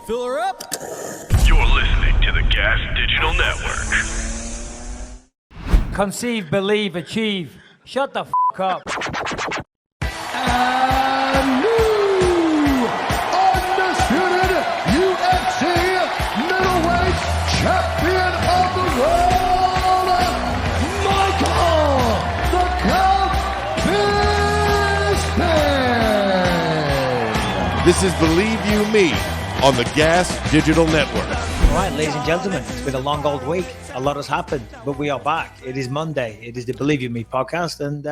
Fill her up. You're listening to the Gas Digital Network. Conceive, believe, achieve. Shut the f*** up. And new undisputed UFC Middleweight Champion of the world, Michael the Count Bisping. This is Believe You Me on the Gas Digital Network. All right, ladies and gentlemen, it's been a long old week. A lot has happened, but we are back. It is Monday. It is the Believe You Me podcast, and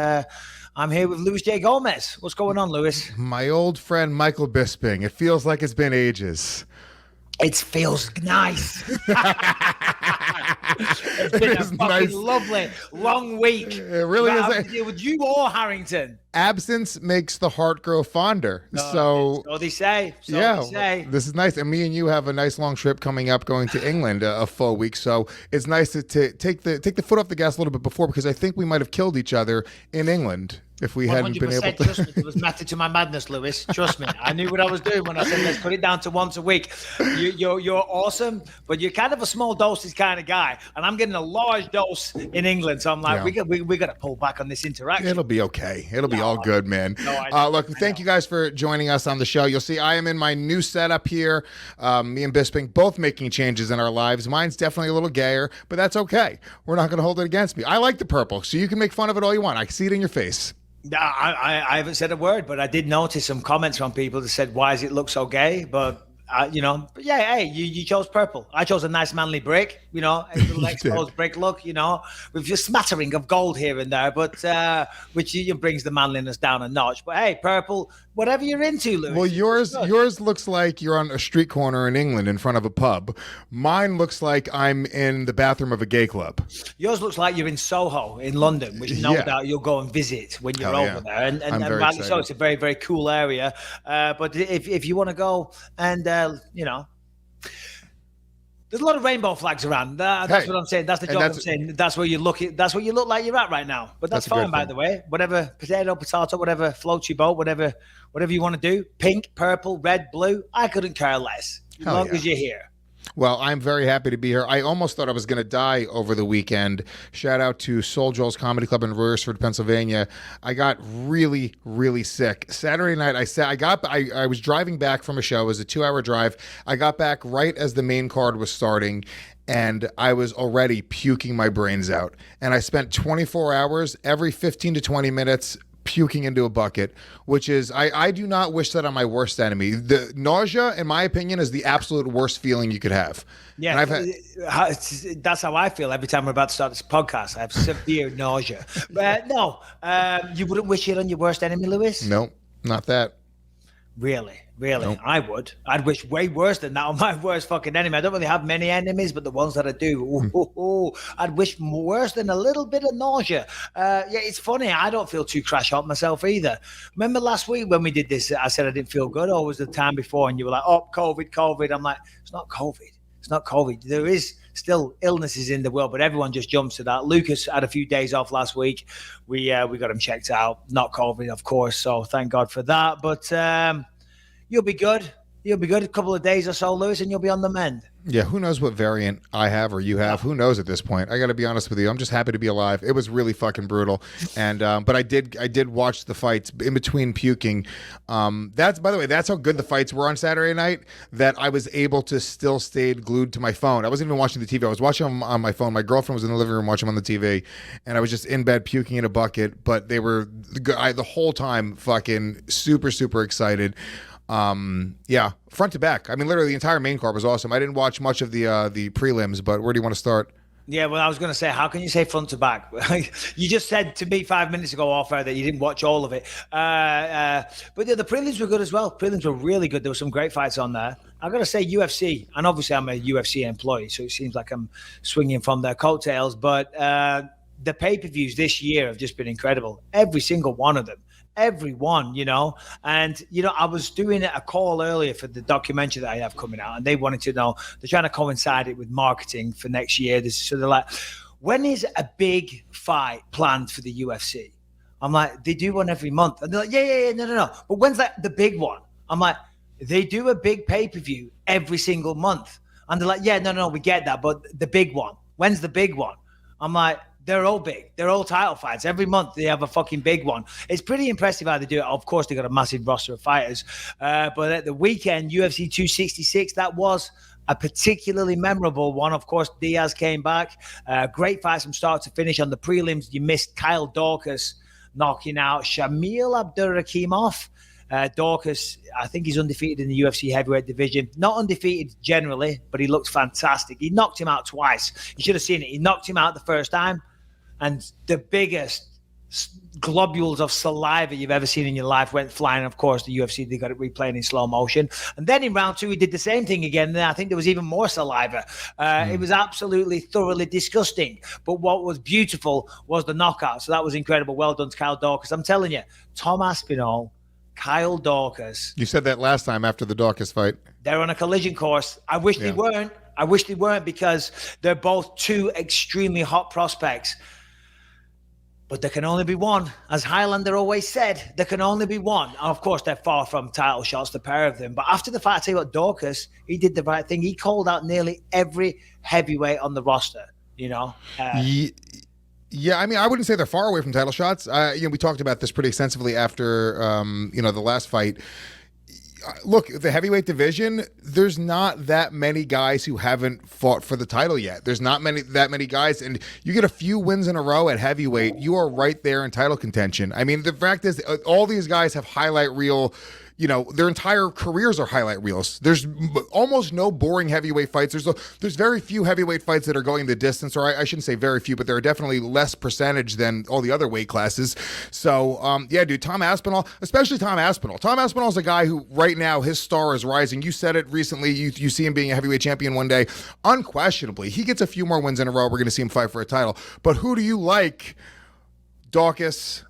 I'm here with Luis J. Gomez. What's going on, Luis? My old friend Michael Bisping. It feels like it's been ages. It feels nice. It's been a fucking nice. lovely, long week. It really is. Having to deal with you or Harrington. Absence makes the heart grow fonder. So they say. Yeah, they say. this is nice. And me and you have a nice long trip coming up, going to England a full week. So it's nice to take the foot off the gas a little bit before, because I think we might have killed each other in England if we hadn't been able to. Trust me, it was method to my madness, Lewis. Trust me. I knew what I was doing when I said let's cut it down to once a week. You're awesome, but you're kind of a small doses kind of guy, and I'm getting a large dose in England. So I'm like, we got to pull back on this interaction. It'll be okay. It'll be all good, man. Look, thank you guys for joining us on the show. You'll see I am in my new setup here. Me and Bisping both making changes in our lives. Mine's definitely a little gayer, but that's okay. We're not going to hold it against me. I like the purple, so you can make fun of it all you want. I see it in your face. I haven't said a word, but I did notice some comments from people that said, "Why does it look so gay?" But hey, you chose purple. I chose a nice manly brick, a little exposed brick look, with just smattering of gold here and there, but which brings the manliness down a notch. But hey, purple, whatever you're into, Lewis. Well, yours looks like you're on a street corner in England in front of a pub. Mine looks like I'm in the bathroom of a gay club. Yours looks like you're in Soho in London, which no doubt you'll go and visit when you're over there. And rightly so, it's a very, very cool area. But if you want to go and there's a lot of rainbow flags around. That's what I'm saying. That's the joke I'm saying. That's where you look. That's where you look like you're at right now. But that's fine, by the way. Whatever, potato, whatever floats your boat, whatever you want to do. Pink, purple, red, blue. I couldn't care less. As long as you're here. Well, I'm very happy to be here. I almost thought I was going to die over the weekend. Shout out to Soul Joel's Comedy Club in Royersford, Pennsylvania. I got really, really sick. Saturday night, I was driving back from a show. It was a 2-hour drive. I got back right as the main card was starting, and I was already puking my brains out. And I spent 24 hours, every 15 to 20 minutes, puking into a bucket, which is, I do not wish that on my worst enemy. The nausea, in my opinion, is the absolute worst feeling you could have. Yeah, that's how I feel every time we're about to start this podcast. I have severe nausea. But no, you wouldn't wish it on your worst enemy, Lewis? No, not that. Really? Nope. I would. I'd wish way worse than that on my worst fucking enemy. I don't really have many enemies, but the ones that I do, I'd wish worse than a little bit of nausea. It's funny. I don't feel too crash hot myself either. Remember last week when we did this, I said I didn't feel good, or was the time before, and you were like, oh, COVID. I'm like, it's not COVID. It's not COVID. There is still illnesses in the world, but everyone just jumps to that. Lucas had a few days off last week. We got him checked out. Not COVID, of course, so thank God for that. But you'll be good. You'll be good. A couple of days or so, Lewis, and you'll be on the mend. Yeah, who knows what variant I have or you have? Who knows at this point? I got to be honest with you. I'm just happy to be alive. It was really fucking brutal, and but I did watch the fights in between puking. That's, by the way, that's how good the fights were on Saturday night, that I was able to still stay glued to my phone. I wasn't even watching the TV. I was watching them on my phone. My girlfriend was in the living room watching them on the TV, and I was just in bed puking in a bucket. But they were the whole time fucking super, super excited. Front to back. I mean, literally the entire main card was awesome. I didn't watch much of the prelims, but where do you want to start? Yeah, well, I was going to say, how can you say front to back? You just said to me 5 minutes ago off air that you didn't watch all of it. But yeah, the prelims were good as well. Prelims were really good. There were some great fights on there. I got to say UFC, and obviously I'm a UFC employee, so it seems like I'm swinging from their coattails, but the pay-per-views this year have just been incredible. Every single one of them. Everyone, and I was doing a call earlier for the documentary that I have coming out, and they wanted to know, they're trying to coincide it with marketing for next year. So they're like, when is a big fight planned for the UFC? I'm like, they do one every month. And they're like, yeah, no. But when's the big one? I'm like, they do a big pay-per-view every single month. And they're like, yeah, no, we get that. But the big one, when's the big one? I'm like, they're all big. They're all title fights. Every month they have a fucking big one. It's pretty impressive how they do it. Of course, they got a massive roster of fighters. But at the weekend, UFC 266, that was a particularly memorable one. Of course, Diaz came back. Great fights from start to finish. On the prelims, you missed Kyle Daukaus knocking out Shamil Abdurakhimov. Daukaus, I think he's undefeated in the UFC heavyweight division. Not undefeated generally, but he looked fantastic. He knocked him out twice. You should have seen it. He knocked him out the first time, and the biggest globules of saliva you've ever seen in your life went flying. Of course, the UFC, they got it replaying in slow motion. And then in round 2, he did the same thing again. And I think there was even more saliva. It was absolutely thoroughly disgusting. But what was beautiful was the knockout. So that was incredible. Well done to Kyle Daukaus. I'm telling you, Tom Aspinall, Kyle Daukaus. You said that last time after the Daukaus fight. They're on a collision course. I wish they weren't. I wish they weren't, because they're both two extremely hot prospects. But there can only be one. As Highlander always said, there can only be one. And of course, they're far from title shots, the pair of them. But after the fight, I tell you what, Daukaus, he did the right thing. He called out nearly every heavyweight on the roster, you know? Yeah, I mean, I wouldn't say they're far away from title shots. We talked about this pretty extensively after, the last fight. Look, the heavyweight division, there's not that many guys who haven't fought for the title yet. There's not that many guys, and you get a few wins in a row at heavyweight, you are right there in title contention. I mean, the fact is, all these guys have highlight reel. Their entire careers are highlight reels. There's almost no boring heavyweight fights. There's very few heavyweight fights that are going the distance, or I shouldn't say very few, but there are definitely less percentage than all the other weight classes. So, dude, Tom Aspinall, especially Tom Aspinall. Tom Aspinall is a guy who right now his star is rising. You said it recently. You see him being a heavyweight champion one day. Unquestionably, he gets a few more wins in a row. We're going to see him fight for a title. But who do you like, Daukaus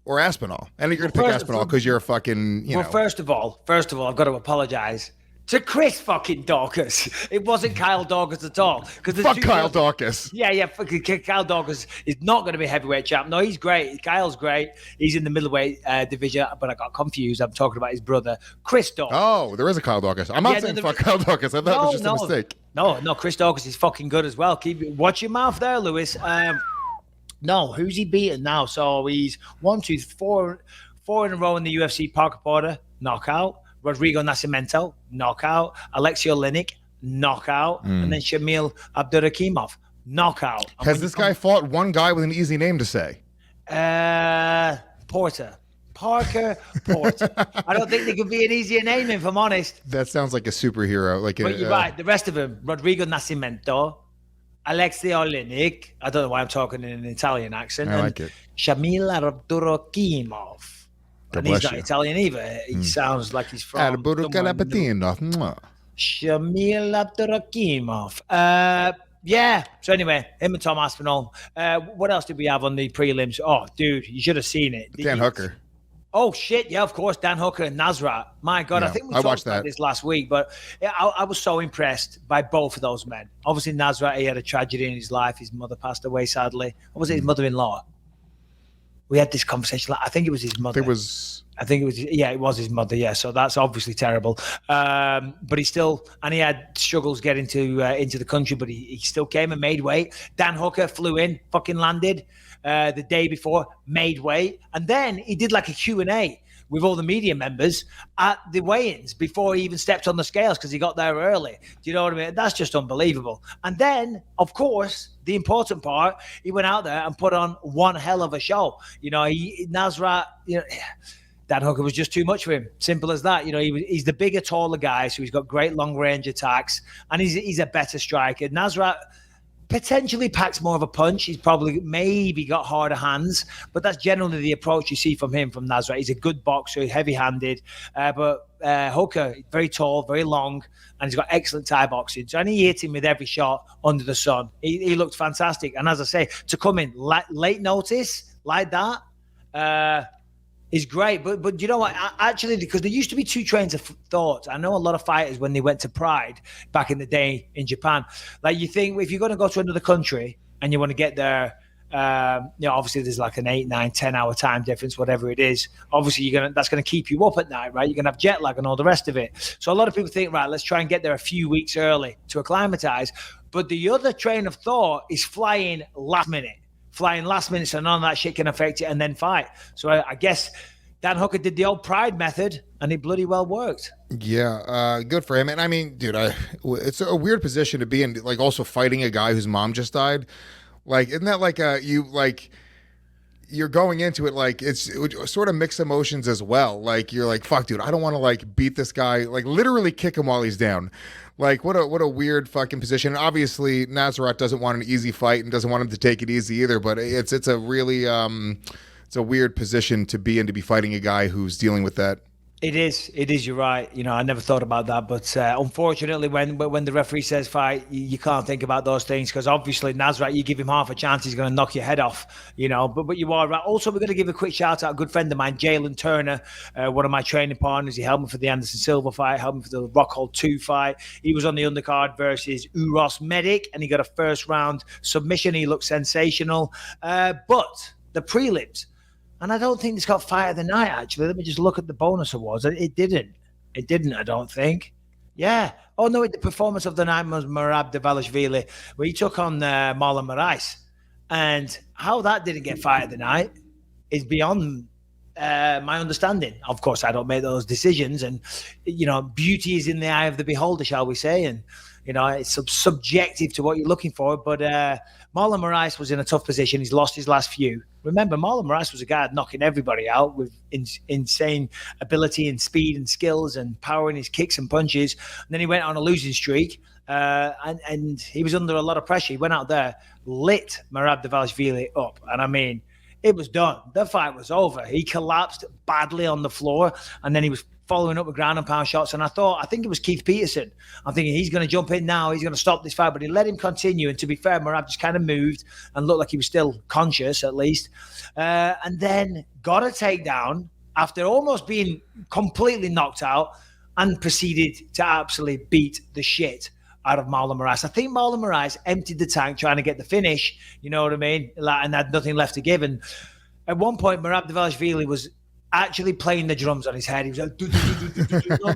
or Aspinall? And you're going to pick Aspinall because you're a fucking, Well, first of all, I've got to apologize to Chris fucking Daukaus. It wasn't Kyle Daukaus at all. Fuck Kyle Daukaus. Yeah, fucking Kyle Daukaus is not going to be heavyweight champ. No, he's great. Kyle's great. He's in the middleweight division, but I got confused. I'm talking about his brother, Chris Daukaus. Oh, there is a Kyle Daukaus. I'm not saying fuck Kyle Daukaus. I thought it was just a mistake. No, Chris Daukaus is fucking good as well. Watch your mouth there, Lewis. No, who's he beaten now? So he's 4 in a row in the UFC. Parker Porter, knockout. Rodrigo Nascimento, knockout. Alexei Oleinik, knockout. And then Shamil Abdurakhimov, knockout. Has this guy fought one guy with an easy name to say? Parker Porter. I don't think there could be an easier name, if I'm honest. That sounds like a superhero. But you're right. The rest of them, Rodrigo Nascimento, Alexei Oleinik. I don't know why I'm talking in an Italian accent. I like it. Shamil Abdurakhimov. And he's not Italian either. He sounds like he's from Shamil Abdurakhimov. Yeah. So anyway, him and Tom Aspinall. What else did we have on the prelims? Oh, dude, you should have seen it. Dan Hooker. Oh, shit. Yeah, of course. Dan Hooker and Nasrat. My God, I think we talked about this last week, but I was so impressed by both of those men. Obviously, Nasrat, he had a tragedy in his life. His mother passed away, sadly. Or was it his mother-in-law? We had this conversation. I think it was his mother. It was his mother. Yeah. So that's obviously terrible. But he still, and he had struggles getting into the country, but he still came and made weight. Dan Hooker flew in, fucking landed the day before, made weight. And then he did like a Q&A with all the media members at the weigh-ins before he even stepped on the scales because he got there early. Do you know what I mean? That's just unbelievable. And then, of course, the important part, he went out there and put on one hell of a show. Nasrat, Dan Hooker was just too much for him. Simple as that. He's the bigger, taller guy, so he's got great long-range attacks, and he's a better striker. Nasrat potentially packs more of a punch. He's probably maybe got harder hands, but that's generally the approach you see from Nasrat. He's a good boxer, heavy-handed, but Hooker, very tall, very long, and he's got excellent Thai boxing. So, and he hit him with every shot under the sun. He looked fantastic. And as I say, to come in late notice like that is great. But you know what? Actually, because there used to be two trains of thought. I know a lot of fighters, when they went to Pride back in the day in Japan, like you think if you're going to go to another country and you want to get there Obviously there's like an 8, 9, 10 hour time difference, whatever it is. Obviously that's going to keep you up at night, right? You're going to have jet lag and all the rest of it. So a lot of people think, right, let's try and get there a few weeks early to acclimatize. But the other train of thought is flying last minute, so none of that shit can affect you and then fight. So I guess Dan Hooker did the old pride method, and it bloody well worked. Yeah, good for him. And I mean, dude, it's a weird position to be in, like also fighting a guy whose mom just died. Like, isn't that like you're going into it like it's sort of mixed emotions as well. Like you're like, fuck, dude, I don't want to like beat this guy, like literally kick him while he's down. Like what a weird fucking position. And obviously, Nasrat doesn't want an easy fight and doesn't want him to take it easy either. But it's a really it's a weird position to be in, to be fighting a guy who's dealing with that. It is. You're right. I never thought about that, but unfortunately, when the referee says fight, you can't think about those things because obviously Nasrat, you give him half a chance, he's going to knock your head off. But you are right. Also, we're going to give a quick shout out. A good friend of mine, Jalen Turner, one of my training partners. He helped me for the Anderson Silva fight, helped me for the Rockhold 2 fight. He was on the undercard versus Uros Medic, and he got a first round submission. He looked sensational. But the prelims. And I don't think it's got fight of the night, actually. Let me just look at the bonus awards. It didn't, I don't think. Yeah. Oh, no, the performance of the night was Merab Dvalishvili, where he took on Marlon Moraes. And how that didn't get fight of the night is beyond my understanding. Of course, I don't make those decisions. And, beauty is in the eye of the beholder, shall we say. And, it's subjective to what you're looking for. But Marlon Moraes was in a tough position. He's lost his last few. Remember, Marlon Moraes was a guy knocking everybody out with insane ability and speed and skills and power in his kicks and punches. And then he went on a losing streak, and he was under a lot of pressure. He went out there, lit Merab Dvalishvili up. And I mean, it was done. The fight was over. He collapsed badly on the floor, and then he was following up with ground and pound shots. And I think it was Keith Peterson. I'm thinking he's going to jump in now. He's going to stop this fight. But he let him continue. And to be fair, Merab just kind of moved and looked like he was still conscious, at least. And then got a takedown after almost being completely knocked out and proceeded to absolutely beat the shit out of Marlon Moraes. I think Marlon Moraes emptied the tank trying to get the finish, you know what I mean? And had nothing left to give. And at one point, Merab Dvalishvili was actually playing the drums on his head. He was like,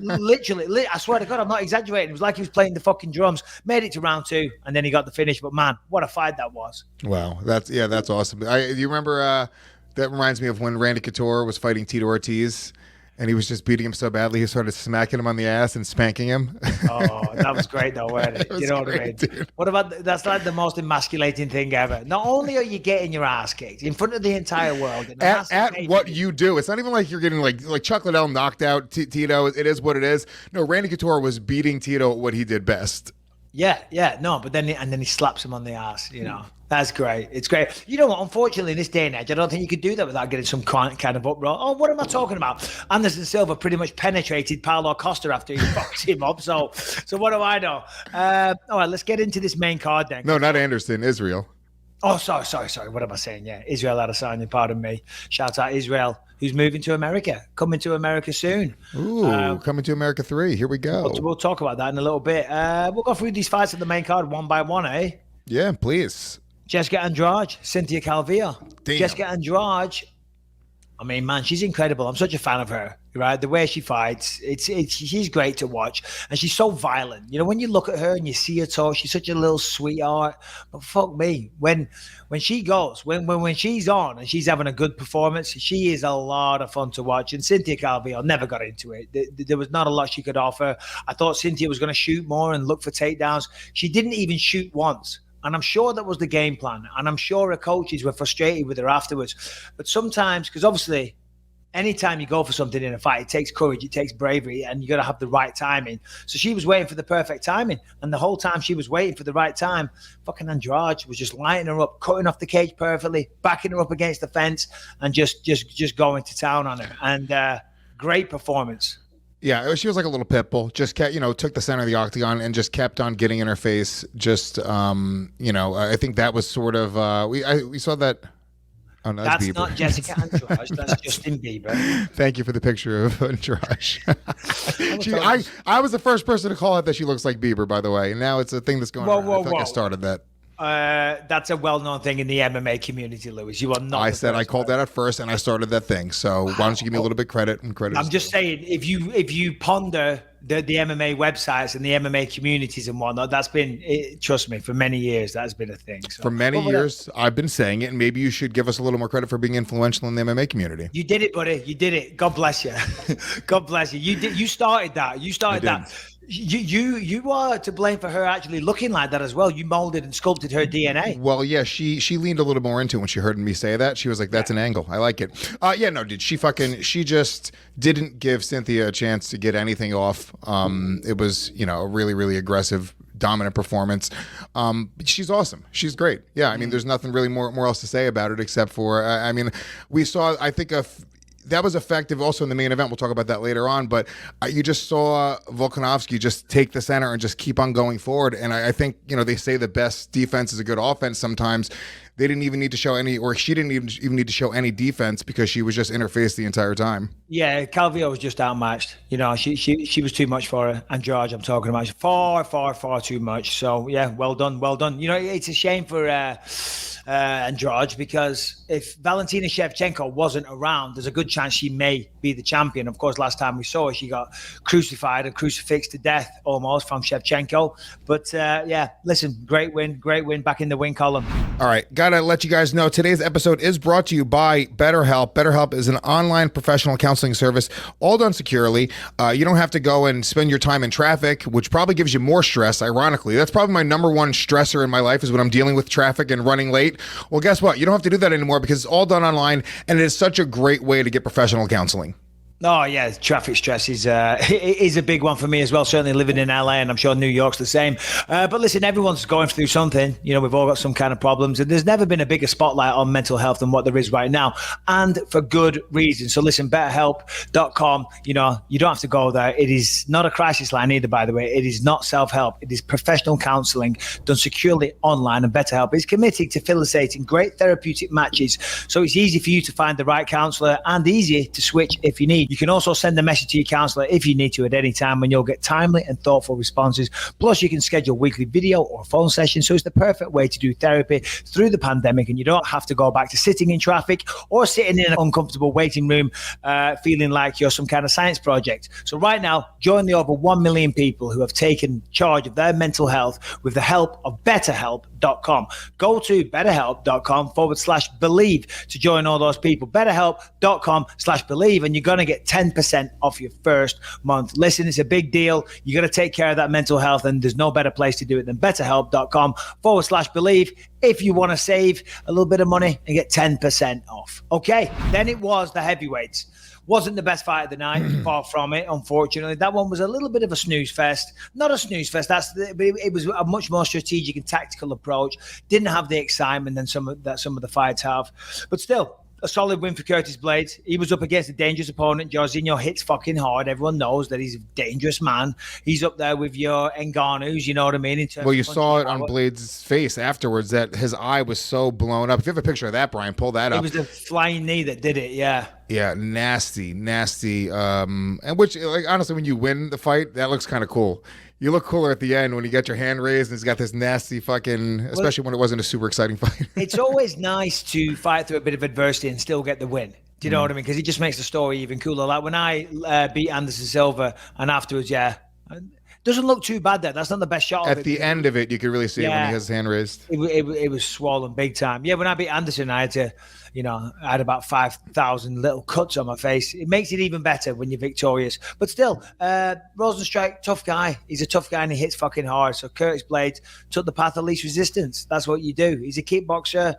literally, I swear to God, I'm not exaggerating. It was like he was playing the fucking drums. Made it to round 2, and then he got the finish. But man, what a fight that was. Wow, that's awesome. You remember, that reminds me of when Randy Couture was fighting Tito Ortiz, and he was just beating him so badly, he started smacking him on the ass and spanking him. Oh, that was great though, wasn't it? You know what I mean? Dude. What about, that's like the most emasculating thing ever. Not only are you getting your ass kicked in front of the entire world. At what you do. It's not even like you're getting like Chuck Liddell knocked out Tito. It is what it is. No, Randy Couture was beating Tito at what he did best. Yeah, no, but then he slaps him on the ass, That's great. It's great. You know what? Unfortunately, in this day and age, I don't think you could do that without getting some kind of uproar. Oh, what am I talking about? Anderson Silva pretty much penetrated Paulo Costa after he fucked him up. So what do I know? All right, let's get into this main card then. No, not Anderson, Israel. Oh, sorry. What am I saying? Yeah, Israel Adesanya, pardon me. Shout out Israel, who's moving to America, coming to America soon. Ooh, coming to America 3. Here we go. We'll talk about that in a little bit. We'll go through these fights at the main card one by one, eh? Yeah, please. Jessica Andrade, Cynthia Calvillo. Damn. Jessica Andrade, I mean, man, she's incredible. I'm such a fan of her, right? The way she fights, she's great to watch. And she's so violent. When you look at her and you see her talk, she's such a little sweetheart. But fuck me, when she goes, when she's on and she's having a good performance, she is a lot of fun to watch. And Cynthia Calvillo never got into it. There was not a lot she could offer. I thought Cynthia was going to shoot more and look for takedowns. She didn't even shoot once. And I'm sure that was the game plan. And I'm sure her coaches were frustrated with her afterwards. But sometimes, because obviously, anytime you go for something in a fight, it takes courage, it takes bravery, and you got to have the right timing. So she was waiting for the perfect timing. And the whole time she was waiting for the right time, fucking Andrade was just lighting her up, cutting off the cage perfectly, backing her up against the fence, and just going to town on her. And great performance. Yeah, she was like a little pit bull. Just kept, took the center of the octagon and just kept on getting in her face. Just, I think that was sort of we saw that. Oh no, that's Bieber. Not Jessica Andrade. That's Justin Bieber. Thank you for the picture of Andrade. I was the first person to call out that she looks like Bieber, by the way, and now it's a thing that's going on. I think I started that. That's a well-known thing in the MMA community, Lewis. You are not. I said I called that at first, and I started that thing. So why don't you give me a little bit credit? And credit. I'm just saying, if you ponder the MMA websites and the MMA communities and whatnot, that's been, trust me, for many years that's been a thing. So, for many years, I've been saying it, and maybe you should give us a little more credit for being influential in the MMA community. You did it, buddy. You did it. God bless you. God bless you. You did. You started that. You started that. You are to blame for her actually looking like that as well. You molded and sculpted her DNA. Well, yeah, she leaned a little more into it when she heard me say that. She was like, "That's an angle. I like it." Yeah, no, dude, she just didn't give Cynthia a chance to get anything off. It was, a really, really aggressive, dominant performance. She's awesome. She's great. Yeah, I mean, there's nothing really more else to say about it except for, we saw, I think, that was effective also in the main event. We'll talk about that later on. But you just saw Volkanovski just take the center and just keep on going forward. And I think, they say the best defense is a good offense sometimes. They didn't even need to show any, or she didn't even need to show any defense because she was just interfaced the entire time. Yeah, Calvillo was just outmatched. She was too much for her. And George, I'm talking about, far, far, far too much. So, yeah, well done, well done. It's a shame for and George, because if Valentina Shevchenko wasn't around, there's a good chance she may be the champion. Of course, last time we saw her, she got crucified and crucifixed to death almost from Chevchenko. But listen, great win back in the win column. All right, gotta let you guys know today's episode is brought to you by BetterHelp. BetterHelp is an online professional counseling service, all done securely. You don't have to go and spend your time in traffic, which probably gives you more stress. Ironically, that's probably my number one stressor in my life, is when I'm dealing with traffic and running late. Well, guess what? You don't have to do that anymore because it's all done online, and it is such a great way to get professional counseling. Oh, yeah, traffic stress is a big one for me as well, certainly living in LA, and I'm sure New York's the same. But listen, everyone's going through something. We've all got some kind of problems, and there's never been a bigger spotlight on mental health than what there is right now, and for good reason. So listen, betterhelp.com, you don't have to go there. It is not a crisis line either, by the way. It is not self-help. It is professional counseling done securely online, and BetterHelp is committed to facilitating great therapeutic matches, so it's easy for you to find the right counselor and easy to switch if you need. You can also send a message to your counselor if you need to at any time, and you'll get timely and thoughtful responses. Plus, you can schedule weekly video or phone sessions, so it's the perfect way to do therapy through the pandemic, and you don't have to go back to sitting in traffic or sitting in an uncomfortable waiting room feeling like you're some kind of science project. So right now, join the over 1 million people who have taken charge of their mental health with the help of BetterHelp.com. Go to BetterHelp.com/believe to join all those people. BetterHelp.com/believe, and you're going to get 10% off your first month. Listen, it's a big deal. You got to take care of that mental health, and there's no better place to do it than BetterHelp.com/believe if you want to save a little bit of money and get 10% off. Okay, then it was the heavyweights. Wasn't the best fight of the night, far from it, unfortunately. That one was a little bit of a snooze fest. Not a snooze fest, it was a much more strategic and tactical approach. Didn't have the excitement than some of the fights have. But still, a solid win for Curtis Blades. He was up against a dangerous opponent. Jorginho hits fucking hard. Everyone knows that he's a dangerous man. He's up there with your Ngannou's, you know what I mean? Well, you saw it on Blades' face afterwards that his eye was so blown up. If you have a picture of that, Brian, pull that up. It was the flying knee that did it, yeah. Yeah, nasty. And which, like, honestly, when you win the fight, that looks kind of cool. You look cooler at the end when you get your hand raised and it's got this nasty fucking, especially when it wasn't a super exciting fight. It's always nice to fight through a bit of adversity and still get the win. Do you know what I mean? Because it just makes the story even cooler. Like when I beat Anderson Silva and afterwards, doesn't look too bad there. That's not the best shot of it. At the end of it, you could really see it when he has his hand raised. It was swollen big time. Yeah, when I beat Anderson, I had to, I had about 5,000 little cuts on my face. It makes it even better when you're victorious. But still, Rosenstrike, tough guy. He's a tough guy and he hits fucking hard. So Curtis Blades took the path of least resistance. That's what you do. He's a kickboxer.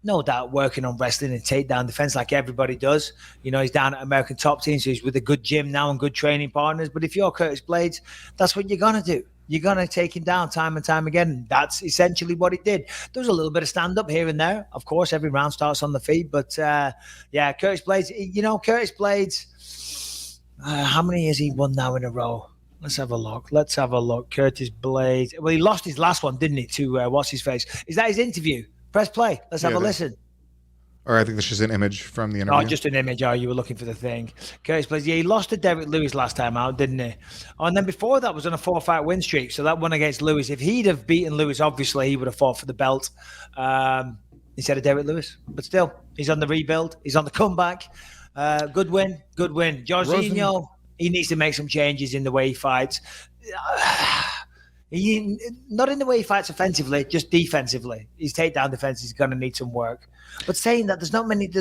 No doubt working on wrestling and takedown defense like everybody does. He's down at American Top Team, so he's with a good gym now and good training partners. But if you're Curtis Blades, that's what you're going to do. You're going to take him down time and time again. That's essentially what he did. There was a little bit of stand-up here and there. Of course, every round starts on the feet. But, Curtis Blades, Curtis Blades, how many has he won now in a row? Let's have a look. Curtis Blades. Well, he lost his last one, didn't he, to what's-his-face? Is that his interview? Press play. Let's have a listen. Or I think that's just an image from the interview. Oh, just an image. Oh, you were looking for the thing. Curtis Blades, yeah, he lost to Derek Lewis last time out, didn't he? Oh, and then before that was on a 4-fight win streak. So that one against Lewis. If he'd have beaten Lewis, obviously he would have fought for the belt instead of Derek Lewis. But still, he's on the rebuild. He's on the comeback. Good win. Good win. Jorginho, he needs to make some changes in the way he fights. Not in the way he fights offensively, just defensively. His takedown defense is going to need some work. But saying that, there's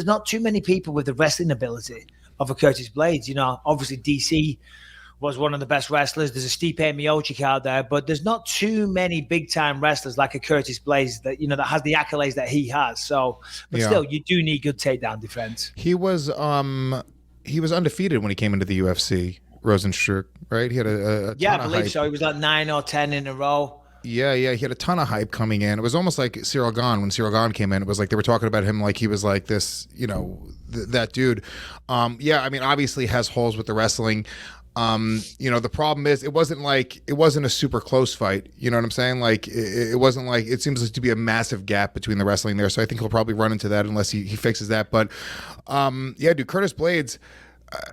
not too many people with the wrestling ability of a Curtis Blades. You know, obviously DC was one of the best wrestlers. There's a Stipe Miocic out there, but there's not too many big time wrestlers like a Curtis Blades that that has the accolades that he has. So, but still, you do need good takedown defense. He was undefeated when he came into the UFC. Rosenstruck, right? He had a ton I of believe hype. so. He was like 9 or 10 in a row. Yeah, he had a ton of hype coming in. It was almost like Cyril Gahn. When Cyril Gahn came in, it was like they were talking about him like he was like this, that dude. I mean, obviously has holes with the wrestling. The problem is it wasn't a super close fight. You know what I'm saying? Like it wasn't like, it seems like to be a massive gap between the wrestling there. So I think he'll probably run into that unless he fixes that. But Curtis Blades,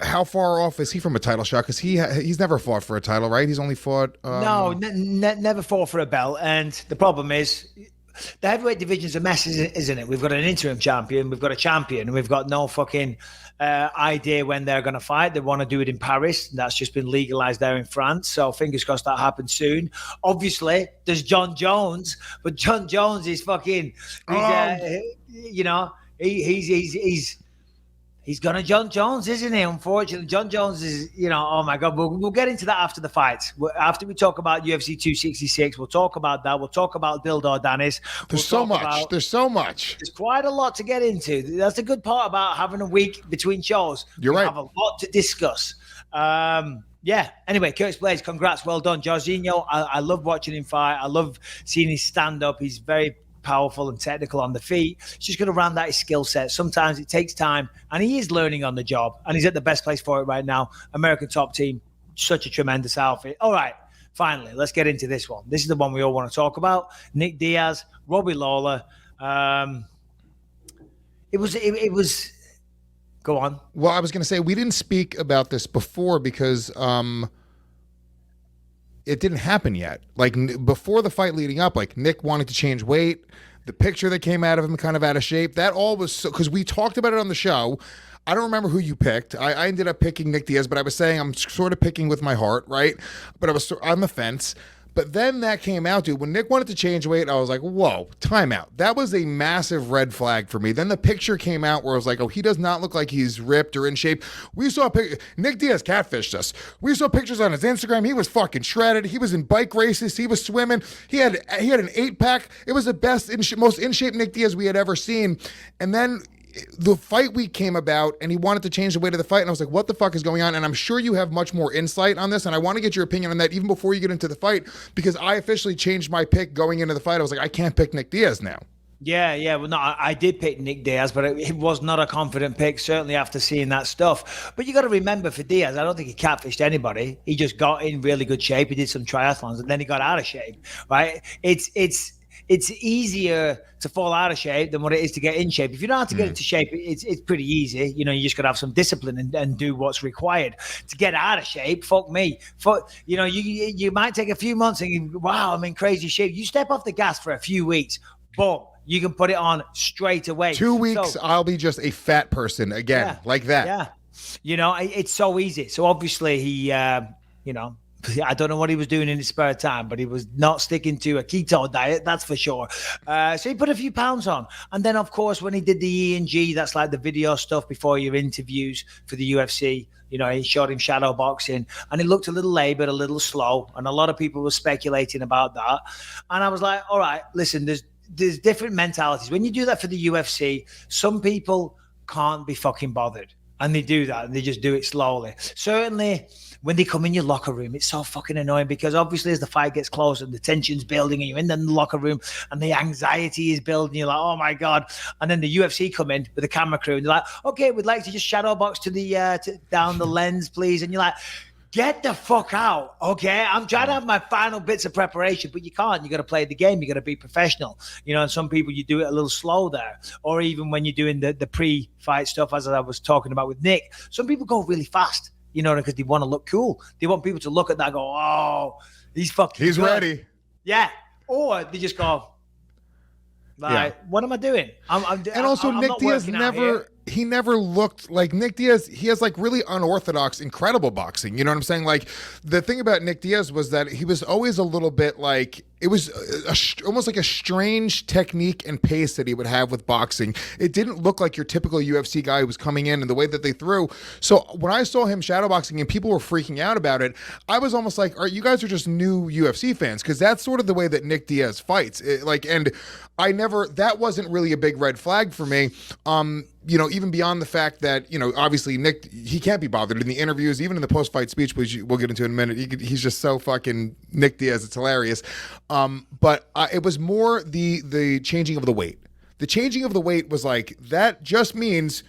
how far off is he from a title shot? Because he's never fought for a title, right? He's only fought. No, never fought for a belt. And the problem is, the heavyweight division's a mess, isn't it? We've got an interim champion, we've got a champion, and we've got no fucking idea when they're going to fight. They want to do it in Paris. That's just been legalized there in France. So fingers crossed that happens soon. Obviously, there's Jon Jones, but Jon Jones is fucking. He's gonna Jon Jones, isn't he? Unfortunately, Jon Jones is, oh my God. We'll get into that after the fight. After we talk about UFC 266, we'll talk about that. We'll talk about Dildo Danis. There's so much. There's quite a lot to get into. That's the good part about having a week between shows. You're right. We have a lot to discuss. Anyway, Curtis Blades, congrats. Well done. Jorginho, I love watching him fight. I love seeing his stand-up. He's very powerful and technical on the feet. He's just going to round out his skill set. Sometimes it takes time, and he is learning on the job, and he's at the best place for it right now. American Top Team, such a tremendous outfit. All right, finally, let's get into this one. This is the one we all want to talk about. Nick Diaz, Robbie Lawler. It was. Go on. Well, I was going to say we didn't speak about this before because it didn't happen yet. Like before the fight leading up, like Nick wanted to change weight. The picture that came out of him kind of out of shape. That all was so, because we talked about it on the show. I don't remember who you picked. I ended up picking Nick Diaz, but I was saying I'm sort of picking with my heart, right? But I was on the fence. But then that came out, dude. When Nick wanted to change weight, I was like, whoa, timeout. That was a massive red flag for me. Then the picture came out where I was like, oh, he does not look like he's ripped or in shape. We saw Nick Diaz catfished us. We saw pictures on his Instagram. He was fucking shredded. He was in bike races. He was swimming. He had an 8-pack. It was the best, most in shape Nick Diaz we had ever seen. And then the fight week came about and he wanted to change the weight of the fight. And I was like, what the fuck is going on? And I'm sure you have much more insight on this. And I want to get your opinion on that even before you get into the fight, because I officially changed my pick going into the fight. I was like, I can't pick Nick Diaz now. Yeah. Well, no, I did pick Nick Diaz, but it was not a confident pick, certainly after seeing that stuff. But you got to remember, for Diaz, I don't think he catfished anybody. He just got in really good shape. He did some triathlons and then he got out of shape, right? It's easier to fall out of shape than what it is to get in shape. If you don't have to get into shape, it's pretty easy. You just got to have some discipline and do what's required. To get out of shape, fuck me. You might take a few months and you, wow, I'm in crazy shape. You step off the gas for a few weeks, boom, you can put it on straight away. 2 weeks, I'll be just a fat person again, like that. Yeah. It's so easy. So obviously he, I don't know what he was doing in his spare time, but he was not sticking to a keto diet, that's for sure. So he put a few pounds on. And then, of course, when he did the E&G, that's like the video stuff before your interviews for the UFC, he showed him shadow boxing and it looked a little labored, a little slow. And a lot of people were speculating about that. And I was like, all right, listen, there's different mentalities. When you do that for the UFC, some people can't be fucking bothered. And they do that and they just do it slowly. Certainly, when they come in your locker room, it's so fucking annoying because obviously as the fight gets closer, the tension's building and you're in the locker room and the anxiety is building. You're like, oh my God. And then the UFC come in with the camera crew and they're like, okay, we'd like to just shadow box to the down the lens, please. And you're like, get the fuck out, okay? I'm trying to have my final bits of preparation, but you can't. You got to play the game. You got to be professional, and some people, you do it a little slow there, or even when you're doing the pre-fight stuff, as I was talking about with Nick, some people go really fast, because they want to look cool. They want people to look at that and go, oh, he's good. Ready. Yeah. Or they just go, what am I doing? And also, I'm Nick Diaz never looked like Nick Diaz. He has like really unorthodox, incredible boxing. You know what I'm saying? Like, the thing about Nick Diaz was that he was always a little bit like, it was almost like a strange technique and pace that he would have with boxing. It didn't look like your typical UFC guy who was coming in and the way that they threw. So when I saw him shadowboxing and people were freaking out about it, I was almost like, you guys are just new UFC fans, because that's sort of the way that Nick Diaz fights. That wasn't really a big red flag for me. Even beyond the fact that, obviously Nick, he can't be bothered in the interviews, even in the post-fight speech, which we'll get into in a minute. He's just so fucking Nick Diaz. It's hilarious. But it was more the changing of the weight. The changing of the weight was like, that just means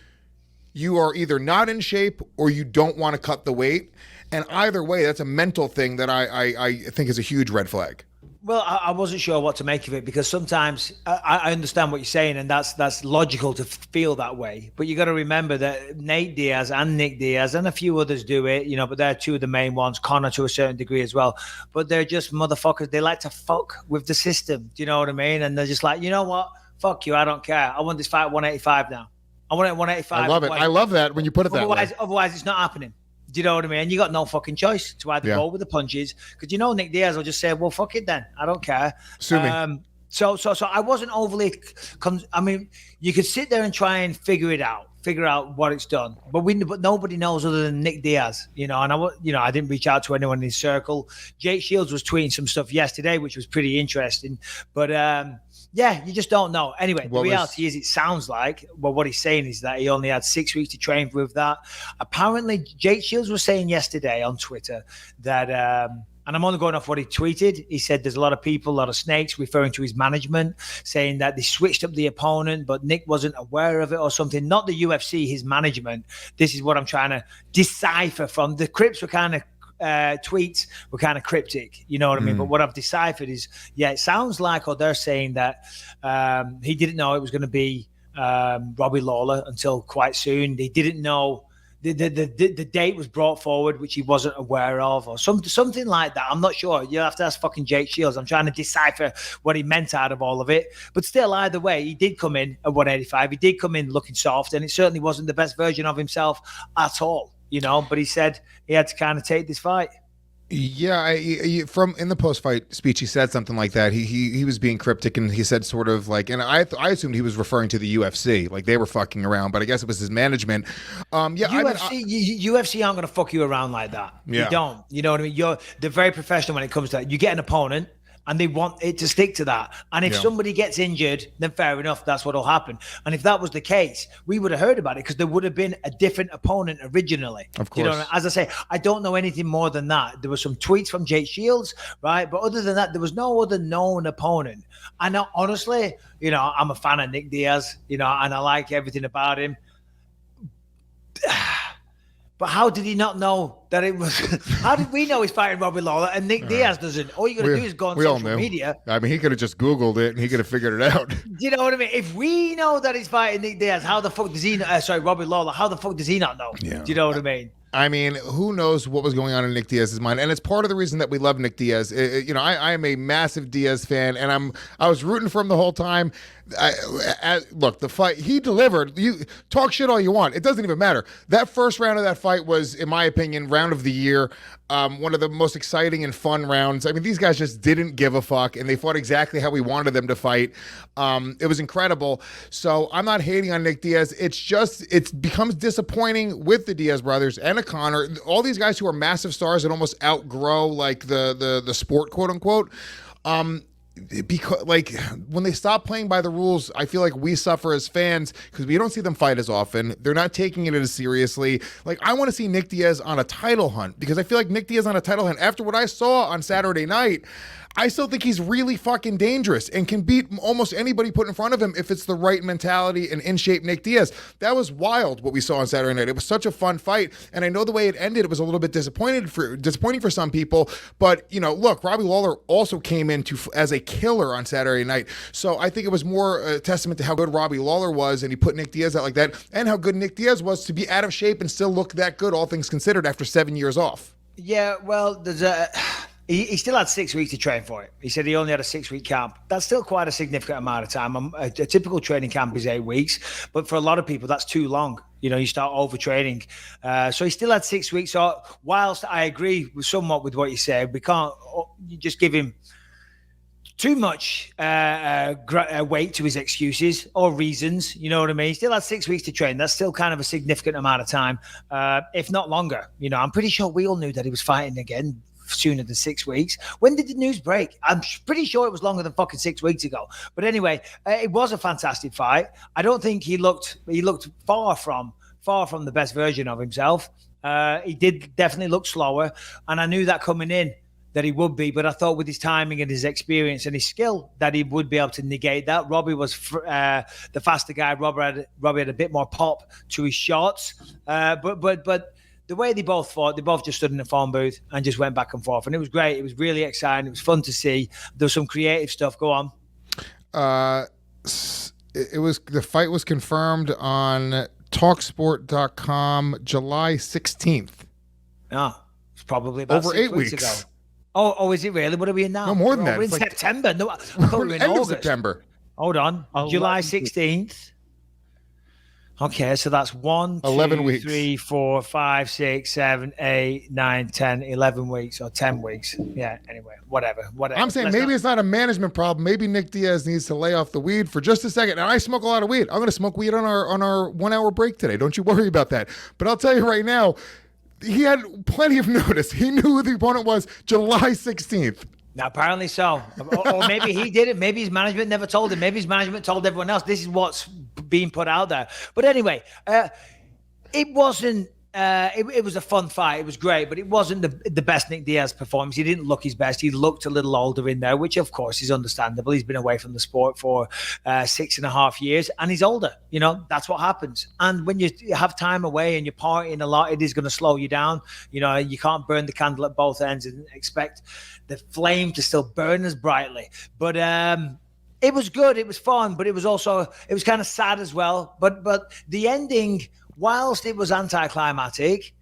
you are either not in shape or you don't want to cut the weight. And either way, that's a mental thing that I think is a huge red flag. Well, I wasn't sure what to make of it, because sometimes I understand what you're saying, and that's logical to feel that way. But you got to remember that Nate Diaz and Nick Diaz and a few others do it, but they're two of the main ones. Conor to a certain degree as well. But they're just motherfuckers. They like to fuck with the system. Do you know what I mean? And they're just like, you know what? Fuck you. I don't care. I want this fight at 185 now. I want it at 185. I love it. I love that when you put it that way. Otherwise, it's not happening. Do you know what I mean? And you got no fucking choice to either go with the punches, because Nick Diaz will just say, well, fuck it then. I don't care. Sue me. So I wasn't overly you could sit there and try and figure out what it's done, but nobody knows other than Nick Diaz, and I didn't reach out to anyone in his circle. Jake Shields was tweeting some stuff yesterday, which was pretty interesting, but you just don't know. Anyway, the reality is, it sounds like, what he's saying is that he only had 6 weeks to train with that. Apparently, Jake Shields was saying yesterday on Twitter that, and I'm only going off what he tweeted. He said there's a lot of people, a lot of snakes, referring to his management, saying that they switched up the opponent, but Nick wasn't aware of it or something. Not the UFC, his management. This is what I'm trying to decipher from. The Crips were kind of tweets were kind of cryptic, you know what I mean? But what I've deciphered is, it sounds like, or they're saying that he didn't know it was going to be Robbie Lawler until quite soon. They didn't know the date was brought forward, which he wasn't aware of, or something like that. I'm not sure. You'll have to ask fucking Jake Shields. I'm trying to decipher what he meant out of all of it. But still, either way, he did come in at 185. He did come in looking soft, and it certainly wasn't the best version of himself at all. But he said he had to kind of take this fight. Yeah, from in the post-fight speech, he said something like that. He was being cryptic, and he said sort of like, and I assumed he was referring to the UFC, like they were fucking around, but I guess it was his management. UFC aren't going to fuck you around like that. Yeah. You don't. You know what I mean? They're very professional when it comes to that. You get an opponent, and they want it to stick to that. And if somebody gets injured, then fair enough, that's what will happen. And if that was the case, we would have heard about it, because there would have been a different opponent originally. Of course. As I say, I don't know anything more than that. There were some tweets from Jake Shields, right? But other than that, there was no other known opponent. And honestly, I'm a fan of Nick Diaz, and I like everything about him. But how did he not know that it was? How did we know he's fighting Robbie Lawler and Nick Diaz doesn't? All you got to do is go on social media. I mean, he could have just Googled it and he could have figured it out. Do you know what I mean? If we know that he's fighting Nick Diaz, how the fuck does he? Robbie Lawler. How the fuck does he not know? Yeah. Do you know what I mean? I mean, who knows what was going on in Nick Diaz's mind? And it's part of the reason that we love Nick Diaz. I am a massive Diaz fan, and I was rooting for him the whole time. Look, the fight, he delivered. You talk shit all you want. It doesn't even matter. That first round of that fight was, in my opinion, round of the year. One of the most exciting and fun rounds. I mean, these guys just didn't give a fuck, and they fought exactly how we wanted them to fight. It was incredible. So I'm not hating on Nick Diaz. It's just, it becomes disappointing with the Diaz brothers and a Conor. All these guys who are massive stars and almost outgrow like the sport, quote unquote. Because like when they stop playing by the rules, I feel like we suffer as fans because we don't see them fight as often. They're not taking it as seriously. Like, I want to see Nick Diaz on a title hunt, because I feel like Nick Diaz on a title hunt, after what I saw on Saturday night, I still think he's really fucking dangerous and can beat almost anybody put in front of him if it's the right mentality and in shape Nick Diaz. That was wild what we saw on Saturday night. It was such a fun fight, and I know the way it ended, it was a little bit disappointing for some people. But look, Robbie Lawler also came in as a killer on Saturday night, so I think it was more a testament to how good Robbie Lawler was, and he put Nick Diaz out like that, and how good Nick Diaz was to be out of shape and still look that good, all things considered, after 7 years off. Yeah, well, he still had 6 weeks to train for it. He said he only had a 6-week camp. That's still quite a significant amount of time. A typical training camp is 8 weeks, but for a lot of people, that's too long. You start overtraining. So he still had 6 weeks. So whilst I agree somewhat with what you said, we can't just give him too much weight to his excuses or reasons. You know what I mean? He still had 6 weeks to train. That's still kind of a significant amount of time, if not longer. I'm pretty sure we all knew that he was fighting again sooner than 6 weeks. When did the news break? I'm pretty sure it was longer than fucking 6 weeks ago. But anyway, it was a fantastic fight. I don't think he looked far from the best version of himself. He did definitely look slower, and I knew that coming in that he would be, but I thought with his timing and his experience and his skill that he would be able to negate that. Robbie was the faster guy. Robbie had a bit more pop to his shots, but the way they both fought, they both just stood in the phone booth and just went back and forth. And it was great. It was really exciting. It was fun to see. There was some creative stuff. Go on. The fight was confirmed on Talksport.com July 16th. Oh, it's probably about over 6 8 weeks ago. Oh, is it really? What are we in now? No, more than that. We're in September. No, I thought we were in end August. of September. Hold on. July 16th. Okay, so that's 1, 2, 11 weeks. 3, 4, 5, 6, 7, 8, 9, 10, 11 weeks or 10 weeks. Yeah, anyway, whatever. I'm saying it's not a management problem. Maybe Nick Diaz needs to lay off the weed for just a second. And I smoke a lot of weed. I'm going to smoke weed on our 1 hour break today. Don't you worry about that. But I'll tell you right now, he had plenty of notice. He knew who the opponent was July 16th. Now, apparently so. Or maybe he did it. Maybe his management never told him. Maybe his management told everyone else. This is what's being put out there. But anyway, it wasn't. It was a fun fight. It was great, but it wasn't the best Nick Diaz performance. He didn't look his best. He looked a little older in there, which of course is understandable. He's been away from the sport for 6.5 years, and he's older. That's what happens. And when you have time away and you're partying a lot, it is going to slow you down. You can't burn the candle at both ends and expect the flame to still burn as brightly. But it was good. It was fun, but it was kind of sad as well. But the ending, whilst it was anticlimactic,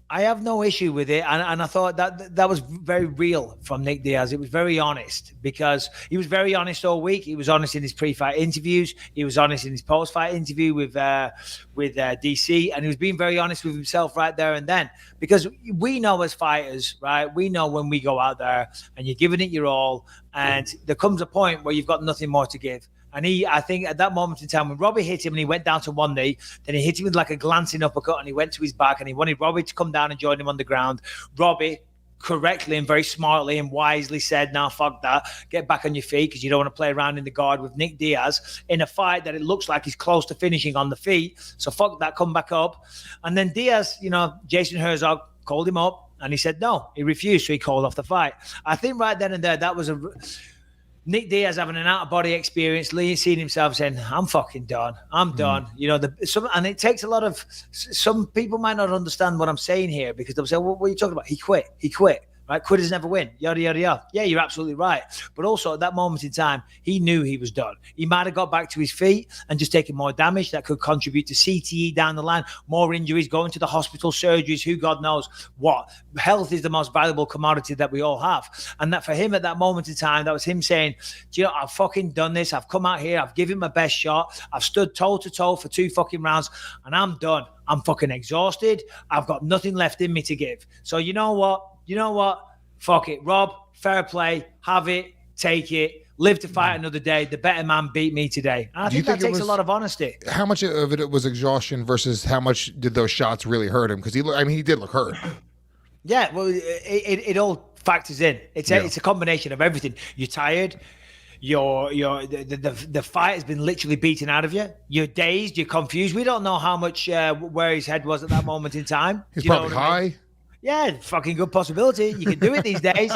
I have no issue with it. And I thought that was very real from Nick Diaz. It was very honest because he was very honest all week. He was honest in his pre-fight interviews. He was honest in his post-fight interview with DC. And he was being very honest with himself right there and then. Because we know as fighters, right? We know when we go out there and you're giving it your all. And there comes a point where you've got nothing more to give. And I think at that moment in time, when Robbie hit him and he went down to one knee, then he hit him with like a glancing uppercut and he went to his back and he wanted Robbie to come down and join him on the ground. Robbie correctly and very smartly and wisely said, "Nah, fuck that. Get back on your feet because you don't want to play around in the guard with Nick Diaz in a fight that it looks like he's close to finishing on the feet. So fuck that, come back up." And then Diaz, Jason Herzog called him up and he said no. He refused, so he called off the fight. I think right then and there, that was Nick Diaz having an out-of-body experience, seeing himself saying, "I'm fucking done. I'm done." And it takes a lot of. Some people might not understand what I'm saying here because they'll say, "What are you talking about? He quit. Right? Quitters never win. Yada yada yada." Yeah, you're absolutely right. But also at that moment in time, he knew he was done. He might have got back to his feet and just taken more damage that could contribute to CTE down the line, more injuries, going to the hospital, surgeries, who God knows what. Health is the most valuable commodity that we all have. And that for him at that moment in time, that was him saying, "I've fucking done this. I've come out here. I've given my best shot. I've stood toe to toe for 2 fucking rounds and I'm done. I'm fucking exhausted. I've got nothing left in me to give. So you know what? Fuck it. Rob, fair play. Have it. Take it. Live to fight another day. The better man beat me today. And I think that takes a lot of honesty. How much of it was exhaustion versus how much did those shots really hurt him? Because he did look hurt. Yeah, well, it all factors in. It's a combination of everything. You're tired. The fight has been literally beaten out of you. You're dazed. You're confused. We don't know how much where his head was at that moment in time. He's probably high. Yeah, fucking good possibility. You can do it these days.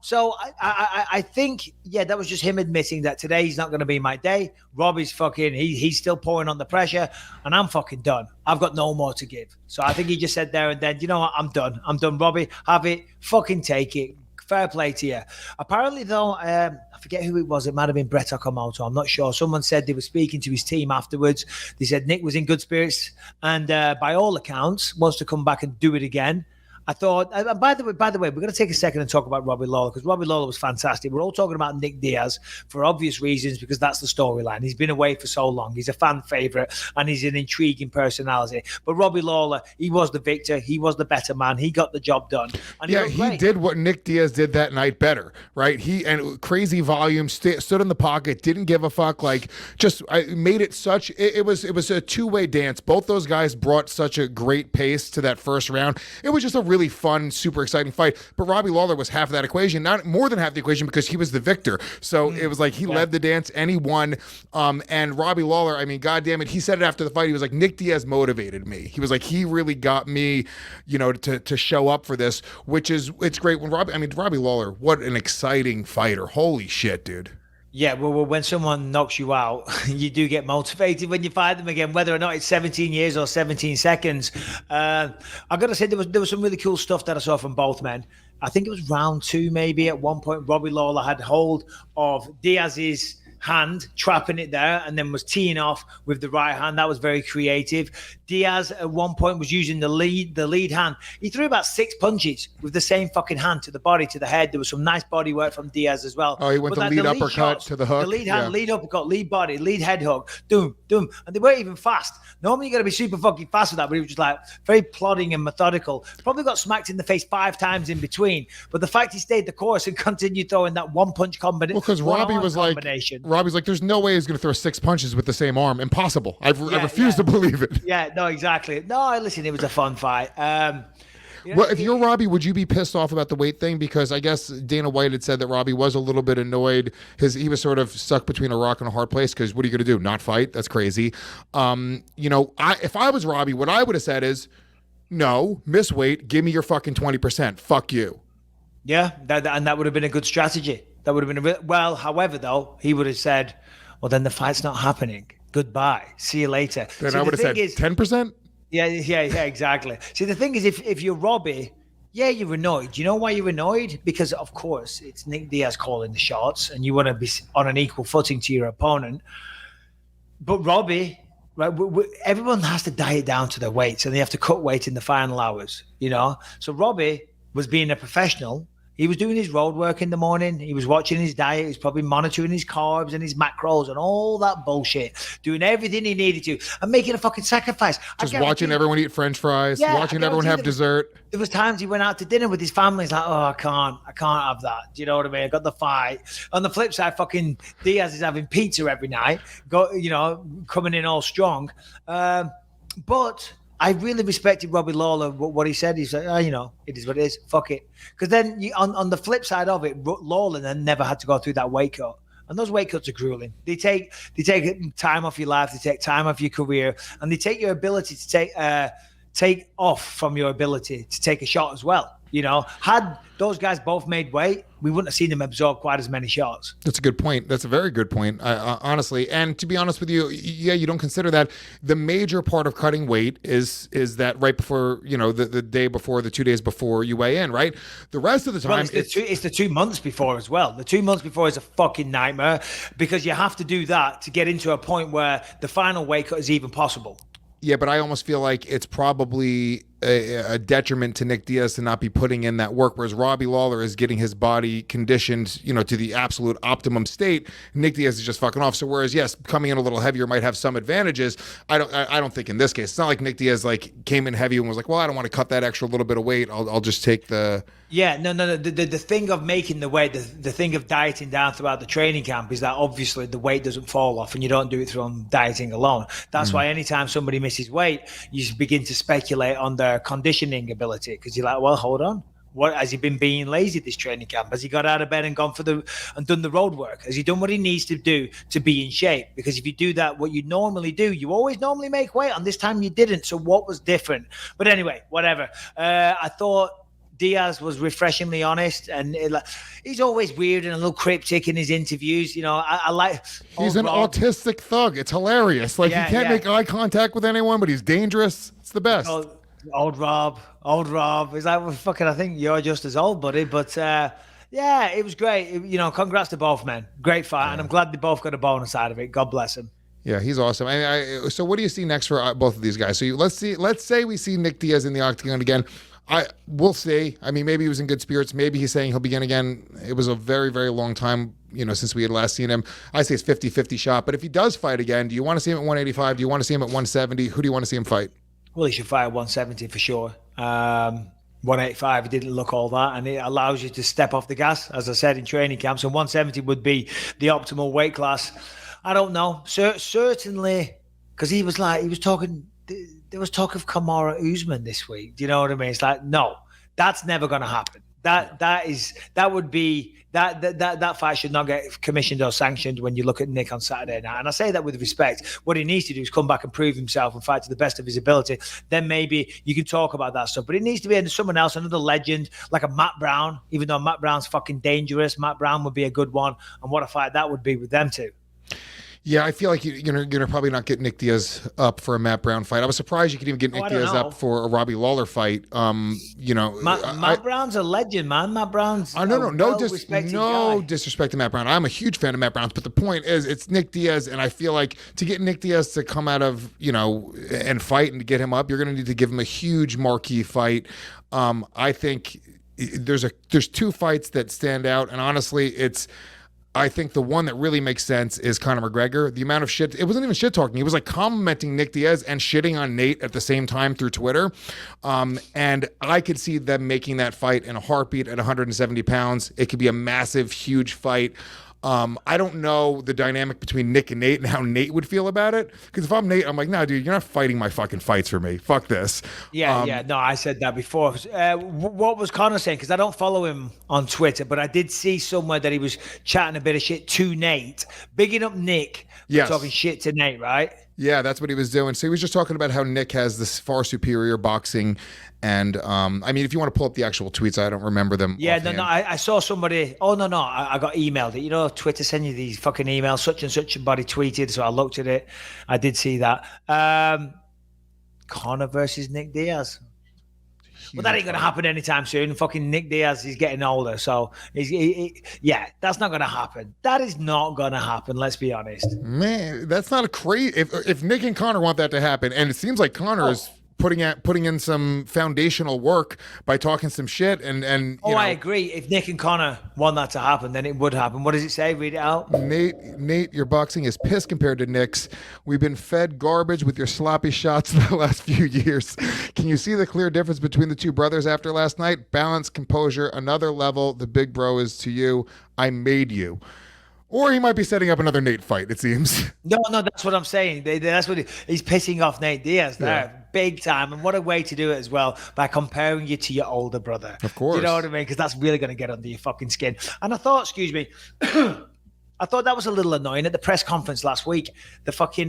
So I think, that was just him admitting that today's not going to be my day. Robbie's fucking, he's still pouring on the pressure, and I'm fucking done. I've got no more to give. So I think he just said there and then, you know what, I'm done. I'm done, Robbie. Have it. Fucking take it. Fair play to you. Apparently, though, I forget who it was. It might have been Brett Okamoto. I'm not sure. Someone said they were speaking to his team afterwards. They said Nick was in good spirits and, by all accounts, wants to come back and do it again. I thought, by the way, we're going to take a second and talk about Robbie Lawler, because Robbie Lawler was fantastic. We're all talking about Nick Diaz for obvious reasons, because that's the storyline. He's been away for so long. He's a fan favorite and he's an intriguing personality. But Robbie Lawler, he was the victor. He was the better man. He got the job done. And he did what Nick Diaz did that night better, right? He and crazy volume, stood in the pocket, didn't give a fuck, made it such. It was a two-way dance. Both those guys brought such a great pace to that first round. It was just a really fun, super exciting fight. But Robbie Lawler was half of that equation, not more than half the equation, because he was the victor. So it was like he led the dance and he won. And Robbie Lawler, I mean, goddamn it, he said it after the fight. He was like, Nick Diaz motivated me. He was like, he really got me, to show up for this, it's great when Robbie Lawler, what an exciting fighter. Holy shit, dude. Yeah, well, when someone knocks you out, you do get motivated when you fight them again, whether or not it's 17 years or 17 seconds. I've got to say, there was some really cool stuff that I saw from both men. I think it was round 2, maybe. At one point, Robbie Lawler had hold of Diaz's hand, trapping it there, and then was teeing off with the right hand. That was very creative. Diaz at one point was using the lead hand. He threw about 6 punches with the same fucking hand to the body, to the head. There was some nice body work from Diaz as well. Oh, he went the lead uppercut to the hook. The lead hand, lead uppercut, lead body, lead head hook, doom. And they weren't even fast. Normally you got to be super fucking fast with that, but he was just like very plodding and methodical. Probably got smacked in the face 5 times in between. But the fact he stayed the course and continued throwing that one punch combination. Well, because Robbie's like, there's no way he's going to throw 6 punches with the same arm. Impossible. I refuse to believe it. Yeah, no, exactly. No, listen, it was a fun fight. If you're Robbie, would you be pissed off about the weight thing? Because I guess Dana White had said that Robbie was a little bit annoyed. He was sort of stuck between a rock and a hard place, because what are you going to do? Not fight? That's crazy. If I was Robbie, what I would have said is, no, miss weight, give me your fucking 20%. Fuck you. Yeah, that would have been a good strategy. That would have been however, though, he would have said, well, then the fight's not happening. Goodbye. See you later. Then I would have said 10%? Yeah, exactly. See, the thing is, if you're Robbie, you're annoyed. You know why you're annoyed? Because, of course, it's Nick Diaz calling the shots, and you want to be on an equal footing to your opponent. But Robbie, right, everyone has to diet down to their weights, and they have to cut weight in the final hours, So Robbie was being a professional. He was doing his road work in the morning. He was watching his diet. He was probably monitoring his carbs and his macros and all that bullshit, doing everything he needed to and making a fucking sacrifice. Just watching everyone eat French fries, watching everyone have dessert. There was times he went out to dinner with his family. He's like, oh, I can't have that. Do you know what I mean? I got the fight. On the flip side, fucking Diaz is having pizza every night, coming in all strong. But I really respected Robbie Lawler, what he said. He said, it is what it is. Fuck it. Because then on the flip side of it, Lawler then never had to go through that weight cut. And those weight cuts are grueling. They take time off your life. They take time off your career. And they take your ability to take off from your ability to take a shot as well. Had those guys both made weight, we wouldn't have seen them absorb quite as many shots. That's a good point. That's a very good point, honestly. And to be honest with you, you don't consider that. The major part of cutting weight is that right before, the day before, the 2 days before you weigh in, right? The rest of the time, it's the 2 months before as well. The 2 months before is a fucking nightmare, because you have to do that to get into a point where the final weight cut is even possible. Yeah, but I almost feel like it's probably a detriment to Nick Diaz to not be putting in that work, whereas Robbie Lawler is getting his body conditioned, to the absolute optimum state. Nick Diaz is just fucking off. So whereas, yes, coming in a little heavier might have some advantages, I don't think in this case. It's not like Nick Diaz came in heavy and was like, well, I don't want to cut that extra little bit of weight. I'll just take the... Yeah, no. The thing of making the weight, the thing of dieting down throughout the training camp is that obviously the weight doesn't fall off, and you don't do it through dieting alone. That's why anytime somebody misses weight, you begin to speculate on their conditioning ability, because you're like, well, hold on. What has he been being lazy this training camp? Has he got out of bed and gone and done the road work? Has he done what he needs to do to be in shape? Because if you do that, what you normally do, you always normally make weight. And this time you didn't. So what was different? But anyway, whatever. I thought Diaz was refreshingly honest, and he's always weird and a little cryptic in his interviews. You know, I like. He's an autistic thug. It's hilarious. Like, he can't make eye contact with anyone, but he's dangerous. It's the best. Old Rob. He's like, well, fucking, I think you're just as old, buddy. But yeah, it was great. You know, congrats to both men. Great fight, and I'm glad they both got a bonus out of it. God bless them. Yeah, he's awesome. So what do you see next for both of these guys? So let's say we see Nick Diaz in the octagon again. We'll see. I mean, maybe he was in good spirits. Maybe he's saying he'll begin again. It was a very, very long time, you know, since we had last seen him. I say it's 50-50 shot. But if he does fight again, do you want to see him at 185? Do you want to see him at 170? Who do you want to see him fight? Well, he should fight at 170 for sure. 185, he didn't look all that, and it allows you to step off the gas, as I said, in training camps. And 170 would be the optimal weight class. I don't know. Certainly, because he was talking. There was talk of Kamaru Usman this week. Do you know what I mean? It's like, no, that's never going to happen. That fight should not get commissioned or sanctioned when you look at Nick on Saturday night. And I say that with respect. What he needs to do is come back and prove himself and fight to the best of his ability. Then maybe you can talk about that stuff. But it needs to be someone else, another legend, like a Matt Brown. Even though Matt Brown's fucking dangerous, Matt Brown would be a good one. And what a fight that would be with them two. Yeah, I feel like you're gonna probably not get Nick Diaz up for a Matt Brown fight. I was surprised you could even get Nick Diaz up for a Robbie Lawler fight. Matt Brown's a legend, man. Matt Brown's no disrespect to Matt Brown. I'm a huge fan of Matt Brown's, but the point is, it's Nick Diaz, and I feel like to get Nick Diaz to come out of and fight and to get him up, you're gonna need to give him a huge marquee fight. I think there's two fights that stand out, and honestly, I think the one that really makes sense is Conor McGregor. The amount of shit, it wasn't even shit talking. He was like complimenting Nick Diaz and shitting on Nate at the same time through Twitter. And I could see them making that fight in a heartbeat at 170 pounds. It could be a massive, huge fight. I don't know the dynamic between Nick and Nate and how Nate would feel about it. Because if I'm Nate, I'm like, nah, dude, you're not fighting my fucking fights for me. Fuck this. Yeah. No, I said that before. What was Conor saying? Because I don't follow him on Twitter, but I did see somewhere that he was chatting a bit of shit to Nate, bigging up Nick, talking shit to Nate, right? Yeah, that's what he was doing. So he was just talking about how Nick has this far superior boxing. And I mean, if you want to pull up the actual tweets, I don't remember them. Yeah, I saw somebody. Oh, no, I got emailed it. You know, Twitter send you these fucking emails. Such and such somebody tweeted, so I looked at it. I did see that. Conor versus Nick Diaz. Well, that ain't going to happen anytime soon. Fucking Nick Diaz is getting older. So, that's not going to happen. That is not going to happen, let's be honest. Man, that's not a crazy... If Nick and Conor want that to happen, and it seems like Conor is putting in some foundational work by talking some shit and I agree. If Nick and Conor want that to happen, then it would happen. What does it say? Read it out. Nate, your boxing is piss compared to Nick's. We've been fed garbage with your sloppy shots the last few years. Can you see the clear difference between the two brothers after last night? Balance, composure, another level. The big bro is to you. I made you. Or he might be setting up another Nate fight, it seems. No, that's what I'm saying. That's what he's pissing off Nate Diaz there, big time. And what a way to do it as well, by comparing you to your older brother. Of course. You know what I mean? Because that's really going to get under your fucking skin. And I thought, I thought that was a little annoying at the press conference last week. The fucking,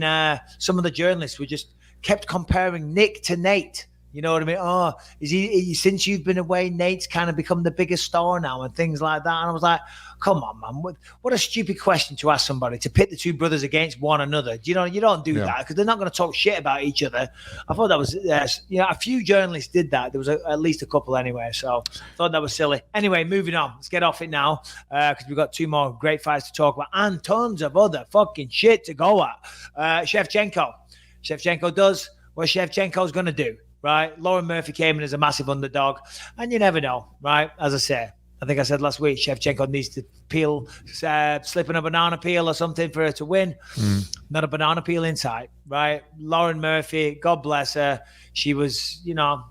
some of the journalists were just kept comparing Nick to Nate. You know what I mean? Oh, is he since you've been away, Nate's kind of become the biggest star now and things like that. And I was like, come on, man. What a stupid question to ask somebody, to pit the two brothers against one another. You don't do that, because they're not going to talk shit about each other. I thought that was, a few journalists did that. There was at least a couple anyway. So I thought that was silly. Anyway, moving on. Let's get off it now, because we've got two more great fights to talk about and tons of other fucking shit to go at. Shevchenko does what Shevchenko's going to do. Right, Lauren Murphy came in as a massive underdog, and you never know, right? As I think I said last week, Shevchenko needs to slip in a banana peel or something for her to win. Not a banana peel inside, right? Lauren Murphy, God bless her. She was,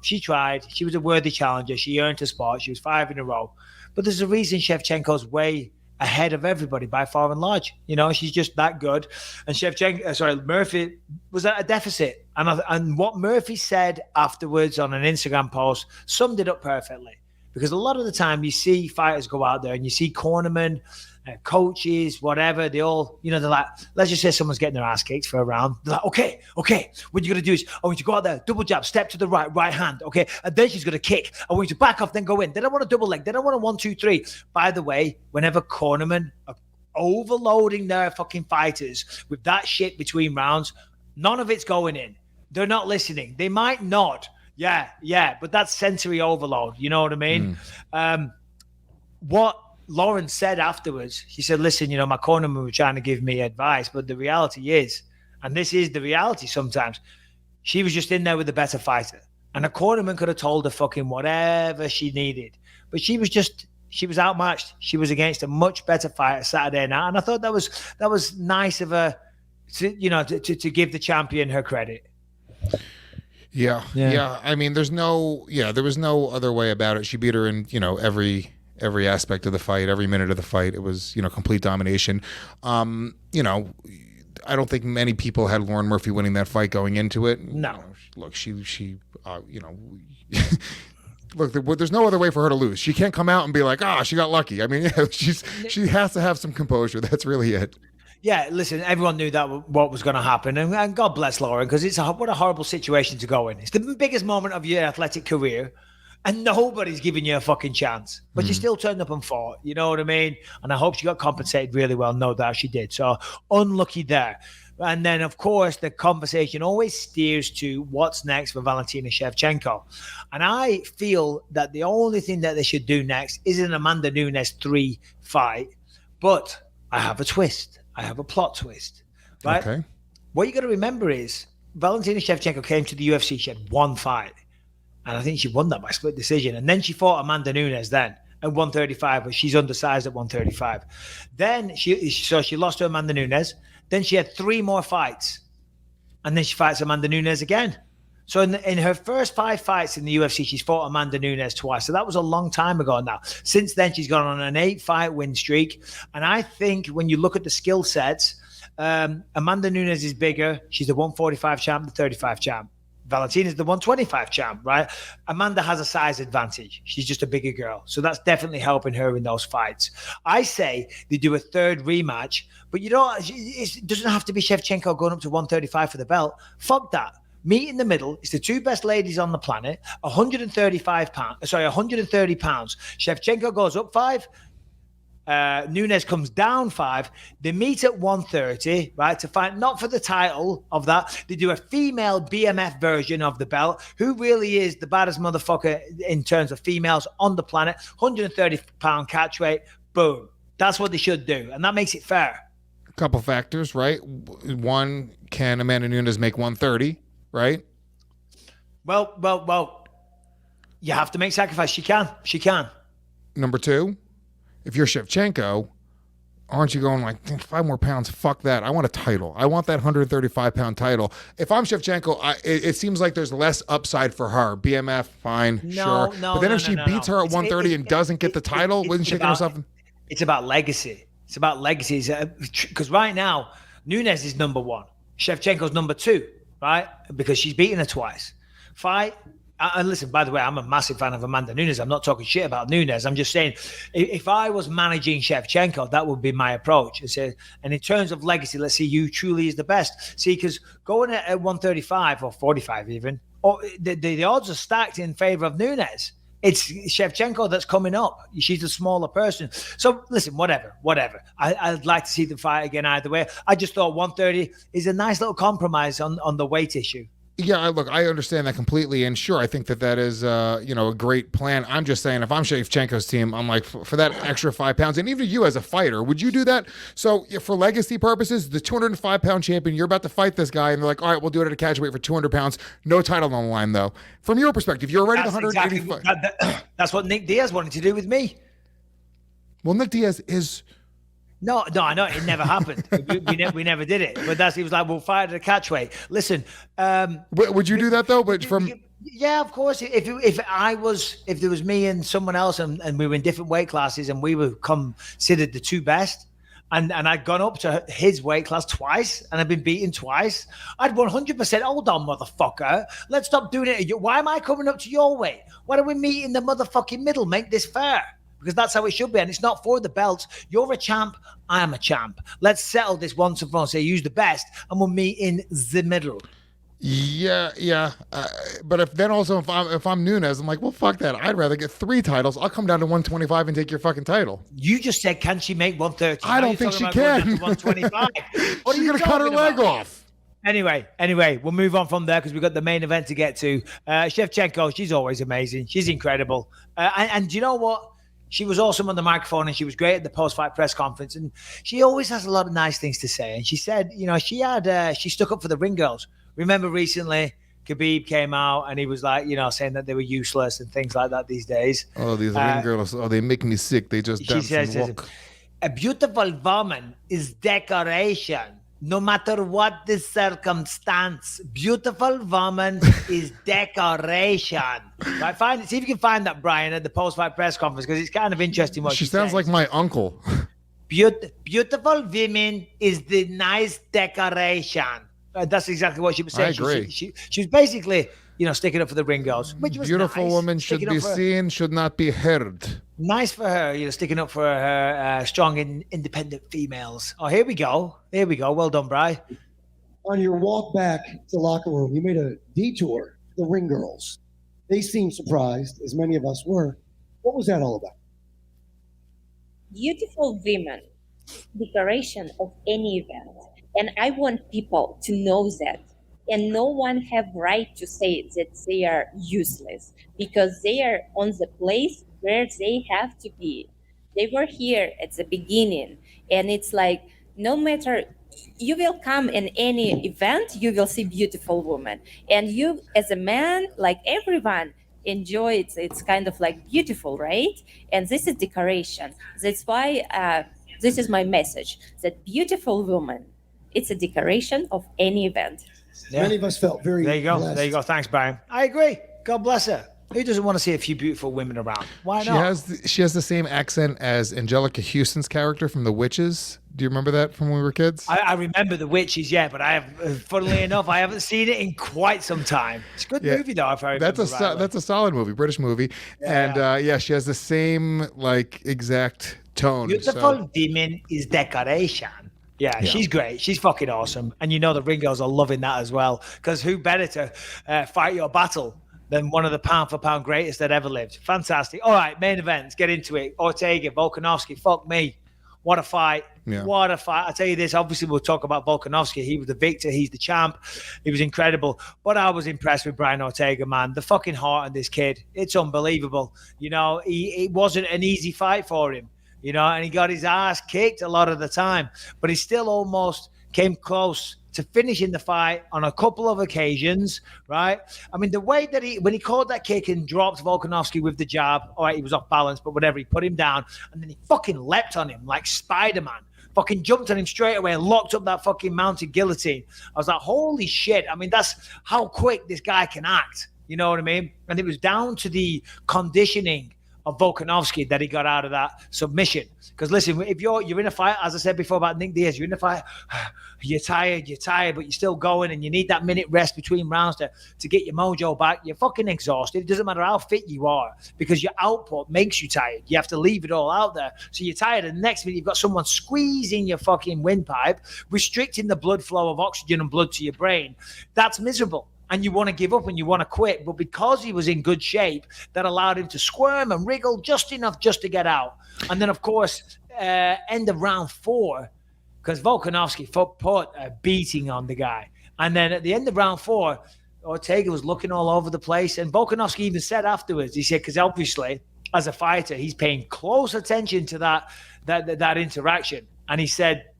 she tried. She was a worthy challenger. She earned her spot. She was 5 in a row. But there's a reason Shevchenko's way ahead of everybody by far and large. She's just that good. And Murphy was at a deficit. And what Murphy said afterwards on an Instagram post summed it up perfectly. Because a lot of the time you see fighters go out there and you see cornermen, coaches, whatever, they all, they're like, let's just say someone's getting their ass kicked for a round. They're like, okay, what you're going to do is, I want you to go out there, double jab, step to the right hand, okay? And then she's going to kick. I want you to back off, then go in. They don't want a double leg. They don't want a 1, 2, 3. By the way, whenever cornermen are overloading their fucking fighters with that shit between rounds, none of it's going in. They're not listening. They might nod. Yeah, but that's sensory overload. You know what I mean? What Lauren said afterwards, she said, listen, my cornermen were trying to give me advice, but the reality is, and this is the reality sometimes, she was just in there with a better fighter. And a cornerman could have told her fucking whatever she needed. But she was outmatched. She was against a much better fighter Saturday night. And I thought that was nice of her to give the champion her credit. Yeah. I mean, there was no other way about it. She beat her in, every aspect of the fight, every minute of the fight. It was, complete domination. I don't think many people had Lauren Murphy winning that fight going into it. No. Look, look, there's no other way for her to lose. She can't come out and be like, she got lucky. I mean, she has to have some composure. That's really it. Yeah, listen, everyone knew that what was going to happen. And God bless Lauren, because what a horrible situation to go in. It's the biggest moment of your athletic career. And nobody's giving you a fucking chance. But you still turned up and fought. You know what I mean? And I hope she got compensated really well. No doubt she did. So unlucky there. And then, of course, the conversation always steers to what's next for Valentina Shevchenko. And I feel that the only thing that they should do next is an Amanda Nunes 3 fight. But I have a twist. I have a plot twist. Right? Okay. What you got to remember is Valentina Shevchenko came to the UFC. She had one fight. And I think she won that by split decision. And then she fought Amanda Nunes then at 135, but she's undersized at 135. Then she lost to Amanda Nunes. Then she had 3 more fights. And then she fights Amanda Nunes again. So in her first 5 fights in the UFC, she's fought Amanda Nunes twice. So that was a long time ago now. Since then, she's gone on an 8-fight win streak. And I think when you look at the skill sets, Amanda Nunes is bigger. She's the 145 champ, the 35 champ. Valentina's the 125 champ, right? Amanda has a size advantage. She's just a bigger girl. So that's definitely helping her in those fights. I say they do a 3rd rematch, but it doesn't have to be Shevchenko going up to 135 for the belt. Fuck that. Meet in the middle. It's the 2 best ladies on the planet. 130 pounds. Shevchenko goes up 5. Nunes comes down 5. They meet at 130, right, to fight not for the title of that. They do a female BMF version of the belt. Who really is the baddest motherfucker in terms of females on the planet? 130-pound catch weight. Boom. That's what they should do, and that makes it fair. A couple factors, right? One, can Amanda Nunes make 130, right? Well. You have to make sacrifice. She can. Number 2. If you're Shevchenko, aren't you going like 5 more pounds? Fuck that. I want a title. I want that 135-pound title. If I'm Shevchenko, it seems like there's less upside for her. BMF, fine, sure. But then if she beats her at 130 and doesn't get the title, wouldn't she get herself? It's about legacy. It's about legacy. Because right now, Nunes is number 1. Shevchenko's number 2, right? Because she's beaten her twice. Fight. And listen, by the way, I'm a massive fan of Amanda Nunes. I'm not talking shit about Nunes. I'm just saying, if I was managing Shevchenko, that would be my approach. And in terms of legacy, let's see who truly is the best. See, because going at 135 or 45 even, the odds are stacked in favor of Nunes. It's Shevchenko that's coming up. She's a smaller person. So listen, whatever. I'd like to see them fight again either way. I just thought 130 is a nice little compromise on the weight issue. Yeah, look, I understand that completely, and sure, I think that is, a great plan. I'm just saying, if I'm Shevchenko's team, I'm like, for that extra 5 pounds, and even you as a fighter, would you do that? So, for legacy purposes, the 205-pound champion, you're about to fight this guy, and they're like, all right, we'll do it at a catch weight for 200 pounds, no title on the line, though. From your perspective, you're already the 185. That's what Nick Diaz wanted to do with me. Well, Nick Diaz is... No, I know it never happened. we never did it. But he was like, we'll fight at a catch weight. Listen, would you do that though? But yeah, of course. If there was me and someone else, and we were in different weight classes, and we were considered the 2 best, and I'd gone up to his weight class twice, and I'd been beaten twice, I'd 100%, hold on, motherfucker. Let's stop doing it. Why am I coming up to your weight? Why don't we meet in the motherfucking middle? Make this fair. Because that's how it should be. And it's not for the belts. You're a champ. I am a champ. Let's settle this once and for all. Say, use the best, and we'll meet in the middle. Yeah. But if I'm Nunes, I'm like, well, fuck that. I'd rather get 3 titles. I'll come down to 125 and take your fucking title. You just said, can she make 130? I don't think she can. 125. What She's going to cut her leg off. Anyway, we'll move on from there because we've got the main event to get to. Shevchenko, she's always amazing. She's incredible. And do you know what? She was awesome on the microphone, and she was great at the post-fight press conference. And she always has a lot of nice things to say. And she said, she stuck up for the ring girls. Remember recently, Khabib came out and he was like, saying that they were useless and things like that these days. Oh, these ring girls, they make me sick. They just dance and walk. A beautiful woman is decoration, no matter what the circumstance. Beautiful woman is decoration. Right? See if you can find that, Brian, at the post-fight press conference, because it's kind of interesting what she sounds like my uncle. Beautiful women is the nice decoration. That's exactly what she was saying. I agree. She was basically, sticking up for the ring girls, which was beautiful nice. Woman should be seen, should not be heard. Nice for her, sticking up for her strong and independent females. Oh, here we go. Well done, Bri. On your walk back to the locker room, you made a detour to the ring girls. They seemed surprised, as many of us were. What was that all about? Beautiful women, decoration of any event. And I want people to know that. And no one have right to say that they are useless, because they are on the place where they have to be. They were here at the beginning. And it's like, no matter, you will come in any event, you will see beautiful women. And you, as a man, like everyone, enjoy it. It's kind of like beautiful, right? And this is decoration. That's why this is my message, that beautiful woman, it's a decoration of any event. Yeah. Many of us felt very blessed. There you go. Thanks, Brian. I agree. God bless her. Who doesn't want to see a few beautiful women around? Why not? She has the same accent as Angelica Houston's character from The Witches. Do you remember that from when we were kids? I remember The Witches, yeah, but funnily enough, I haven't seen it in quite some time. It's a good movie, though. If I remember that's a solid movie, British movie, and she has the same exact tone. Beautiful women is decoration. Yeah, she's great. She's fucking awesome. And the ring girls are loving that as well. Because who better to fight your battle than one of the pound-for-pound greatest that ever lived? Fantastic. All right, main event. Let's get into it. Ortega, Volkanovski. Fuck me. What a fight. Yeah. What a fight. I'll tell you this. Obviously, we'll talk about Volkanovski. He was the victor. He's the champ. He was incredible. But I was impressed with Brian Ortega, man. The fucking heart of this kid. It's unbelievable. It wasn't an easy fight for him. And he got his ass kicked a lot of the time, but he still almost came close to finishing the fight on a couple of occasions, right? I mean, the way that when he caught that kick and dropped Volkanovski with the jab, all right, he was off balance, but whatever, he put him down, and then he fucking leapt on him like Spider-Man, fucking jumped on him straight away and locked up that fucking mounted guillotine. I was like, holy shit. I mean, that's how quick this guy can act. You know what I mean? And it was down to the conditioning of Volkanovski that he got out of that submission. Because listen, if you're in a fight, as I said before about Nick Diaz, you're in a fight, you're tired, but you're still going, and you need that minute rest between rounds to get your mojo back. You're fucking exhausted. It doesn't matter how fit you are, because your output makes you tired. You have to leave it all out there. So you're tired, and the next minute you've got someone squeezing your fucking windpipe, restricting the blood flow of oxygen and blood to your brain. That's miserable. And you want to give up and you want to quit. But because he was in good shape, that allowed him to squirm and wriggle just enough just to get out. And then, of course, end of round 4, because Volkanovski put a beating on the guy. And then at the end of round 4, Ortega was looking all over the place. And Volkanovski even said afterwards, he said, because obviously, as a fighter, he's paying close attention to that interaction. And he said,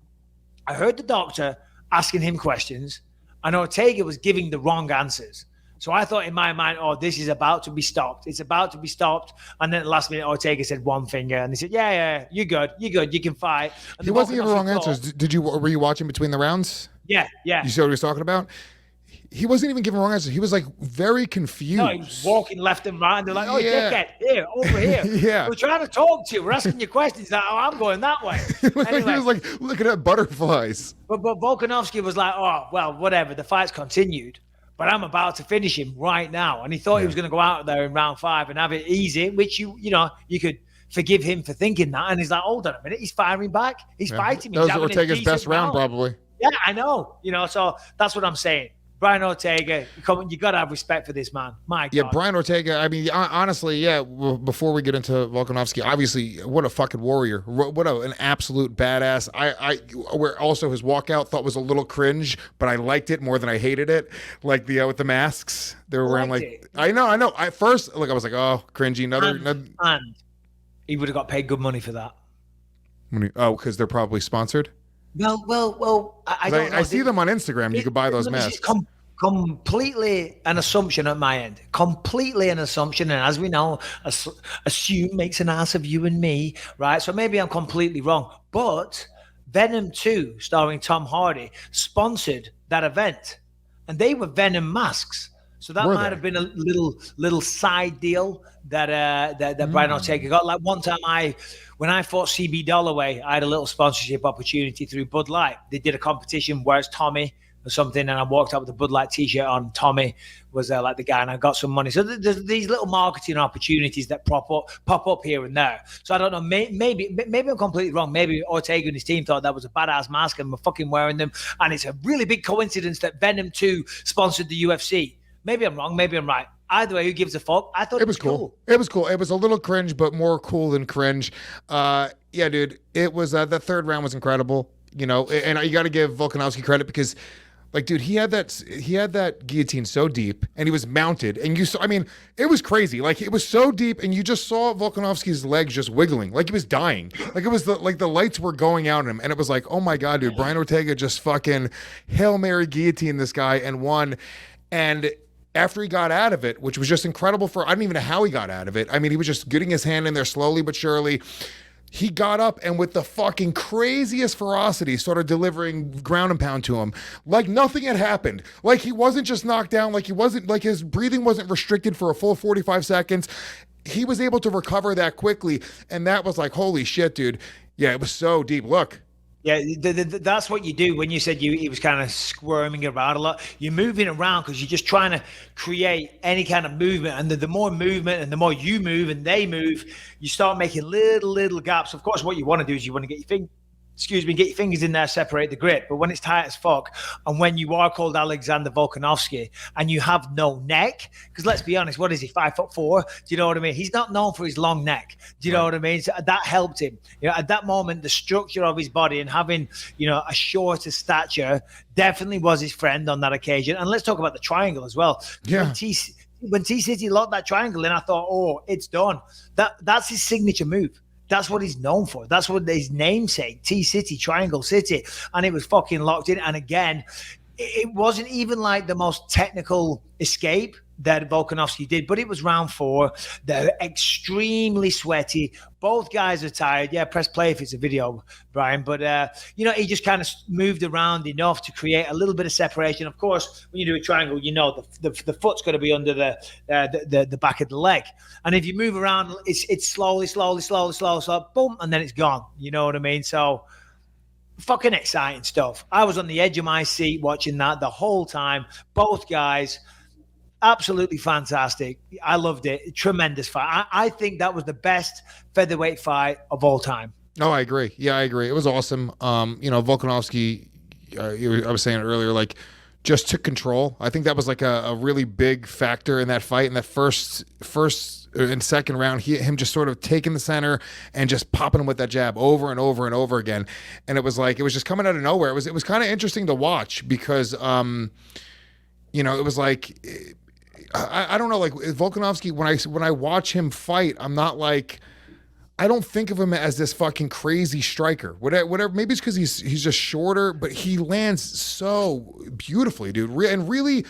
I heard the doctor asking him questions, and Ortega was giving the wrong answers. So I thought in my mind, this is about to be stopped. It's about to be stopped. And then at the last minute, Ortega said one finger. And he said, yeah, you're good. You can fight. And he wasn't giving wrong answers. Were you watching between the rounds? Yeah. You see what he was talking about? he wasn't even giving wrong answers. He was like very confused. No, he was walking left and right. And they're like, "Oh, Yeah. dickhead, here, over here. Yeah. We're trying to talk to you. We're asking you questions." Like, "Oh, I'm going that way." He Anyway, was like looking at butterflies. but Volkanovski was like, "Oh, well, whatever. The fight's continued, but I'm about to finish him right now." And he thought he was going to go out there in round 5 and have it easy, which you could forgive him for thinking that. And he's like, "Hold on a minute, he's firing back. He's fighting me." That was He's having a Ortega's best decent round, probably. Yeah, I know. So that's what I'm saying. Brian Ortega, you got to have respect for this man. My God. Yeah, Brian Ortega. I mean, honestly, yeah. Before we get into Volkanovski, obviously, what a fucking warrior! What an absolute badass. Where also his walkout thought was a little cringe, but I liked it more than I hated it. Like the with the masks they were wearing. Like I know. At first, I was like, oh, cringy. And he would have got paid good money for that. Because they're probably sponsored. Well, I don't know. I see them on Instagram. You could buy those masks. Completely an assumption at my end. Completely an assumption. And as we know, assume makes an ass of you and me, right? So maybe I'm completely wrong. But Venom 2, starring Tom Hardy, sponsored that event. And they were Venom masks. So that might have been a little side deal that Brian Ortega got. Like one time when I fought CB Dollaway, I had a little sponsorship opportunity through Bud Light. They did a competition where it's Tommy or something, and I walked out with a Bud Light t-shirt on. Tommy was like the guy, and I got some money. So there's these little marketing opportunities that pop up here and there. So I don't know, maybe I'm completely wrong. Maybe Ortega and his team thought that was a badass mask and we're fucking wearing them, and it's a really big coincidence that Venom 2 sponsored the UFC. Maybe I'm wrong, maybe I'm right. Either way, who gives a fuck? I thought it was cool. It was cool. It was a little cringe, but more cool than cringe. Yeah, dude, it was the third round was incredible. And you got to give Volkanovski credit because, like, dude, he had that guillotine so deep, and he was mounted, and you saw. I mean, it was crazy. Like, it was so deep, and you just saw Volkanovski's legs just wiggling, like he was dying. Like it was the lights were going out on him, and it was like, oh my god, dude, Brian Ortega just fucking Hail Mary guillotine this guy and won, and. After he got out of it, which was just incredible I don't even know how he got out of it. I mean, he was just getting his hand in there slowly but surely. He got up and with the fucking craziest ferocity started delivering ground and pound to him. Like nothing had happened. Like he wasn't just knocked down. Like his breathing wasn't restricted for a full 45 seconds. He was able to recover that quickly. And that was like, holy shit, dude. Yeah, it was so deep. Look. Yeah, that's what you do when you said he was kind of squirming around a lot. You're moving around because you're just trying to create any kind of movement. And the more movement and the more you move and they move, you start making little gaps. Of course, what you want to do is you want to get your fingers in there, separate the grip. But when it's tight as fuck, and when you are called Alexander Volkanovski and you have no neck, because let's be honest, what is he, 5'4"? Do you know what I mean? He's not known for his long neck. Do you know what I mean? So that helped him. At that moment, the structure of his body and having, a shorter stature definitely was his friend on that occasion. And let's talk about the triangle as well. Yeah. When T-City locked that triangle in, I thought, oh, it's done. That's his signature move. That's what he's known for. That's what his namesake, T-City, Triangle City. And it was fucking locked in. And again, it wasn't even like the most technical escape that Volkanovski did, but it was round 4. They're extremely sweaty. Both guys are tired. Yeah, press play if it's a video, Brian. But, he just kind of moved around enough to create a little bit of separation. Of course, when you do a triangle, the foot's got to be under the back of the leg. And if you move around, it's slowly, boom, and then it's gone. You know what I mean? So fucking exciting stuff. I was on the edge of my seat watching that the whole time. Both guys, absolutely fantastic. I loved it. Tremendous fight. I think that was the best featherweight fight of all time. Oh, I agree. Yeah, I agree. It was awesome. Volkanovski, I was saying earlier, like, just took control. I think that was like a really big factor in that fight. In that first and second round, him just sort of taking the center and just popping him with that jab over and over and over again. And it was just coming out of nowhere. It was kind of interesting to watch because, it was like, I don't know, like Volkanovski, when I watch him fight, I'm not like, I don't think of him as this fucking crazy striker. Whatever. Maybe it's because he's just shorter, but he lands so beautifully, dude. And really,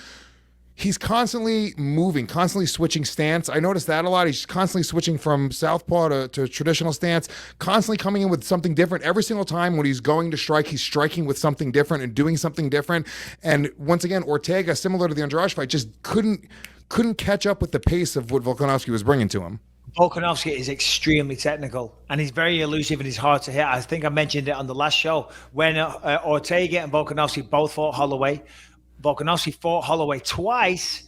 he's constantly moving, constantly switching stance. I noticed that a lot. He's constantly switching from southpaw to traditional stance, constantly coming in with something different. Every single time when he's going to strike, he's striking with something different and doing something different. And once again, Ortega, similar to the Andrade fight, just couldn't catch up with the pace of what Volkanovski was bringing to him. Volkanovski is extremely technical, and he's very elusive and he's hard to hit. I think I mentioned it on the last show when Ortega and Volkanovski both fought Holloway. Volkanovski fought Holloway twice.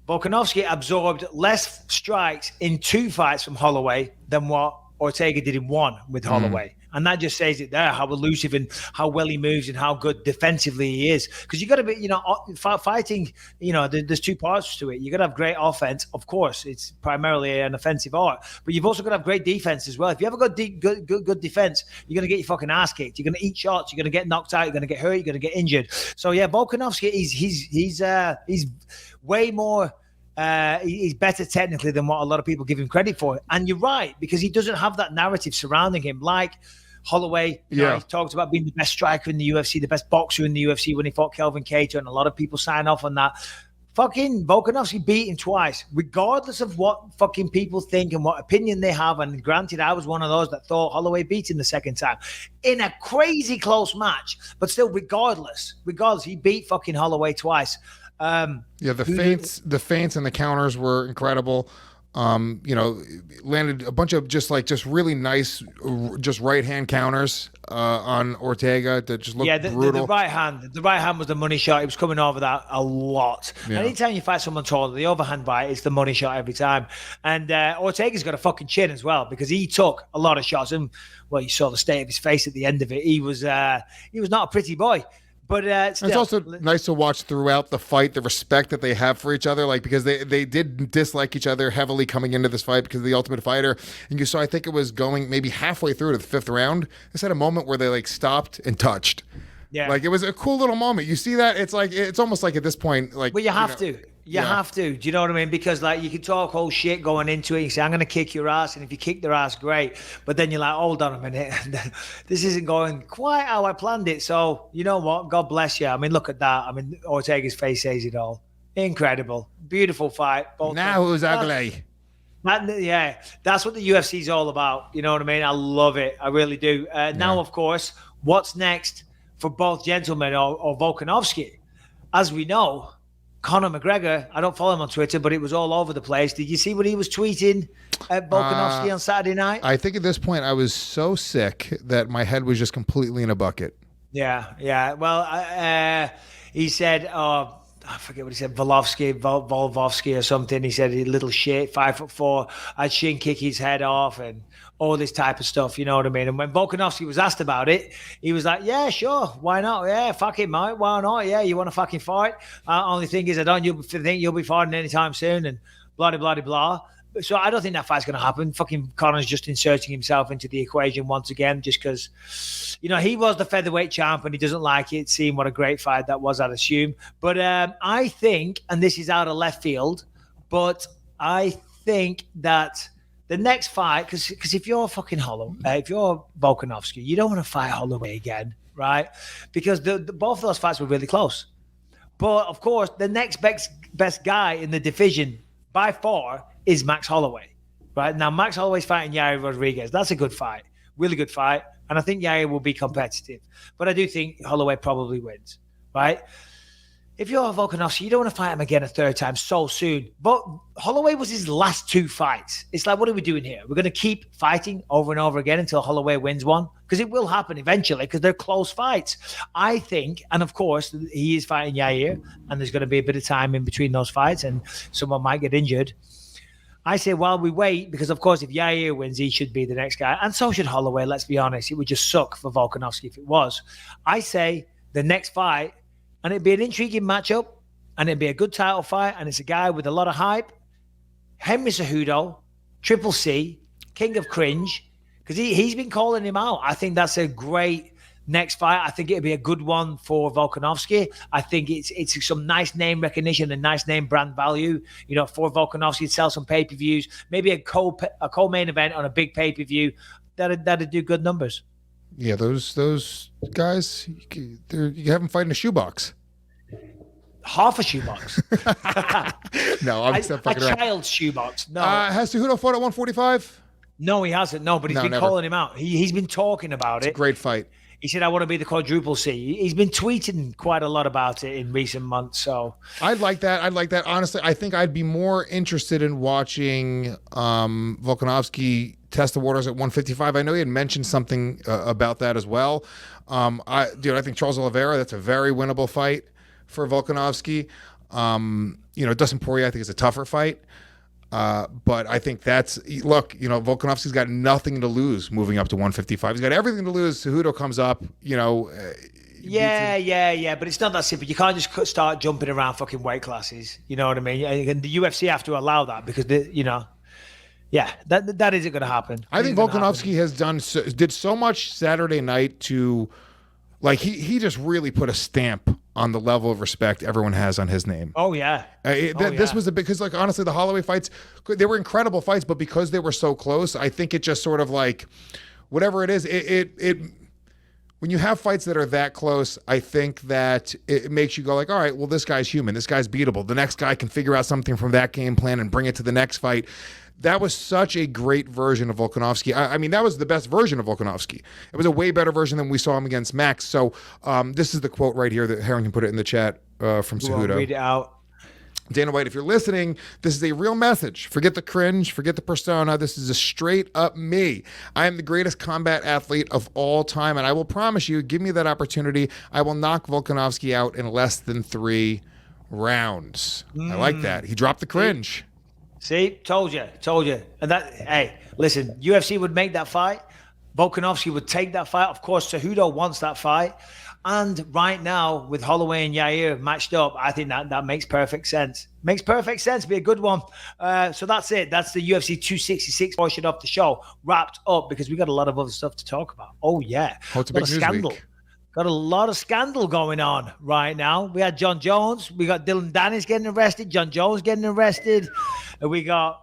Volkanovski absorbed less strikes in 2 fights from Holloway than what Ortega did in 1 with Holloway. And that just says it there, how elusive and how well he moves and how good defensively he is. Because you got to be, fighting, there's 2 parts to it. You got to have great offense. Of course, it's primarily an offensive art. But you've also got to have great defense as well. If you haven't got good defense, you're going to get your fucking ass kicked. You're going to eat shots. You're going to get knocked out. You're going to get hurt. You're going to get injured. So, yeah, Volkanovski, he's way more... he's better technically than what a lot of people give him credit for. And you're right, because he doesn't have that narrative surrounding him like Holloway. He talked about being the best striker in the UFC, the best boxer in the UFC when he fought Kelvin Cater, and a lot of people sign off on that. Fucking Volkanovski beat him twice, regardless of what fucking people think and what opinion they have. And granted, I was one of those that thought Holloway beat him the second time in a crazy close match. But still, regardless, he beat fucking Holloway twice. The feints and the counters were incredible. Landed a bunch of just really nice, just right hand counters on Ortega that just looked brutal. The right hand was the money shot. He was coming over that a lot. Yeah. Anytime you fight someone taller, the overhand bite is the money shot every time. And Ortega's got a fucking chin as well, because he took a lot of shots. And well, you saw the state of his face at the end of it. He was not a pretty boy. But still, it's also nice to watch throughout the fight the respect that they have for each other, because they did dislike each other heavily coming into this fight because of the Ultimate Fighter. And you saw, I think it was going maybe halfway through to the 5th round, they had a moment where they stopped and touched. Yeah, it was a cool little moment. You see that? It's almost like at this point, well, you have to. You have to. Do you know what I mean? Because you can talk whole shit going into it. You say, I'm going to kick your ass. And if you kick their ass, great. But then you're like, hold on a minute. This isn't going quite how I planned it. So you know what? God bless you. I mean, look at that. I mean, Ortega's face says it all. Incredible. Beautiful fight. Now who's ugly? That's what the UFC is all about. You know what I mean? I love it. I really do. Now, of course, what's next for both gentlemen or Volkanovski? As we know, Conor McGregor, I don't follow him on Twitter, but it was all over the place. Did you see what he was tweeting at Volkanovski on Saturday night? I think at this point I was so sick that my head was just completely in a bucket. Yeah. Well, he said, I forget what he said, Volkanovski or something. He said, little shit, 5'4", I'd shin kick his head off and all this type of stuff, you know what I mean? And when Volkanovski was asked about it, he was like, yeah, sure, why not? Yeah, fuck it, mate, why not? Yeah, you want to fucking fight? Only thing is, I don't think you'll be fighting anytime soon, and blah, blah, blah, blah. So I don't think that fight's going to happen. Fucking Conor's just inserting himself into the equation once again, just because, he was the featherweight champ and he doesn't like it, seeing what a great fight that was, I'd assume. But I think, and this is out of left field, but I think that the next fight, because if you're fucking if you're Volkanovski, you don't want to fight Holloway again, right? Because the both of those fights were really close. But of course, the next best guy in the division by far is Max Holloway, right? Now, Max Holloway's fighting Yair Rodriguez. That's a good fight, really good fight. And I think Yair will be competitive. But I do think Holloway probably wins, right? If you're Volkanovski, you don't want to fight him again a third time so soon. But Holloway was his last 2 fights. It's like, what are we doing here? We're going to keep fighting over and over again until Holloway wins one? Because it will happen eventually, because they're close fights. I think, and of course, he is fighting Yair, and there's going to be a bit of time in between those fights, and someone might get injured. I say while we wait, because of course, if Yair wins, he should be the next guy. And so should Holloway, let's be honest. It would just suck for Volkanovski if it was. I say the next fight, and it'd be an intriguing matchup, and it'd be a good title fight, and it's a guy with a lot of hype. Henry Cejudo, Triple C, King of Cringe, because he's been calling him out. I think that's a great next fight. I think it'd be a good one for Volkanovski. I think it's some nice name recognition and nice name brand value, for Volkanovski to sell some pay-per-views, maybe a co-main event on a big pay-per-view. That'd do good numbers. Yeah, those guys, you have them fighting a shoebox. half a shoebox. No, I'm just a fucking around. child's shoebox. No, Has Cejudo fought at 145? no, he hasn't. No, but he's been never. calling him out. He's been talking about it. Great fight. He said, I want to be the quadruple C. He's been tweeting quite a lot about it in recent months. So I'd like that. Honestly, I think I'd be more interested in watching Volkanovski test the waters at 155. I know he had mentioned something about that as well. I think Charles Oliveira, that's a very winnable fight for Volkanovski. Dustin Poirier, I think is a tougher fight. But I think Volkanovski's got nothing to lose moving up to 155. He's got everything to lose. Cejudo comes up, Yeah, but it's not that simple. You can't just start jumping around fucking weight classes. You know what I mean? And the UFC have to allow that because that isn't going to happen. I think Volkanovski did so much Saturday night to, like, he just really put a stamp on the level of respect everyone has on his name. Oh yeah. This was because, like, honestly, the Holloway fights, they were incredible fights, but because they were so close, I think it just sort of, like, whatever it is, it when you have fights that are that close, I think that it makes you go like, all right, well, this guy's human. This guy's beatable. The next guy can figure out something from that game plan and bring it to the next fight. That was such a great version of Volkanovski. I mean, that was the best version of Volkanovski. It was a way better version than we saw him against Max. So this is the quote right here that Harrington put it in the chat from Cejudo. Read it out. Dana White, if you're listening, this is a real message. Forget the cringe, forget the persona. This is a straight up me. I am the greatest combat athlete of all time, and I will promise you, give me that opportunity, I will knock Volkanovski out in less than 3 rounds. I like that. He dropped the cringe. See, told you. And hey, listen, UFC would make that fight. Volkanovski would take that fight. Of course, Cejudo wants that fight. And right now, with Holloway and Yair matched up, I think that makes perfect sense. Makes perfect sense. Be a good one. So that's it. That's the UFC 266 portion of the show wrapped up because we got a lot of other stuff to talk about. Oh, yeah. It's a big news scandal. week. Got a lot of scandal going on right now. We had Jon Jones. We got Dillon Danis getting arrested. Jon Jones getting arrested. And we got...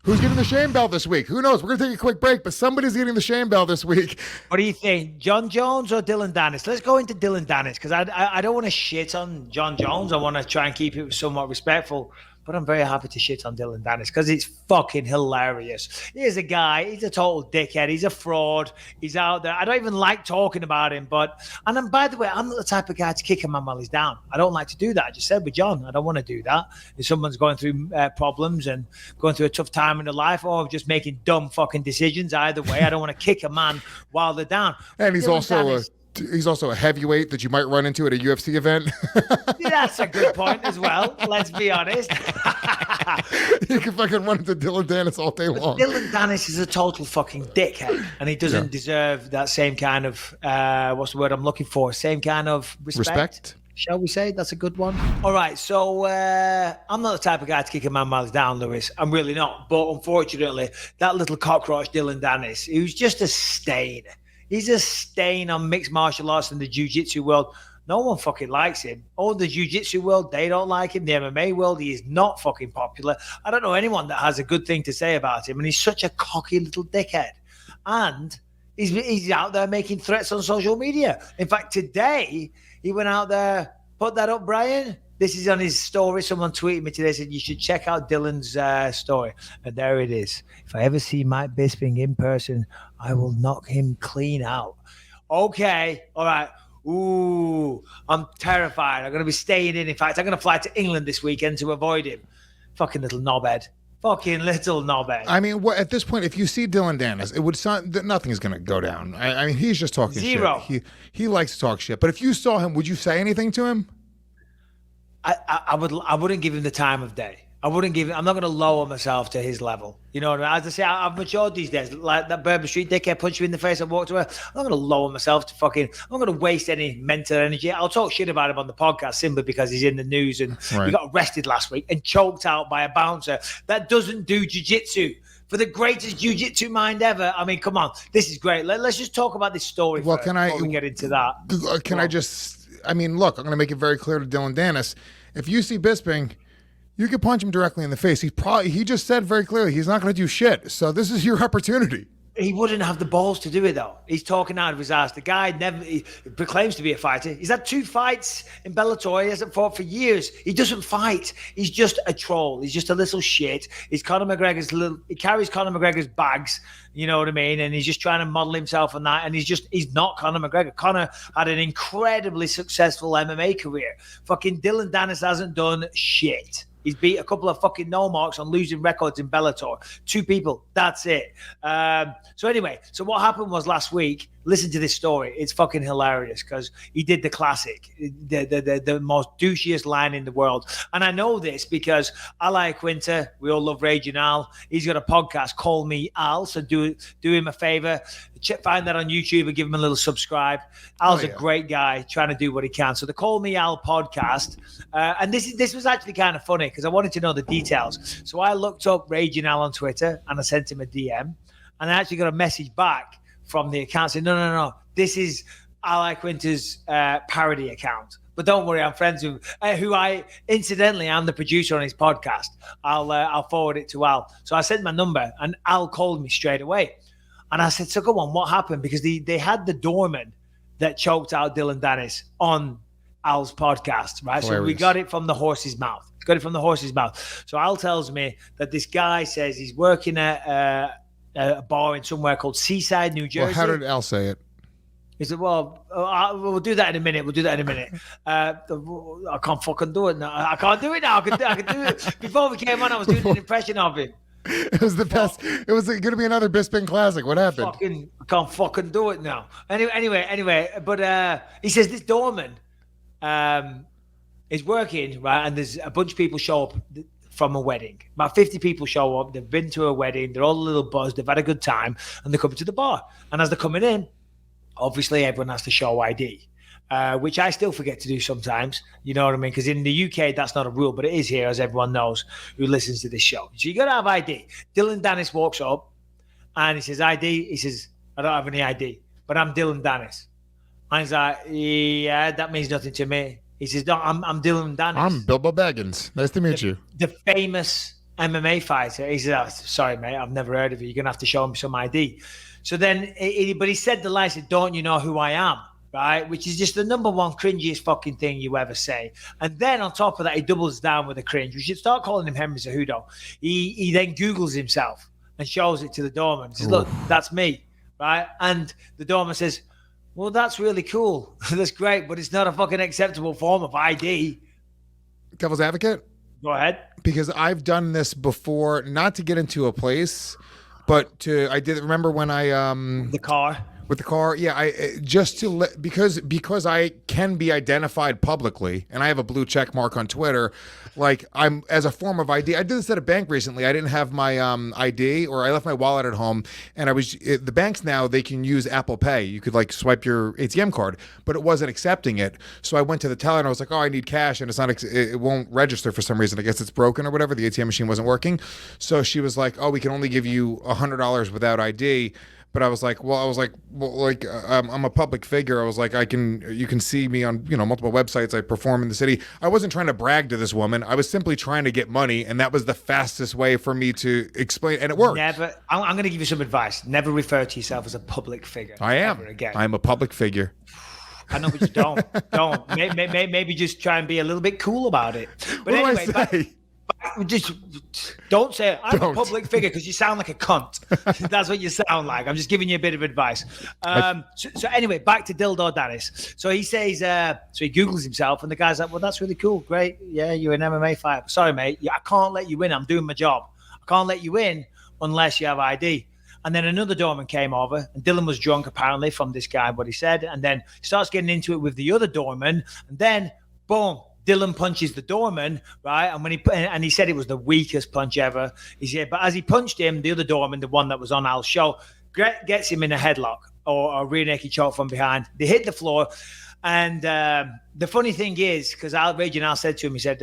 Who's getting the shame bell this week? Who knows? We're going to take a quick break, but somebody's getting the shame bell this week. What do you think? Jon Jones or Dillon Danis? Let's go into Dillon Danis because I don't want to shit on Jon Jones. I want to try and keep it somewhat respectful. But I'm very happy to shit on Dillon Danis because it's fucking hilarious. Here's a guy. He's a total dickhead. He's a fraud. He's out there. I don't even like talking about him. And by the way, I'm not the type of guy to kick a man while he's down. I don't like to do that. I just said with John, I don't want to do that. If someone's going through problems and going through a tough time in their life or just making dumb fucking decisions, either way, I don't want to kick a man while they're down. And he's also a heavyweight that you might run into at a UFC event. That's a good point as well. Let's be honest. You can fucking run into Dillon Danis all day long. Dillon Danis is a total fucking dickhead, and he doesn't deserve that same kind of what's the word I'm looking for? Same kind of respect. Shall we say? That's a good one. All right, so I'm not the type of guy to kick a man while he's down, Lewis. I'm really not. But unfortunately, that little cockroach Dillon Danis, he was just a stain. He's a stain on mixed martial arts and the jiu-jitsu world. No one fucking likes him. Oh, the jiu-jitsu world, they don't like him. The MMA world, he is not fucking popular. I don't know anyone that has a good thing to say about him. And he's such a cocky little dickhead. And he's out there making threats on social media. In fact, today, he went out there, put that up, Brian. This is on his story. Someone tweeted me today, said you should check out Dillon's story. And there it is. If I ever see Mike Bisping in person, I will knock him clean out. Okay. All right. Ooh, I'm terrified. I'm going to be staying in. In fact, I'm going to fly to England this weekend to avoid him. Fucking little knobhead. Fucking little knobhead. I mean, at this point, if you see Dillon Danis, it would sound that nothing's going to go down. I mean, he's just talking Zero. shit. He likes to talk shit. But if you saw him, would you say anything to him? I wouldn't give him the time of day. I'm not going to lower myself to his level. You know what I mean? As I say, I've matured these days. Like that Bourbon Street dickhead punched me in the face and walked away. I'm not going to lower myself to I'm not going to waste any mental energy. I'll talk shit about him on the podcast simply because he's in the news and he got arrested last week and choked out by a bouncer that doesn't do jiu-jitsu. For the greatest jiu-jitsu mind ever. I mean, come on. This is great. Let's just talk about this story first before we get into that. I mean, look, I'm going to make it very clear to Dillon Danis. If you see Bisping, you can punch him directly in the face. He just said very clearly he's not going to do shit. So this is your opportunity. He wouldn't have the balls to do it, though. He's talking out of his ass. The guy he proclaims to be a fighter. He's had 2 fights in Bellator. He hasn't fought for years. He doesn't fight. He's just a troll. He's just a little shit. He carries Conor McGregor's bags, you know what I mean? And he's just trying to model himself on that. And he's not Conor McGregor. Conor had an incredibly successful MMA career. Fucking Dillon Danis hasn't done shit. He's beat a couple of fucking no marks on losing records in Bellator. 2 people. That's it. So anyway, so what happened was last week, listen to this story. It's fucking hilarious because he did the classic, the most douchiest line in the world. And I know this because I like Winter. We all love Raging Al. He's got a podcast, Call Me Al. So do him a favor. Find that on YouTube and give him a little subscribe. Al's a great guy trying to do what he can. So the Call Me Al podcast. And this was actually kind of funny because I wanted to know the details. So I looked up Raging Al on Twitter and I sent him a DM. And I actually got a message back from the account saying, no. This is I Like Winter's parody account. But don't worry, I'm friends with who I incidentally am the producer on his podcast. I'll forward it to Al. So I sent my number and Al called me straight away. And I said, so go on, what happened? Because they had the doorman that choked out Dillon Danis on Al's podcast, right? Hilarious. So we got it from the horse's mouth. So Al tells me that this guy says he's working at a bar in somewhere called Seaside, New Jersey. Well, how did Al say it? He said, well, we'll do that in a minute. I can't fucking do it now. I can't do it now. I can do it. Before we came on, I was doing an impression of him. It was the best. It was going to be another Bisping classic. What happened? I can't fucking do it now. Anyway. But he says this doorman is working, right? And there's a bunch of people show up from a wedding. About 50 people show up. They've been to a wedding. They're all a little buzzed. They've had a good time. And they're coming to the bar. And as they're coming in, obviously everyone has to show ID, which I still forget to do sometimes. You know what I mean? Because in the UK, that's not a rule, but it is here, as everyone knows who listens to this show. So you got to have ID. Dillon Danis walks up and he says, ID. He says, I don't have any ID, but I'm Dillon Danis. And he's like, yeah, that means nothing to me. He says, no, I'm Dillon Danis. I'm Bilbo Baggins. Nice to meet you. The famous MMA fighter. He says, oh, sorry, mate, I've never heard of you. You're going to have to show me some ID. So then, but he said the line, said, don't you know who I am? Right? Which is just the number one cringiest fucking thing you ever say. And then on top of that, he doubles down with a cringe. We should start calling him Henry Cejudo. He then Googles himself and shows it to the doorman. He says, look, that's me. Right? And the doorman says, well, that's really cool. That's great, but it's not a fucking acceptable form of ID. Devil's advocate? Go ahead. Because I've done this before, not to get into a place, but I did remember when I the car. With the car, yeah, I just to let because I can be identified publicly, and I have a blue check mark on Twitter, like I'm as a form of ID. I did this at a bank recently. I didn't have my ID, or I left my wallet at home, and the banks now they can use Apple Pay. You could like swipe your ATM card, but it wasn't accepting it. So I went to the teller and I was like, oh, I need cash, and it won't register for some reason. I guess it's broken or whatever. The ATM machine wasn't working. So she was like, oh, we can only give you $100 without ID. But I was like, I'm a public figure. I was like, you can see me on, multiple websites. I perform in the city. I wasn't trying to brag to this woman. I was simply trying to get money. And that was the fastest way for me to explain. And it worked. I'm going to give you some advice. Never refer to yourself as a public figure. I am. I'm a public figure. I know, but you don't. Maybe just try and be a little bit cool about it. But what anyway, do I say? Just don't say I'm a public figure because you sound like a cunt. That's what you sound like. I'm just giving you a bit of advice. So anyway, back to Dildo Danis. So he says, so he Googles himself, and the guy's like, well, that's really cool. Great. Yeah, you're an MMA fighter. Sorry, mate. I can't let you in. I'm doing my job. I can't let you in unless you have ID. And then another doorman came over, and Dillon was drunk, apparently, from this guy, what he said. And then he starts getting into it with the other doorman. And then, boom, Dillon punches the doorman, right? And he said it was the weakest punch ever. He said, but as he punched him, the other doorman, the one that was on Al's show, gets him in a headlock or a rear naked choke from behind. They hit the floor. And the funny thing is, because Raging Al said to him, he said,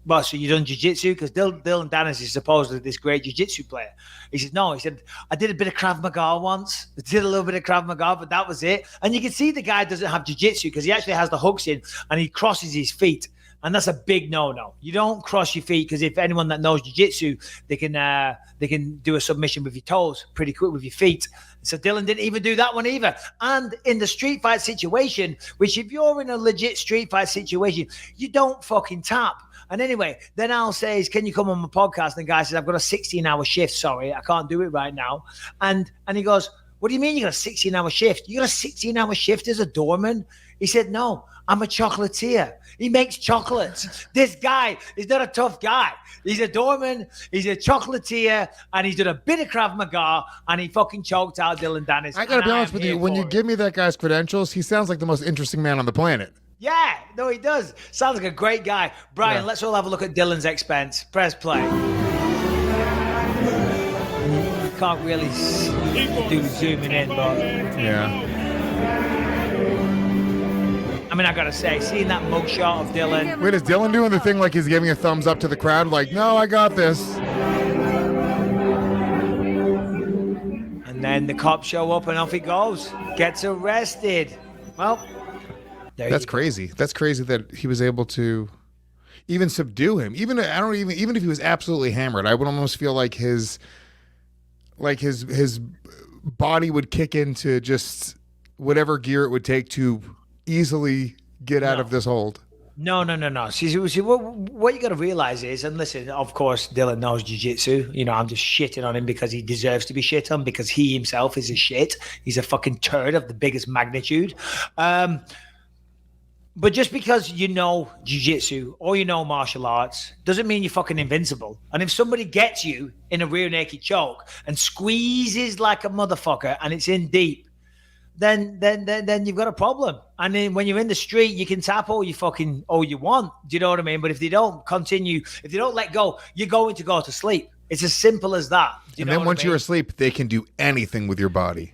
well, so you done jiu-jitsu? Because Dillon Danis is supposedly this great jiu-jitsu player. He said, no. He said, I did a bit of Krav Maga once. I did a little bit of Krav Maga, but that was it. And you can see the guy doesn't have jiu-jitsu because he actually has the hooks in and he crosses his feet. And that's a big no-no. You don't cross your feet, because if anyone that knows jiu-jitsu, they can do a submission with your toes pretty quick with your feet. So Dillon didn't even do that one either. And in the street fight situation, which if you're in a legit street fight situation, you don't fucking tap. And anyway, then Al says, can you come on my podcast? And the guy says, I've got a 16-hour shift. Sorry, I can't do it right now. And he goes, what do you mean you got a 16-hour shift? You got a 16-hour shift as a doorman? He said, no, I'm a chocolatier. He makes chocolates. This guy is not a tough guy. He's a doorman, he's a chocolatier, and he's done a bit of Krav Maga, and he fucking choked out Dillon Danis. I got to be honest with you. When you give me that guy's credentials, he sounds like the most interesting man on the planet. Yeah, no, he does. Sounds like a great guy. Brian, let's all have a look at Dillon's expense. Press play. Can't really do zooming in, but yeah. I mean, I gotta say, seeing that mugshot of Dillon. Wait, is Dillon doing the thing like he's giving a thumbs up to the crowd? Like, no, I got this. And then the cops show up and off he goes. Gets arrested. Well, that's crazy. That's crazy that he was able to even subdue him. Even if he was absolutely hammered, I would almost feel like his body would kick into just whatever gear it would take to easily get out of this hold. No. See, what you got to realize is, and listen, of course, Dillon knows jiu-jitsu. You know, I'm just shitting on him because he deserves to be shit on, because he himself is a shit. He's a fucking turd of the biggest magnitude. But just because you know jiu-jitsu or you know martial arts doesn't mean you're fucking invincible. And if somebody gets you in a rear naked choke and squeezes like a motherfucker and it's in deep, then you've got a problem. And then when you're in the street, you can tap all you want. Do you know what I mean? But if they don't continue, if they don't let go, you're going to go to sleep. It's as simple as that. And then once you're asleep, they can do anything with your body.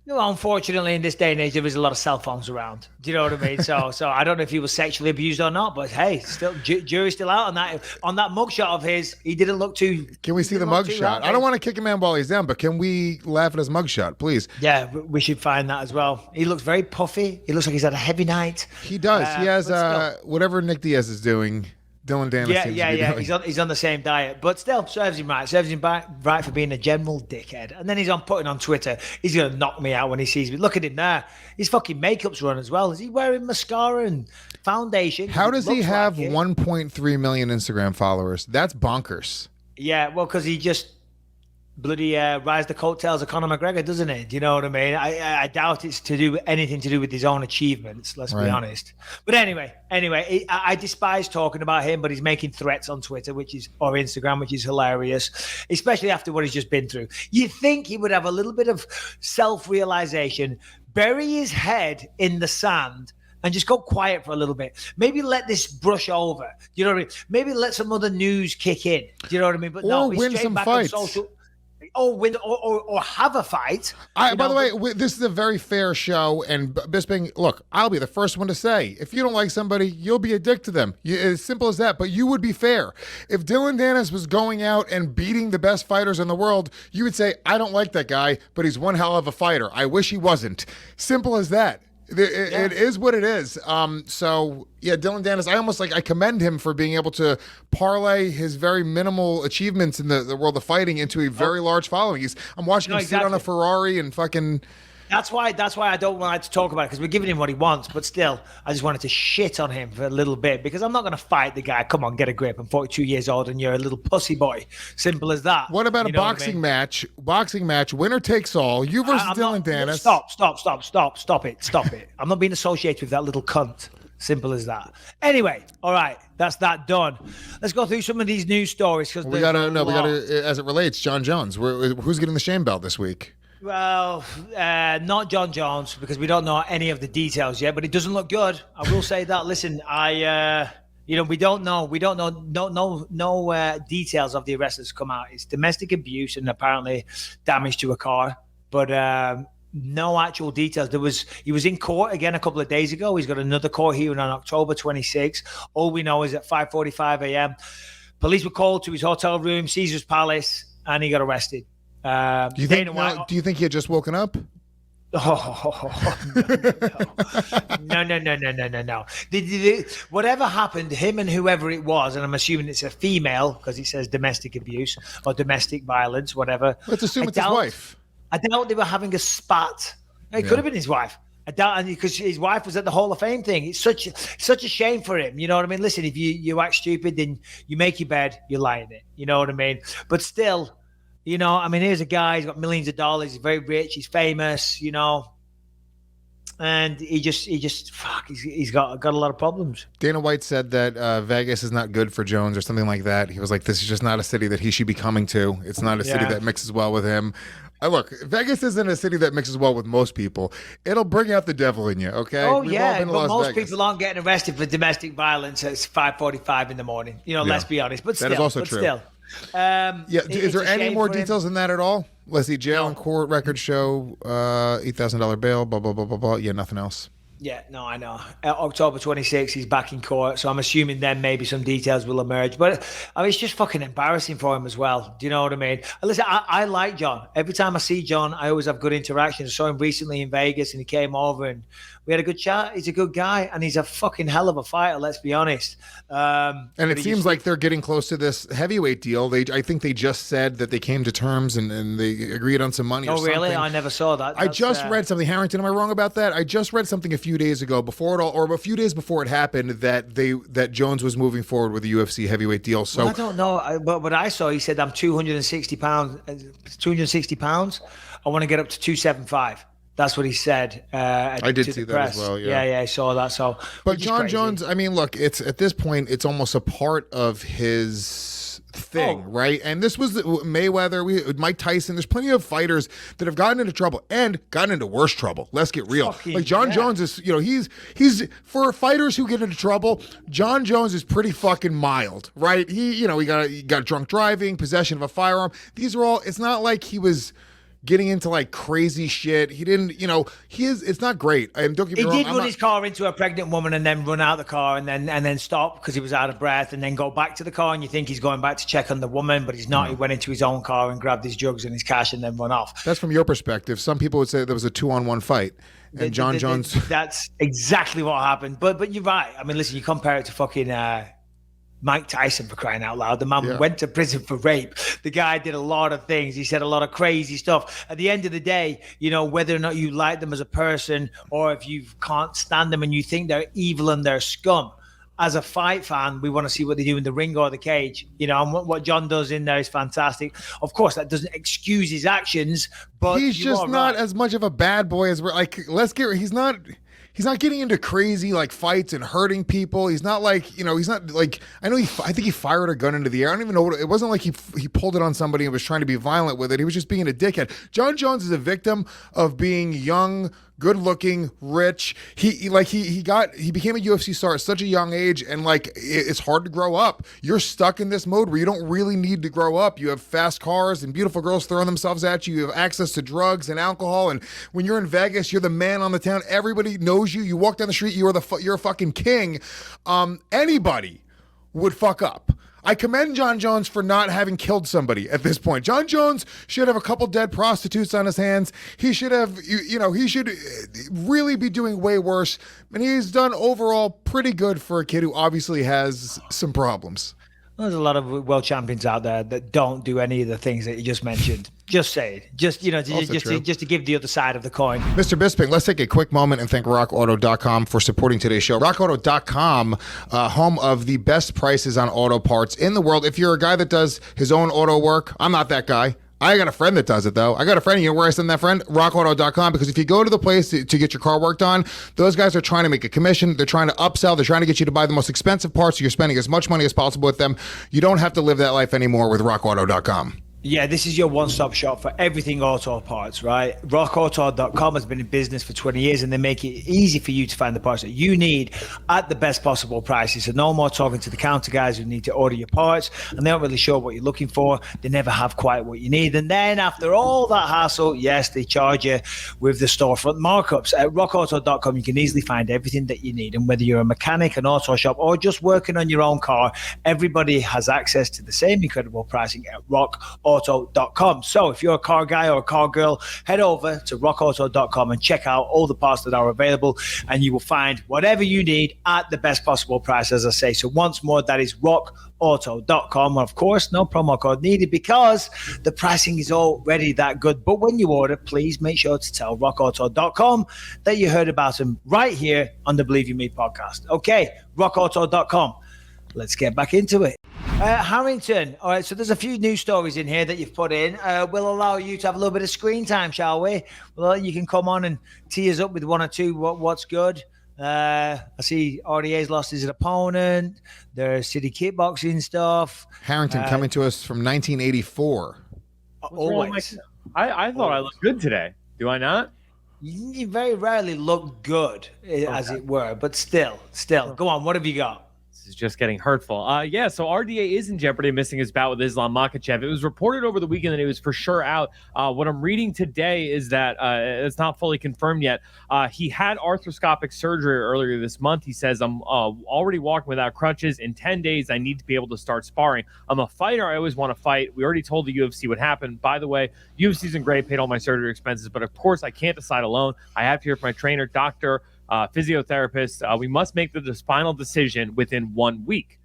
No, unfortunately, in this day and age, there is a lot of cell phones around. Do you know what I mean? So I don't know if he was sexually abused or not, but hey, still, jury's still out on that. On that mugshot of his, he didn't look too. Can we see the mugshot? I don't want to kick a man while he's down, but can we laugh at his mugshot, please? Yeah, we should find that as well. He looks very puffy. He looks like he's had a heavy night. He does. He has whatever Nick Diaz is doing. Dillon Danis seems to be doing. He's on the same diet, but still serves him right. Serves him right for being a general dickhead. And then he's putting on Twitter, he's gonna knock me out when he sees me. Look at him there. His fucking makeup's run as well. Is he wearing mascara and foundation? How does he have 1.3 million Instagram followers? That's bonkers. Yeah, well, because he just bloody rides the coattails of Conor McGregor, doesn't it? Do you know what I mean? I doubt it's anything to do with his own achievements, let's be honest. But anyway, I despise talking about him, but he's making threats on Twitter, or Instagram, which is hilarious, especially after what he's just been through. You'd think he would have a little bit of self-realization, bury his head in the sand, and just go quiet for a little bit. Maybe let this brush over. Do you know what I mean? Maybe let some other news kick in. Do you know what I mean? But no, win some fights. Win or have a fight. By the way, this is a very fair show, and Bisping, look, I'll be the first one to say, if you don't like somebody, you'll be a dick to them. As simple as that, but you would be fair. If Dillon Danis was going out and beating the best fighters in the world, you would say, I don't like that guy, but he's one hell of a fighter. I wish he wasn't. Simple as that. It is what it is. So yeah, Dillon Danis, I commend him for being able to parlay his very minimal achievements in the world of fighting into a very large following. I'm watching him sit on a Ferrari and fucking. That's why I don't want to talk about it, because we're giving him what he wants, but still, I just wanted to shit on him for a little bit, because I'm not going to fight the guy. Come on, get a grip. I'm 42 years old and you're a little pussy boy. Simple as that. What about a boxing match? Boxing match, winner takes all. You versus Dillon Danis. Stop it. I'm not being associated with that little cunt. Simple as that. Anyway, all right, that's that done. Let's go through some of these news stories, because we gotta as it relates, Jon Jones. Who's getting the shame belt this week? Well, not Jon Jones, because we don't know any of the details yet, but it doesn't look good. I will say that. Listen, we don't know no details of the arrest that's come out. It's domestic abuse and apparently damage to a car, but no actual details. He was in court again a couple of days ago. He's got another court hearing on October 26th. All we know is at 5:45 a.m. police were called to his hotel room, Caesar's Palace, and he got arrested. Do you think he had just woken up? Oh, no. Whatever happened, him and whoever it was, and I'm assuming it's a female because it says domestic abuse or domestic violence, whatever. Let's assume it's his wife. I doubt they were having a spat. It could have been his wife. I doubt, because his wife was at the Hall of Fame thing. It's such a shame for him. You know what I mean? Listen, if you act stupid, then you make your bed, you lie in it. You know what I mean? But still, you know, I mean, here's a guy, he's got millions of dollars, he's very rich, he's famous, you know, and he's got a lot of problems. Dana White said that Vegas is not good for Jones or something like that. He was like, this is just not a city that he should be coming to. It's not a city that mixes well with him. Look, Vegas isn't a city that mixes well with most people. It'll bring out the devil in you, okay? Oh, We've yeah, all been to but Las most Vegas. people aren't getting arrested for domestic violence at 5:45 in the morning. You know, let's be honest. But still, that is also true. Still, is there any more details in that at all? Let's see, jail and court records show $8,000 bail, blah, blah, blah, blah, blah. Yeah, nothing else. Yeah, no, I know. October 26th, he's back in court, so I'm assuming then maybe some details will emerge. But I mean, it's just fucking embarrassing for him as well. Do you know what I mean? Listen, I like Jon. Every time I see Jon, I always have good interactions. I saw him recently in Vegas, and he came over, and we had a good chat. He's a good guy, and he's a fucking hell of a fighter, let's be honest. And it seems like they're getting close to this heavyweight deal. I think they just said that they came to terms and they agreed on some money or something. Oh, really? I never saw that. I just read something. Harrington, am I wrong about that? I just read something a few days ago before it all, or a few days before it happened, that Jones was moving forward with the UFC heavyweight deal. So well, I don't know. But what I saw, he said, I'm 260 pounds. I want to get up to 275. That's what he said. I did see that as well. Yeah, I saw that. So, but Jon Jones, I mean, look, it's at this point, it's almost a part of his thing, right? And this was Mayweather, Mike Tyson. There's plenty of fighters that have gotten into trouble and gotten into worse trouble. Let's get real. Like Jon Jones is, you know, he's for fighters who get into trouble. Jon Jones is pretty fucking mild, right? He got drunk driving, possession of a firearm. These are all. It's not like he was getting into like crazy shit. He didn't, you know, it's not great. And don't get me wrong. He did run his car into a pregnant woman and then run out of the car and then stop because he was out of breath and then go back to the car and you think he's going back to check on the woman, but he's not. He went into his own car and grabbed his drugs and his cash and then run off. That's from your perspective. Some people would say there was a 2-on-1 fight. And Jon Jones. That's exactly what happened. But you're right. I mean, listen, you compare it to fucking Mike Tyson, for crying out loud. The man went to prison for rape. The guy did a lot of things. He said a lot of crazy stuff. At the end of the day, you know, whether or not you like them as a person or if you can't stand them and you think they're evil and they're scum, as a fight fan, we want to see what they do in the ring or the cage. You know, and what Jon does in there is fantastic. Of course, that doesn't excuse his actions, but he's just not as much of a bad boy as we're like. He's not getting into crazy like fights and hurting people. He's not like, you know, he's not like, I think he fired a gun into the air. I don't even know it wasn't like he pulled it on somebody and was trying to be violent with it. He was just being a dickhead. Jon Jones is a victim of being young, good looking, rich. He became a UFC star at such a young age, and like it's hard to grow up. You're stuck in this mode where you don't really need to grow up. You have fast cars and beautiful girls throwing themselves at you. You have access to drugs and alcohol, and when you're in Vegas, you're the man on the town. Everybody knows you. You walk down the street, you're a fucking king. Anybody would fuck up. I commend Jon Jones for not having killed somebody at this point. Jon Jones should have a couple dead prostitutes on his hands. He should have, he should really be doing way worse. And he's done overall pretty good for a kid who obviously has some problems. There's a lot of world champions out there that don't do any of the things that you just mentioned. Just say it. Just to give the other side of the coin. Mr. Bisping, let's take a quick moment and thank RockAuto.com for supporting today's show. RockAuto.com, home of the best prices on auto parts in the world. If you're a guy that does his own auto work, I'm not that guy. I got a friend that does it, though. I got a friend. You know where I send that friend? RockAuto.com. Because if you go to the place to get your car worked on, those guys are trying to make a commission. They're trying to upsell. They're trying to get you to buy the most expensive parts. So you're spending as much money as possible with them. You don't have to live that life anymore with RockAuto.com. Yeah, this is your one-stop shop for everything auto parts, right? RockAuto.com has been in business for 20 years, and they make it easy for you to find the parts that you need at the best possible prices. So no more talking to the counter guys who need to order your parts, and they aren't really sure what you're looking for. They never have quite what you need. And then after all that hassle, yes, they charge you with the storefront markups. At RockAuto.com, you can easily find everything that you need. And whether you're a mechanic, an auto shop, or just working on your own car, everybody has access to the same incredible pricing at RockAuto.com. rockauto.com. So if you're a car guy or a car girl, head over to rockauto.com and check out all the parts that are available, and you will find whatever you need at the best possible price, as I say. So once more, that is rockauto.com. Of course, no promo code needed because the pricing is already that good. But when you order, please make sure to tell rockauto.com that you heard about them right here on the Believe You Me podcast. Okay, rockauto.com. Let's get back into it. Harrington, all right, so there's a few news stories in here that you've put in. We'll allow you to have a little bit of screen time, shall we? Well, you can come on and tee us up with one or two what's good. I see RDA's lost his opponent. There's city kickboxing stuff. Harrington coming to us from 1984. Always. I thought I looked good today. Do I not? You very rarely look good, as it were, but still. Go on, what have you got? Is just getting hurtful. So RDA is in jeopardy of missing his bout with Islam Makhachev. It was reported over the weekend that he was for sure out. What I'm reading today is that it's not fully confirmed yet. He had arthroscopic surgery earlier this month. He says, I'm already walking without crutches. In 10 days, I need to be able to start sparring. I'm a fighter. I always want to fight. We already told the UFC what happened. By the way, UFC isn't great, paid all my surgery expenses, but of course I can't decide alone. I have to hear from my trainer, doctor, physiotherapist. We must make the final decision within 1 week.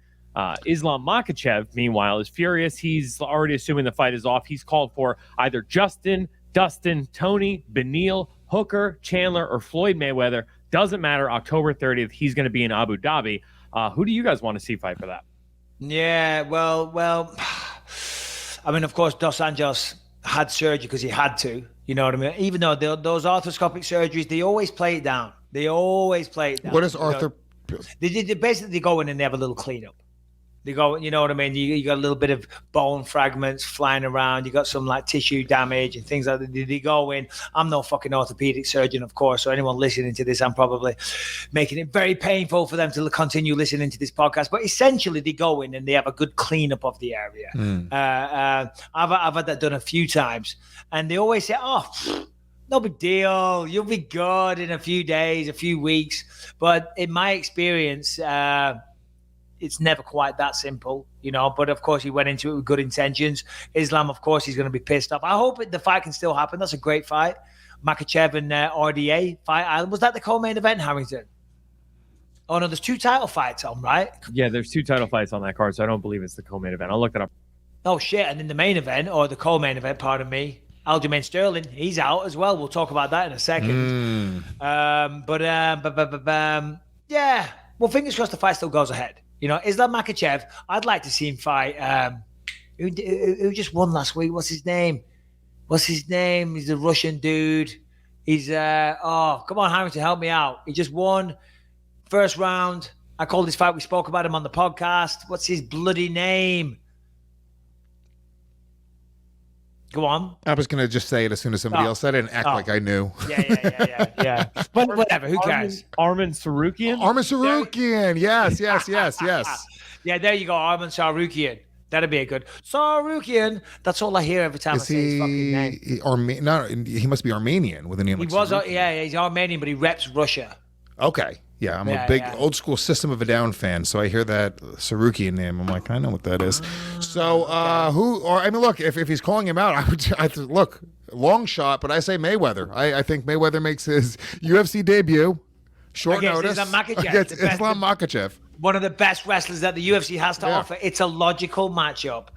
Islam Makhachev, meanwhile, is furious. He's already assuming the fight is off. He's called for either Justin, Dustin, Tony, Beneil, Hooker, Chandler, or Floyd Mayweather. Doesn't matter. October 30th, he's going to be in Abu Dhabi. Who do you guys want to see fight for that? Yeah, well, I mean, of course, Dos Anjos had surgery because he had to. You know what I mean? Even though those arthroscopic surgeries, they always play it down. What is Arthur? They basically go in and they have a little cleanup. They go, you know what I mean? You got a little bit of bone fragments flying around. You got some like tissue damage and things like that. They go in. I'm no fucking orthopedic surgeon, of course. So anyone listening to this, I'm probably making it very painful for them to continue listening to this podcast. But essentially, they go in and they have a good cleanup of the area. I've had that done a few times, and they always say, "Oh, no big deal. You'll be good in a few days, a few weeks." But in my experience, it's never quite that simple, you know. But of course, he went into it with good intentions. Islam, of course, he's going to be pissed off. I hope the fight can still happen. That's a great fight. Makhachev and RDA fight. Was that the co-main event, Harrington? Oh no, there's 2 title fights on, right? Yeah, there's 2 title fights on that card, so I don't believe it's the co-main event. I'll look it up. Oh shit! And then the main event, or the co-main event, pardon me, Aljamain Sterling, he's out as well. We'll talk about that in a second. Yeah. Well, fingers crossed the fight still goes ahead. You know, Islam Makhachev, I'd like to see him fight. Who just won last week? What's his name? He's a Russian dude. He's come on, Harrington, help me out. He just won first round. I called this fight. We spoke about him on the podcast. What's his bloody name? Go on. I was going to just say it as soon as somebody else said it and act like I knew. Yeah. But whatever, who cares? Arman Sarukian? Yes. Yeah, there you go, Arman Sarukian. That'd be a good Sarukian. That's all I hear every time I say his fucking name. He must be Armenian with a name like Sarukian. He's Armenian, but he reps Russia. Okay. Yeah, I'm a big old school System of a Down fan, so I hear that Sarukian name. I'm like, I know what that is. So, look, if he's calling him out, I would look, long shot, but I say Mayweather. I think Mayweather makes his UFC debut, short notice, against Islam Makhachev. One of the best wrestlers that the UFC has to offer. It's a logical matchup.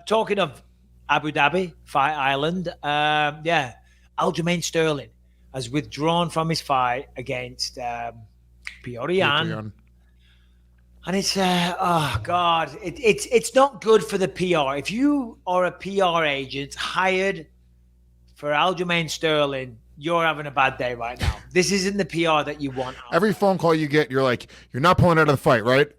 Talking of Abu Dhabi, Fight Island, Aljamain Sterling has withdrawn from his fight against Petr Yan. And it's it's not good for the PR. If you are a PR agent hired for Aljamain Sterling, you're having a bad day right now. This isn't the PR that you want. Every phone call you get, you're like, you're not pulling out of the fight, right?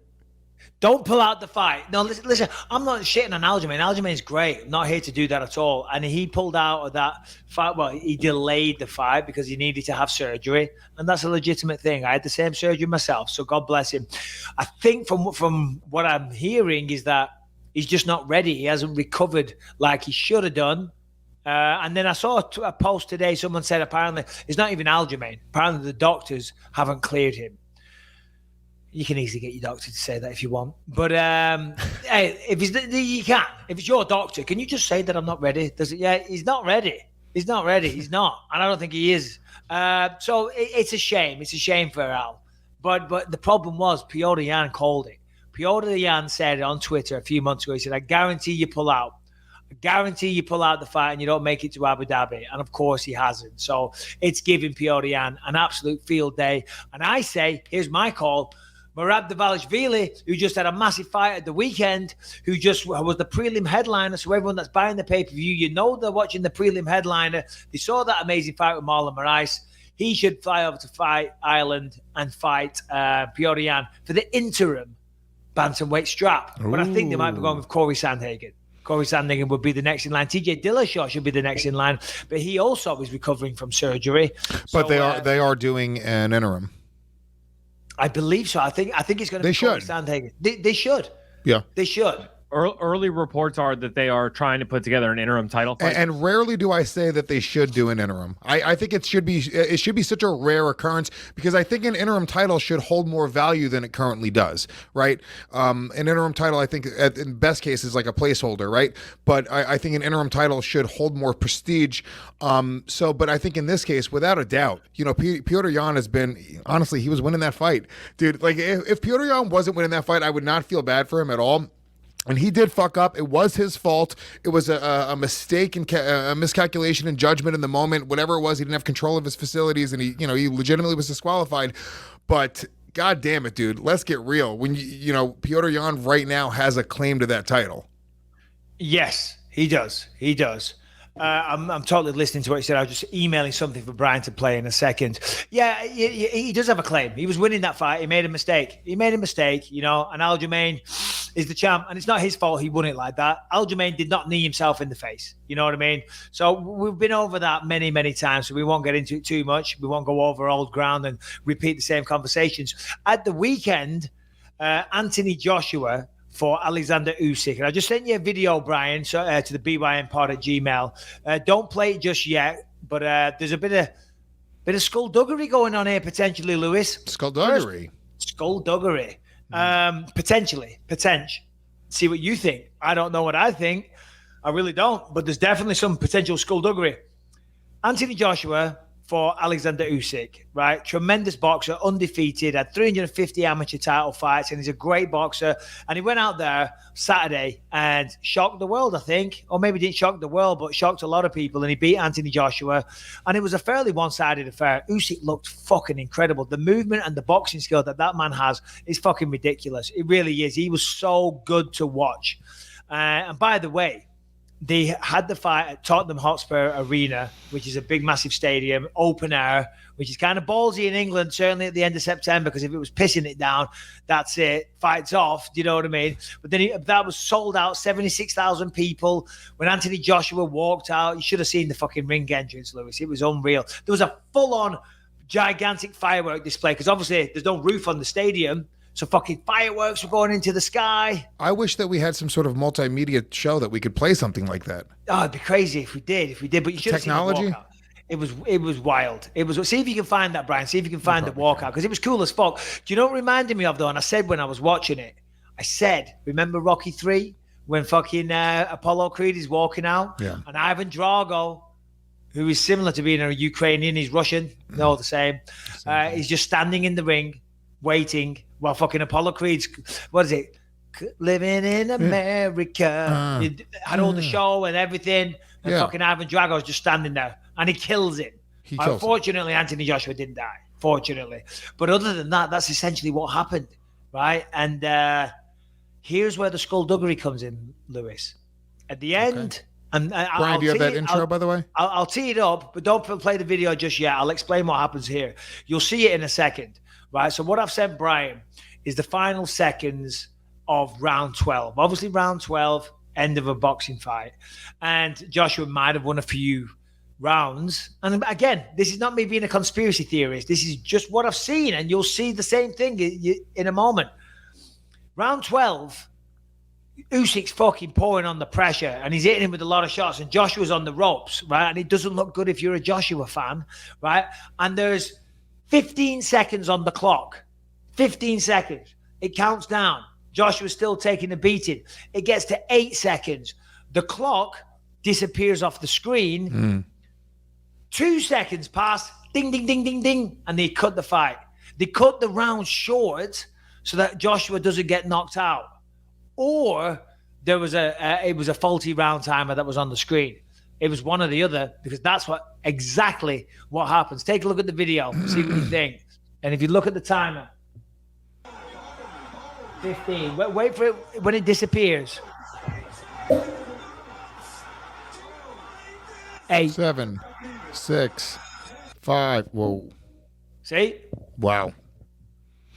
Don't pull out the fight. No, listen, I'm not shitting on Aljamain. Aljamain's great. I'm not here to do that at all. And he pulled out of that fight. Well, he delayed the fight because he needed to have surgery. And that's a legitimate thing. I had the same surgery myself, so God bless him. I think from what I'm hearing is that he's just not ready. He hasn't recovered like he should have done. And then I saw a post today. Someone said apparently it's not even Aljamain. Apparently the doctors haven't cleared him. You can easily get your doctor to say that if you want. But hey, you can. If it's your doctor, can you just say that I'm not ready? Yeah, he's not ready. He's not ready. He's not. And I don't think he is. So it's a shame. It's a shame for Al. But the problem was Petr Yan called it. Petr Yan said it on Twitter a few months ago. He said, I guarantee you pull out. I guarantee you pull out the fight and you don't make it to Abu Dhabi. And of course he hasn't. So it's giving Petr Yan an absolute field day. And I say, here's my call. Merab Dvalishvili, who just had a massive fight at the weekend, who just was the prelim headliner. So everyone that's buying the pay-per-view, you know they're watching the prelim headliner. They saw that amazing fight with Marlon Moraes. He should fly over to Fight Island and fight Petr Yan for the interim bantamweight strap. But I think they might be going with Corey Sandhagen. Corey Sandhagen would be the next in line. TJ Dillashaw should be the next in line. But he also is recovering from surgery. But they are doing an interim. I believe so. I think it's going to be Corey Sandhagen. They should. Yeah. They should. Early reports are that they are trying to put together an interim title fight. And rarely do I say that they should do an interim. I think it should be such a rare occurrence because I think an interim title should hold more value than it currently does, right? An interim title, I think, in best case, is like a placeholder, right? But I think an interim title should hold more prestige. But I think in this case, without a doubt, Petr Yan has been, honestly, he was winning that fight. Dude, like if Petr Yan wasn't winning that fight, I would not feel bad for him at all. And he did fuck up. It was his fault. It was a mistake and a miscalculation and judgment in the moment. Whatever it was, he didn't have control of his facilities, and he legitimately was disqualified. But God damn it, dude, let's get real. When Petr Yan right now has a claim to that title. Yes, he does. He does. I'm totally listening to what you said. I was just emailing something for Brian to play in a second. Yeah, he does have a claim. He was winning that fight. He made a mistake. And Aljamain is the champ, and it's not his fault he won it like that. Aljamain did not knee himself in the face. You know what I mean? So we've been over that many, many times, so we won't get into it too much. We won't go over old ground and repeat the same conversations. At the weekend, Anthony Joshua for Alexander Usyk. And I just sent you a video, Brian, to the BYNpod@gmail. Don't play it just yet, but there's a bit of skullduggery going on here potentially, Lewis. Skullduggery. Skullduggery. Potentially. See what you think. I don't know what I think. I really don't, but there's definitely some potential skullduggery. Anthony Joshua for Alexander Usyk, right? Tremendous boxer, undefeated, had 350 amateur title fights, and he's a great boxer. And he went out there Saturday and shocked the world, I think. Or maybe didn't shock the world, but shocked a lot of people. And he beat Anthony Joshua. And it was a fairly one-sided affair. Usyk looked fucking incredible. The movement and the boxing skill that man has is fucking ridiculous. It really is. He was so good to watch. And by the way, they had the fight at Tottenham Hotspur Arena, which is a big, massive stadium, open air, which is kind of ballsy in England, certainly at the end of September, because if it was pissing it down, that's it. Fight's off. Do you know what I mean? But then that was sold out, 76,000 people. When Anthony Joshua walked out, you should have seen the fucking ring entrance, Lewis. It was unreal. There was a full-on gigantic firework display, because obviously there's no roof on the stadium. So fucking fireworks were going into the sky. I wish that we had some sort of multimedia show that we could play something like that. Oh, it'd be crazy if we did. But you should have seen the walkout. It was wild. It was. See if you can find that, Brian. See if you can find the walkout, because it was cool as fuck. Do you know what it reminded me of, though? And I said when I was watching it, remember Rocky 3 when fucking Apollo Creed is walking out, and Ivan Drago, who is similar to being a Ukrainian, he's Russian, they're all the same. He's just standing in the ring, waiting. Well, fucking Apollo Creed's, what is it? Living in America. He had all the show and everything. And fucking Ivan Drago's just standing there. And he kills it. Unfortunately, Anthony Joshua didn't die. Fortunately. But other than that, that's essentially what happened. Right? And here's where the skullduggery comes in, Lewis. At the end... And Brian, do you have that intro, by the way? I'll tee it up, but don't play the video just yet. I'll explain what happens here. You'll see it in a second. Right, so what I've sent Brian is the final seconds of round 12. Obviously, round 12, end of a boxing fight. And Joshua might have won a few rounds. And again, this is not me being a conspiracy theorist. This is just what I've seen. And you'll see the same thing in a moment. Round 12, Usyk's fucking pouring on the pressure. And he's hitting him with a lot of shots. And Joshua's on the ropes, right? And it doesn't look good if you're a Joshua fan, right? And there's 15 seconds on the clock. 15 seconds. It counts down. Joshua's still taking a beating. It gets to 8 seconds. The clock disappears off the screen. 2 seconds pass. Ding, ding, ding, ding, ding. And they cut the fight. They cut the round short so that Joshua doesn't get knocked out. Or there was it was a faulty round timer that was on the screen. It was one or the other, because that's exactly what happens. Take a look at the video, see what you think. And if you look at the timer, 15. Wait for it when it disappears. 8. 7, 6, 5. Whoa. See? Wow.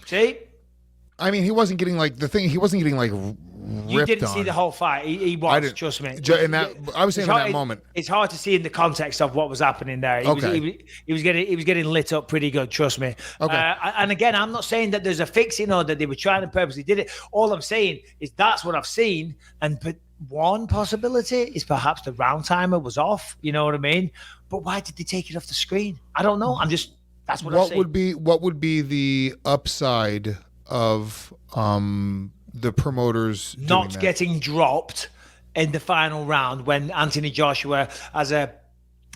See? I mean, he wasn't getting like he wasn't getting like You ripped didn't on. see the whole fight. He I was, didn't. trust me. I was saying in that moment. It's hard to see in the context of what was happening there. He was getting lit up pretty good, trust me. Okay. And again, I'm not saying that there's a fixing or that they were trying to purposely did it. All I'm saying is that's what I've seen. And one possibility is perhaps the round timer was off. You know what I mean? But why did they take it off the screen? I don't know. That's what I've seen. What would be the upside of the promoters not getting dropped in the final round when Anthony Joshua has a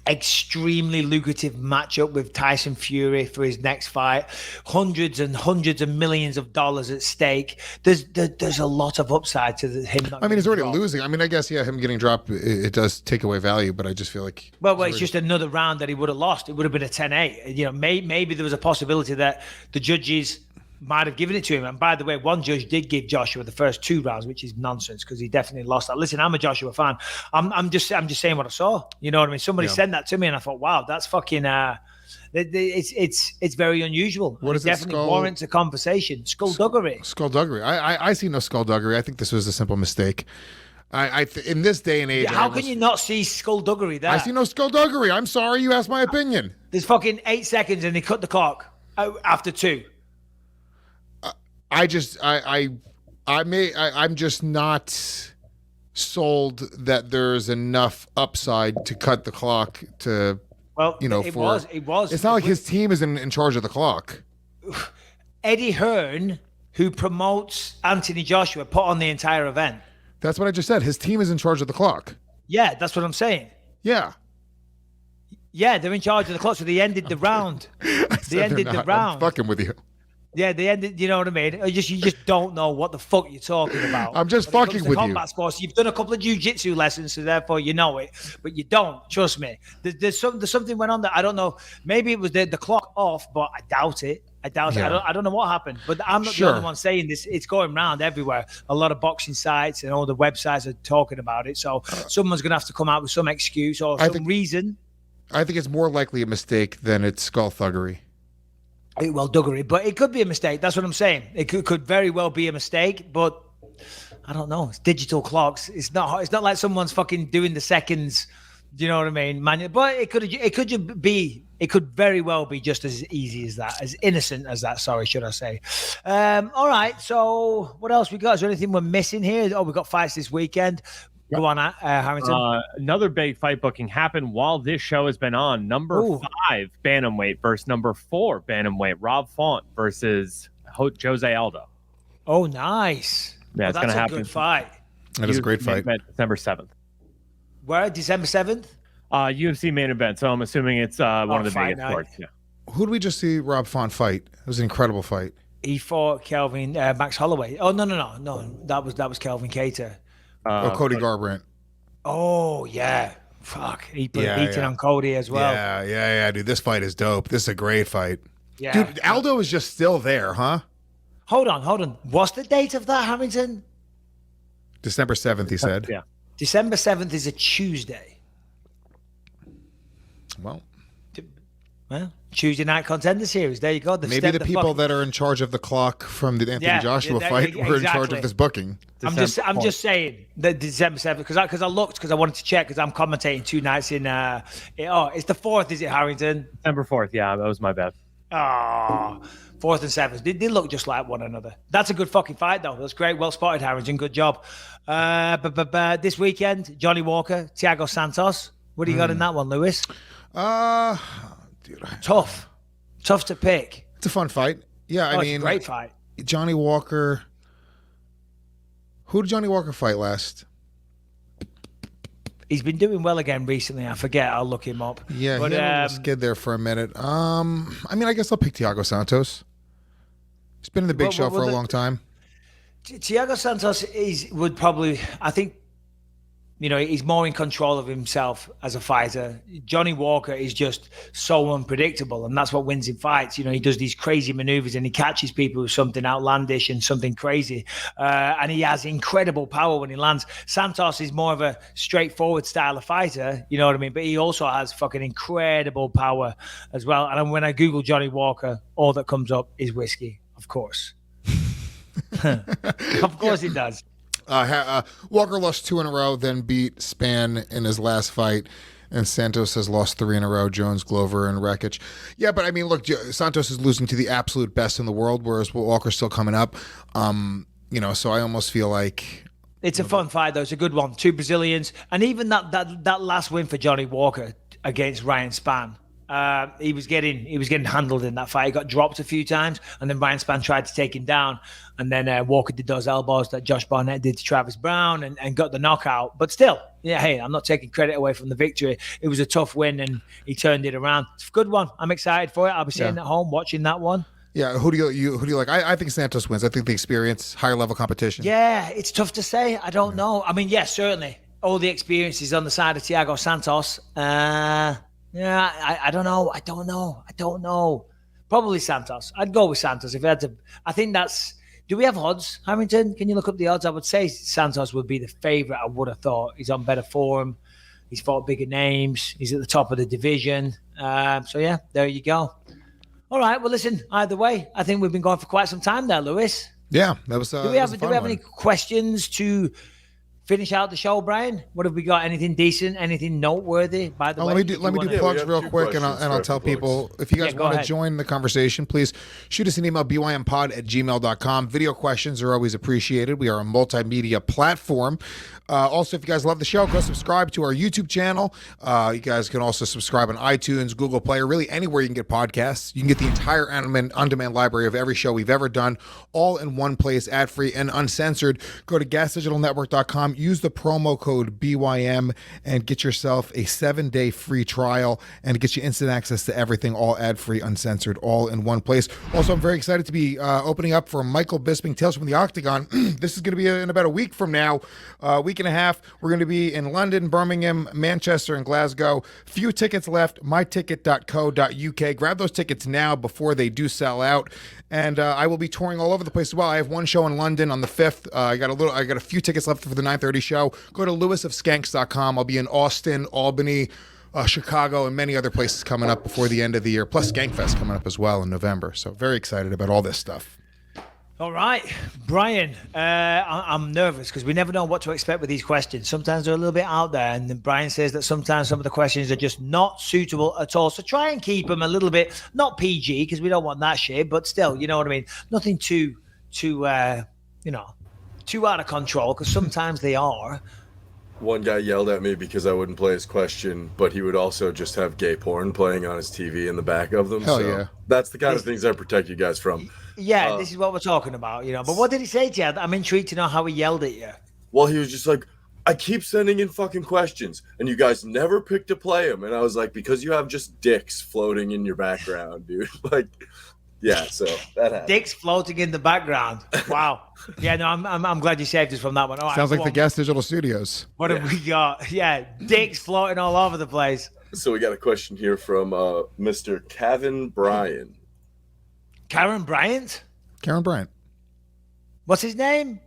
extremely lucrative matchup with Tyson Fury for his next fight, hundreds and hundreds of millions of dollars at stake. There's a lot of upside to him. I mean, he's already losing. I mean, I guess him getting dropped, it does take away value, but I just feel like it's just another round that he would have lost. It would have been a 10-8. You know, maybe there was a possibility that the judges might have given it to him. And by the way, one judge did give Joshua the first 2 rounds, which is nonsense because he definitely lost that. Listen, I'm a Joshua fan. I'm just saying what I saw. You know what I mean? Somebody sent that to me, and I thought, wow, that's fucking. It's very unusual. What is it? Definitely warrants a conversation. Skullduggery. Skullduggery. I see no skullduggery. I think this was a simple mistake. In this day and age, how can you not see skullduggery there? I see no skullduggery. I'm sorry, you asked my opinion. There's fucking 8 seconds, and they cut the clock after 2. I'm just not sold that there's enough upside to cut the clock to. Well, it was. It's not like his team is in charge of the clock. Eddie Hearn, who promotes Anthony Joshua, put on the entire event. That's what I just said. His team is in charge of the clock. Yeah, that's what I'm saying. Yeah. Yeah, they're in charge of the clock, so they ended the round. They ended the round. I'm fucking with you. Yeah, they ended. You know what I mean? You just don't know what the fuck you're talking about. I'm just fucking with you. Combat sports, you've done a couple of jiu-jitsu lessons, so therefore you know it, but you don't. Trust me. There's something went on that I don't know. Maybe it was the clock off, but I doubt it. I don't know what happened, but I'm not the only one saying this. It's going around everywhere. A lot of boxing sites and all the websites are talking about it. So someone's going to have to come out with some excuse or some reason. I think it's more likely a mistake than it's skullduggery. Well, duggery, but it could be a mistake. That's what I'm saying. It could very well be a mistake, but I don't know. It's digital clocks. It's not like someone's fucking doing the seconds. Do you know what I mean? But it could very well be just as easy as that, as innocent as that. Sorry, should I say? All right. So what else we got? Is there anything we're missing here? Oh, we got fights this weekend. Go on, Harrington. Another big fight booking happened while this show has been on. Number 5 bantamweight versus number 4 bantamweight. Rob Font versus Jose Aldo. Oh, nice. Yeah, it's going to happen. That's a good fight. That is a great fight. December 7th. Where? December 7th? UFC main event. So I'm assuming it's one of the biggest sports. Yeah. Who did we just see Rob Font fight? It was an incredible fight. He fought Max Holloway. Oh, no. That was Kelvin Cater. Cody Garbrandt. Oh, yeah. Fuck. He put a beating on Cody as well. Yeah, dude. This fight is dope. This is a great fight. Yeah. Dude, Aldo is just still there, huh? Hold on. What's the date of that, Harrington? December 7th, he said. Yeah. December 7th is a Tuesday. Well, Tuesday night contender series. There you go. Maybe the people that are in charge of the clock from the Anthony Joshua fight were in charge of this booking. I'm just saying that December 7th because I looked because I wanted to check because I'm commentating 2 nights in. It's the 4th, is it, Harrington? December 4th. Yeah, that was my bad. 4th and 7th. They look just like one another. That's a good fucking fight, though. That's great. Well spotted, Harrington. Good job. But this weekend, Johnny Walker, Thiago Santos. What do you got in that one, Lewis? Dude, Tough to pick. It's a fun fight. Yeah, It's a great fight. Johnny Walker. Who did Johnny Walker fight last? He's been doing well again recently. I forget. I'll look him up. Yeah, but he had a little skid there for a minute. I guess I'll pick Thiago Santos. He's been in the big show for a long time. Thiago Santos would probably, I think, he's more in control of himself as a fighter. Johnny Walker is just so unpredictable, and that's what wins in fights. He does these crazy maneuvers and he catches people with something outlandish and something crazy. And he has incredible power when he lands. Santos is more of a straightforward style of fighter, you know what I mean? But he also has fucking incredible power as well. And when I Google Johnny Walker, all that comes up is whiskey, of course. Of course it does. Walker lost 2 in a row, then beat Spann in his last fight, and Santos has lost 3 in a row, Jones, Glover, and Rakic. Yeah, but look, Santos is losing to the absolute best in the world, whereas Walker's still coming up. So I almost feel like... It's a fun fight, though. It's a good one. 2 Brazilians. And even that last win for Johnny Walker against Ryan Spann, he was getting handled in that fight. He got dropped a few times, and then Ryan Spann tried to take him down, and then Walker did those elbows that Josh Barnett did to Travis Brown and got the knockout. But still, hey, I'm not taking credit away from the victory. It was a tough win, and he turned it around. It's a good one. I'm excited for it. I'll be sitting at home watching that one. Yeah, who do you like? I think Santos wins. I think the experience, higher level competition. Yeah, it's tough to say. I don't know. Certainly all the experience is on the side of Thiago Santos. I don't know. Probably Santos. I'd go with Santos if I had to. I think that's. Do we have odds, Harrington? Can you look up the odds? I would say Santos would be the favorite. I would have thought. He's on better form. He's fought bigger names. He's at the top of the division. There you go. All right. Well, listen. Either way, I think we've been going for quite some time there, Lewis. Yeah, that was. Do we have any questions to finish out the show, Brian? What have we got? Anything decent? Anything noteworthy? By the way, let me do plugs real quick, and I'll tell people, if you guys want to join the conversation, please shoot us an email, bympod@gmail.com. Video questions are always appreciated. We are a multimedia platform. Also, if you guys love the show, go subscribe to our YouTube channel. You guys can also subscribe on iTunes, Google Play, or really anywhere you can get podcasts. You can get the entire on-demand library of every show we've ever done, all in one place, ad-free and uncensored. Go to gasdigitalnetwork.com, use the promo code BYM, and get yourself a 7-day free trial and get you instant access to everything, all ad-free, uncensored, all in one place. Also, I'm very excited to be opening up for Michael Bisping, Tales from the Octagon. This is going to be in about a week from now, week and a half. We're going to be in London, Birmingham, Manchester, and Glasgow. Few tickets left. myticket.co.uk. Grab those tickets now before they do sell out. And I will be touring all over the place as well. I have one show in London on the 5th. I got a few tickets left for the 9:30 show. Go to lewisofskanks.com. I'll be in Austin, Albany, Chicago, and many other places coming up before the end of the year. Plus Skankfest coming up as well in November. So very excited about all this stuff. All right, Brian, I'm nervous because we never know what to expect with these questions. Sometimes they're a little bit out there, and then Brian says that sometimes some of the questions are just not suitable at all. So try and keep them a little bit, not PG, because we don't want that shit, but still, you know what I mean? Nothing too out of control, because sometimes they are. One guy yelled at me because I wouldn't play his question, but he would also just have gay porn playing on his TV in the back of them. Hell so yeah. That's the kind of things I protect you guys from. Yeah, this is what we're talking about, But what did he say to you? I'm intrigued to know how he yelled at you. Well, he was just like, I keep sending in fucking questions, and you guys never pick to play them. And I was like, because you have just dicks floating in your background, dude. Yeah, so that happened. Dicks floating in the background. Wow. Yeah, no, I'm glad you saved us from that one. All Sounds right, like the Gas Digital Studios. What have we got? Yeah, dicks floating all over the place. So we got a question here from Mr. Kevin Bryan. Karen Bryant? Karen Bryant. What's his name?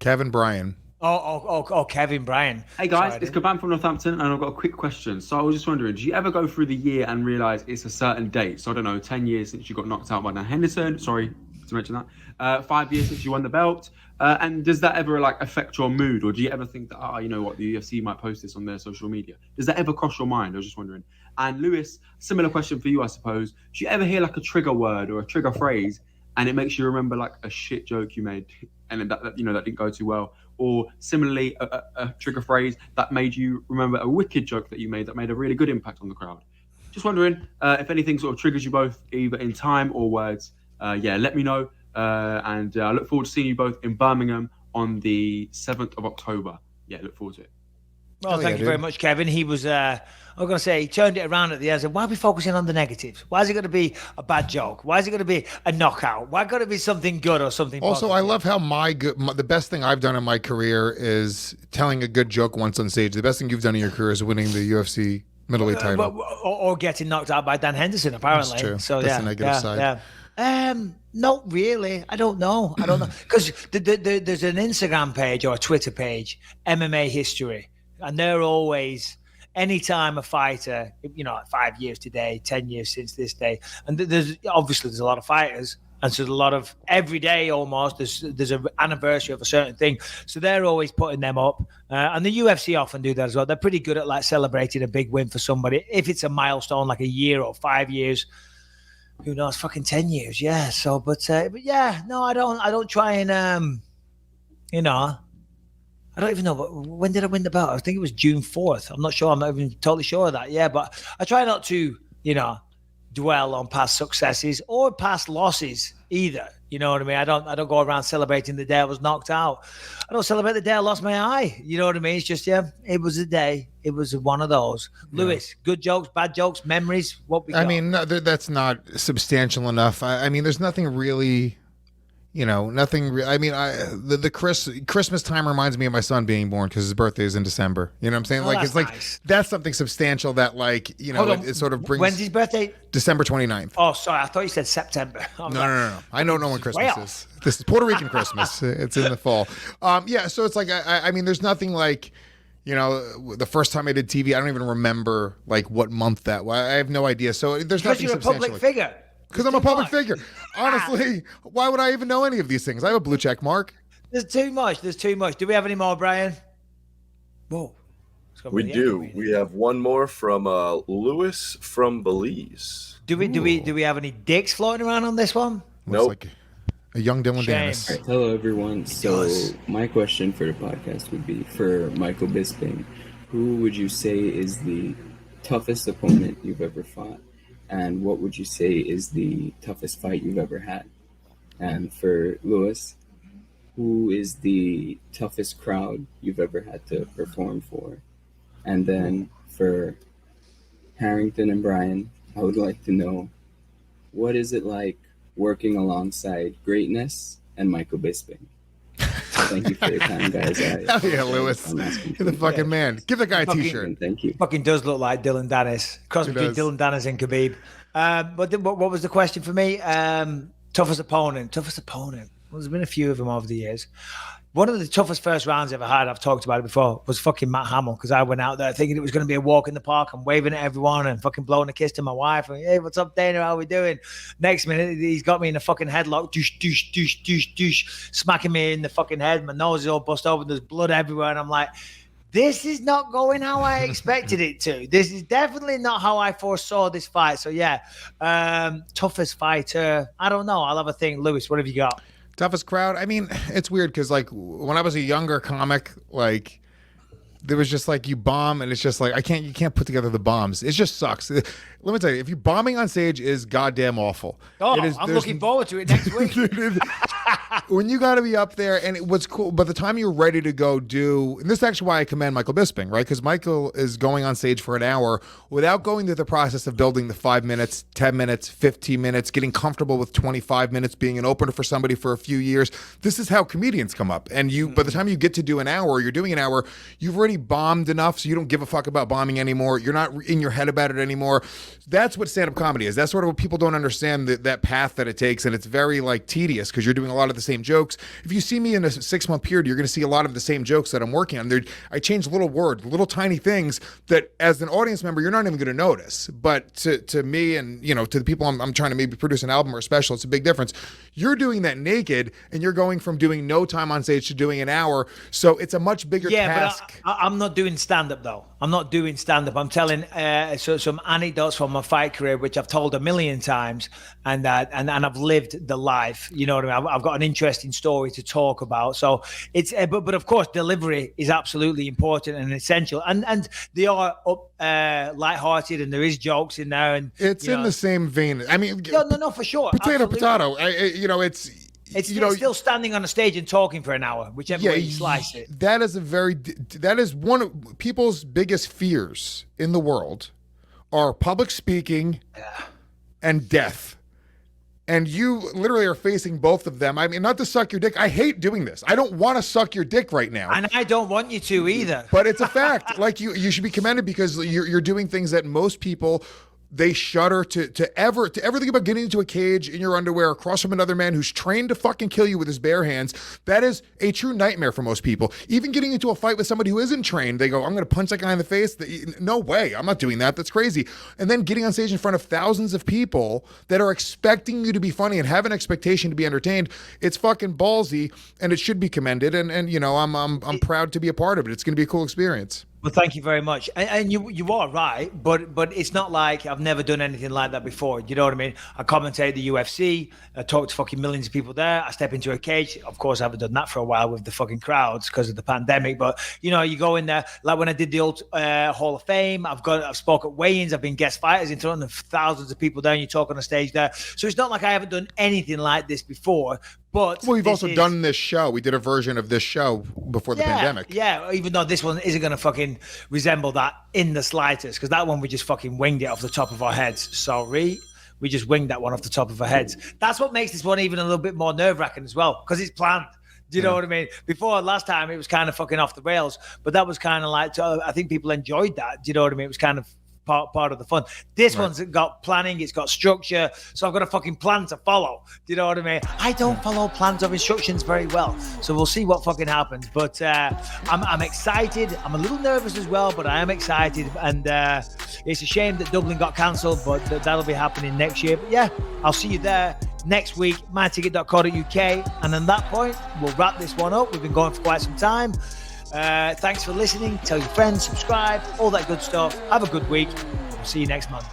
Kevin Bryan. Oh, Kevin Bryan. Hey guys, it's Caban from Northampton, and I've got a quick question. So I was just wondering, do you ever go through the year and realise it's a certain date? So I don't know, 10 years since you got knocked out by Dan Henderson. Sorry to mention that. 5 years since you won the belt. And does that ever affect your mood, or do you ever think that, you know what, the UFC might post this on their social media? Does that ever cross your mind? I was just wondering. And Lewis, similar question for you, I suppose. Do you ever hear a trigger word or a trigger phrase, and it makes you remember a shit joke you made, and that didn't go too well? Or similarly, a trigger phrase that made you remember a wicked joke that you made that made a really good impact on the crowd? Just wondering if anything sort of triggers you both, either in time or words, yeah, let me know. And I look forward to seeing you both in Birmingham on the 7th of October. Yeah, look forward to it. Well, thank you very much, Kevin. He was, I'm going to say, he turned it around at the end. Why are we focusing on the negatives? Why is it going to be a bad joke? Why is it going to be a knockout? Why got to be something good or something Also, positive? I love how the best thing I've done in my career is telling a good joke once on stage. The best thing you've done in your career is winning the UFC middleweight title. Or getting knocked out by Dan Henderson, apparently. That's true. So, That's the negative side. Yeah. Not really. I don't know. Because there's an Instagram page or a Twitter page, MMA History. And they're always, anytime a fighter, like 5 years today, 10 years since this day, and there's a lot of fighters, and so there's a lot of every day almost. There's an anniversary of a certain thing, so they're always putting them up. And the UFC often do that as well. They're pretty good at like celebrating a big win for somebody if it's a milestone, like a year or 5 years. Who knows? Fucking 10 years, yeah. So, but yeah, no, I don't try and I don't even know. When did I win the belt? I think it was June 4th. I'm not sure. I'm not even totally sure of that. Yeah, but I try not to, dwell on past successes or past losses either. You know what I mean? I don't go around celebrating the day I was knocked out. I don't celebrate the day I lost my eye. You know what I mean? It's just, it was a day. It was one of those. Yeah. Lewis, good jokes, bad jokes, memories. What we got? I mean, no, that's not substantial enough. I mean, there's nothing really. Nothing. I mean, the Christmas time reminds me of my son being born because his birthday is in December. You know what I'm saying? It's nice. Like that's something substantial that it sort of brings. When's his birthday? December 29th. Oh, sorry, I thought you said September. No. I don't know when Christmas is. This is Puerto Rican Christmas. It's in the fall. Yeah, so it's like I mean, there's nothing like. The first time I did TV, I don't even remember like what month that was. I have no idea. So there's nothing you're substantial. A public figure. Because I'm a public figure. Honestly, why would I even know any of these things? I have a blue check mark. There's too much. Do we have any more, Brian? Whoa. We do. We have one more from Lewis from Belize. Do we have any dicks floating around on this one? Nope. Like a young Dillon Danis. Right, hello, everyone. So my question for the podcast would be for Michael Bisping. Who would you say is the toughest opponent you've ever fought? And what would you say is the toughest fight you've ever had? And for Lewis, who is the toughest crowd you've ever had to perform for? And then for Harrington and Brian, I would like to know, what is it like working alongside greatness and Michael Bisping? Thank you for your time, guys. Hell yeah, Lewis. You're the fucking man. Give the guy a t-shirt. Thank you. Fucking does look like Dillon Danis. Cross between Dillon Danis and Khabib. But what was the question for me? Toughest opponent. Well, there's been a few of them over the years. One of the toughest first rounds I ever had, I've talked about it before, was fucking Matt Hamill, because I went out there thinking it was going to be a walk in the park and waving at everyone and fucking blowing a kiss to my wife. And, hey, what's up, Dana? How we doing? Next minute, he's got me in a fucking headlock, douche, smacking me in the fucking head. My nose is all bust open. There's blood everywhere. And I'm like, this is not going how I expected it to. This is definitely not how I foresaw this fight. So, yeah, toughest fighter. I don't know. I'll have a think. Lewis, what have you got? Toughest crowd. I mean, it's weird because like when I was a younger comic, like there was just like you bomb and it's just like you can't put together the bombs. It just sucks. Let me tell you, if you're bombing on stage, is goddamn awful. Oh, I'm looking forward to it next week. When you got to be up there, and what's cool, by the time you're ready to go do, and this is actually why I commend Michael Bisping, right? Because Michael is going on stage for an hour without going through the process of building the 5 minutes, 10 minutes, 15 minutes, getting comfortable with 25 minutes, being an opener for somebody for a few years. This is how comedians come up. And by the time you get to do an hour, you're doing an hour, you've already bombed enough, so you don't give a fuck about bombing anymore. You're not in your head about it anymore. That's what stand-up comedy is. That's sort of what people don't understand, that path that it takes, and it's very like tedious because you're doing a lot of the same jokes. If you see me in a 6-month period, you're going to see a lot of the same jokes that I'm working on. I change little words, little tiny things that as an audience member, you're not even going to notice. But to me and, to the people I'm trying to maybe produce an album or a special, it's a big difference. You're doing that naked and you're going from doing no time on stage to doing an hour. So it's a much bigger task. But I'm not doing stand-up though. I'm not doing stand-up. I'm telling some anecdotes from my fight career, which I've told a million times, and I've lived the life. You know what I mean? I've got an interesting story to talk about. So it's, but of course, delivery is absolutely important and essential. And they are lighthearted, and there is jokes in there. And it's in the same vein. I mean, no, for sure. Potato, Absolutely. it's. It's still standing on a stage and talking for an hour, whichever way you slice it. That is one of people's biggest fears in the world are public speaking and death. And you literally are facing both of them. I mean, not to suck your dick. I hate doing this. I don't want to suck your dick right now. And I don't want you to either. But it's a fact. Like you should be commended because you're doing things that most people, they shudder to ever think about getting into a cage in your underwear across from another man who's trained to fucking kill you with his bare hands. That is a true nightmare for most people. Even getting into a fight with somebody who isn't trained, they go, I'm going to punch that guy in the face. No way. I'm not doing that. That's crazy. And then getting on stage in front of thousands of people that are expecting you to be funny and have an expectation to be entertained. It's fucking ballsy, and it should be commended. And you know, I'm proud to be a part of it. It's going to be a cool experience. Well, thank you very much. And you are right, but it's not like I've never done anything like that before. You know what I mean? I commentate the UFC. I talk to fucking millions of people there. I step into a cage. Of course, I haven't done that for a while with the fucking crowds because of the pandemic. But, you know, you go in there, like when I did the old Hall of Fame, I've spoken at weigh-ins. I've been guest fighters in front of thousands of people there, and you talk on a stage there. So it's not like I haven't done anything like this before. But we've also done this show. We did a version of this show before the pandemic. Yeah, even though this one isn't going to fucking resemble that in the slightest, because that one we just fucking winged it off the top of our heads. Sorry. We just winged that one off the top of our heads. That's what makes this one even a little bit more nerve-wracking as well, because it's planned. Do you know what I mean? Before, last time, it was kind of fucking off the rails, but that was kind of like, I think people enjoyed that. Do you know what I mean? It was kind of part of the fun. This one's got planning, it's got structure, so I've got a fucking plan to follow. Do you know what I mean? I don't follow plans of instructions very well, so we'll see what fucking happens. But I'm excited. I'm a little nervous as well, but I am excited. And it's a shame that Dublin got cancelled, but that'll be happening next year. But yeah, I'll see you there next week, myticket.co.uk. And at that point, we'll wrap this one up. We've been going for quite some time. Thanks for listening. Tell your friends, subscribe, all that good stuff. Have a good week. See you next Monday.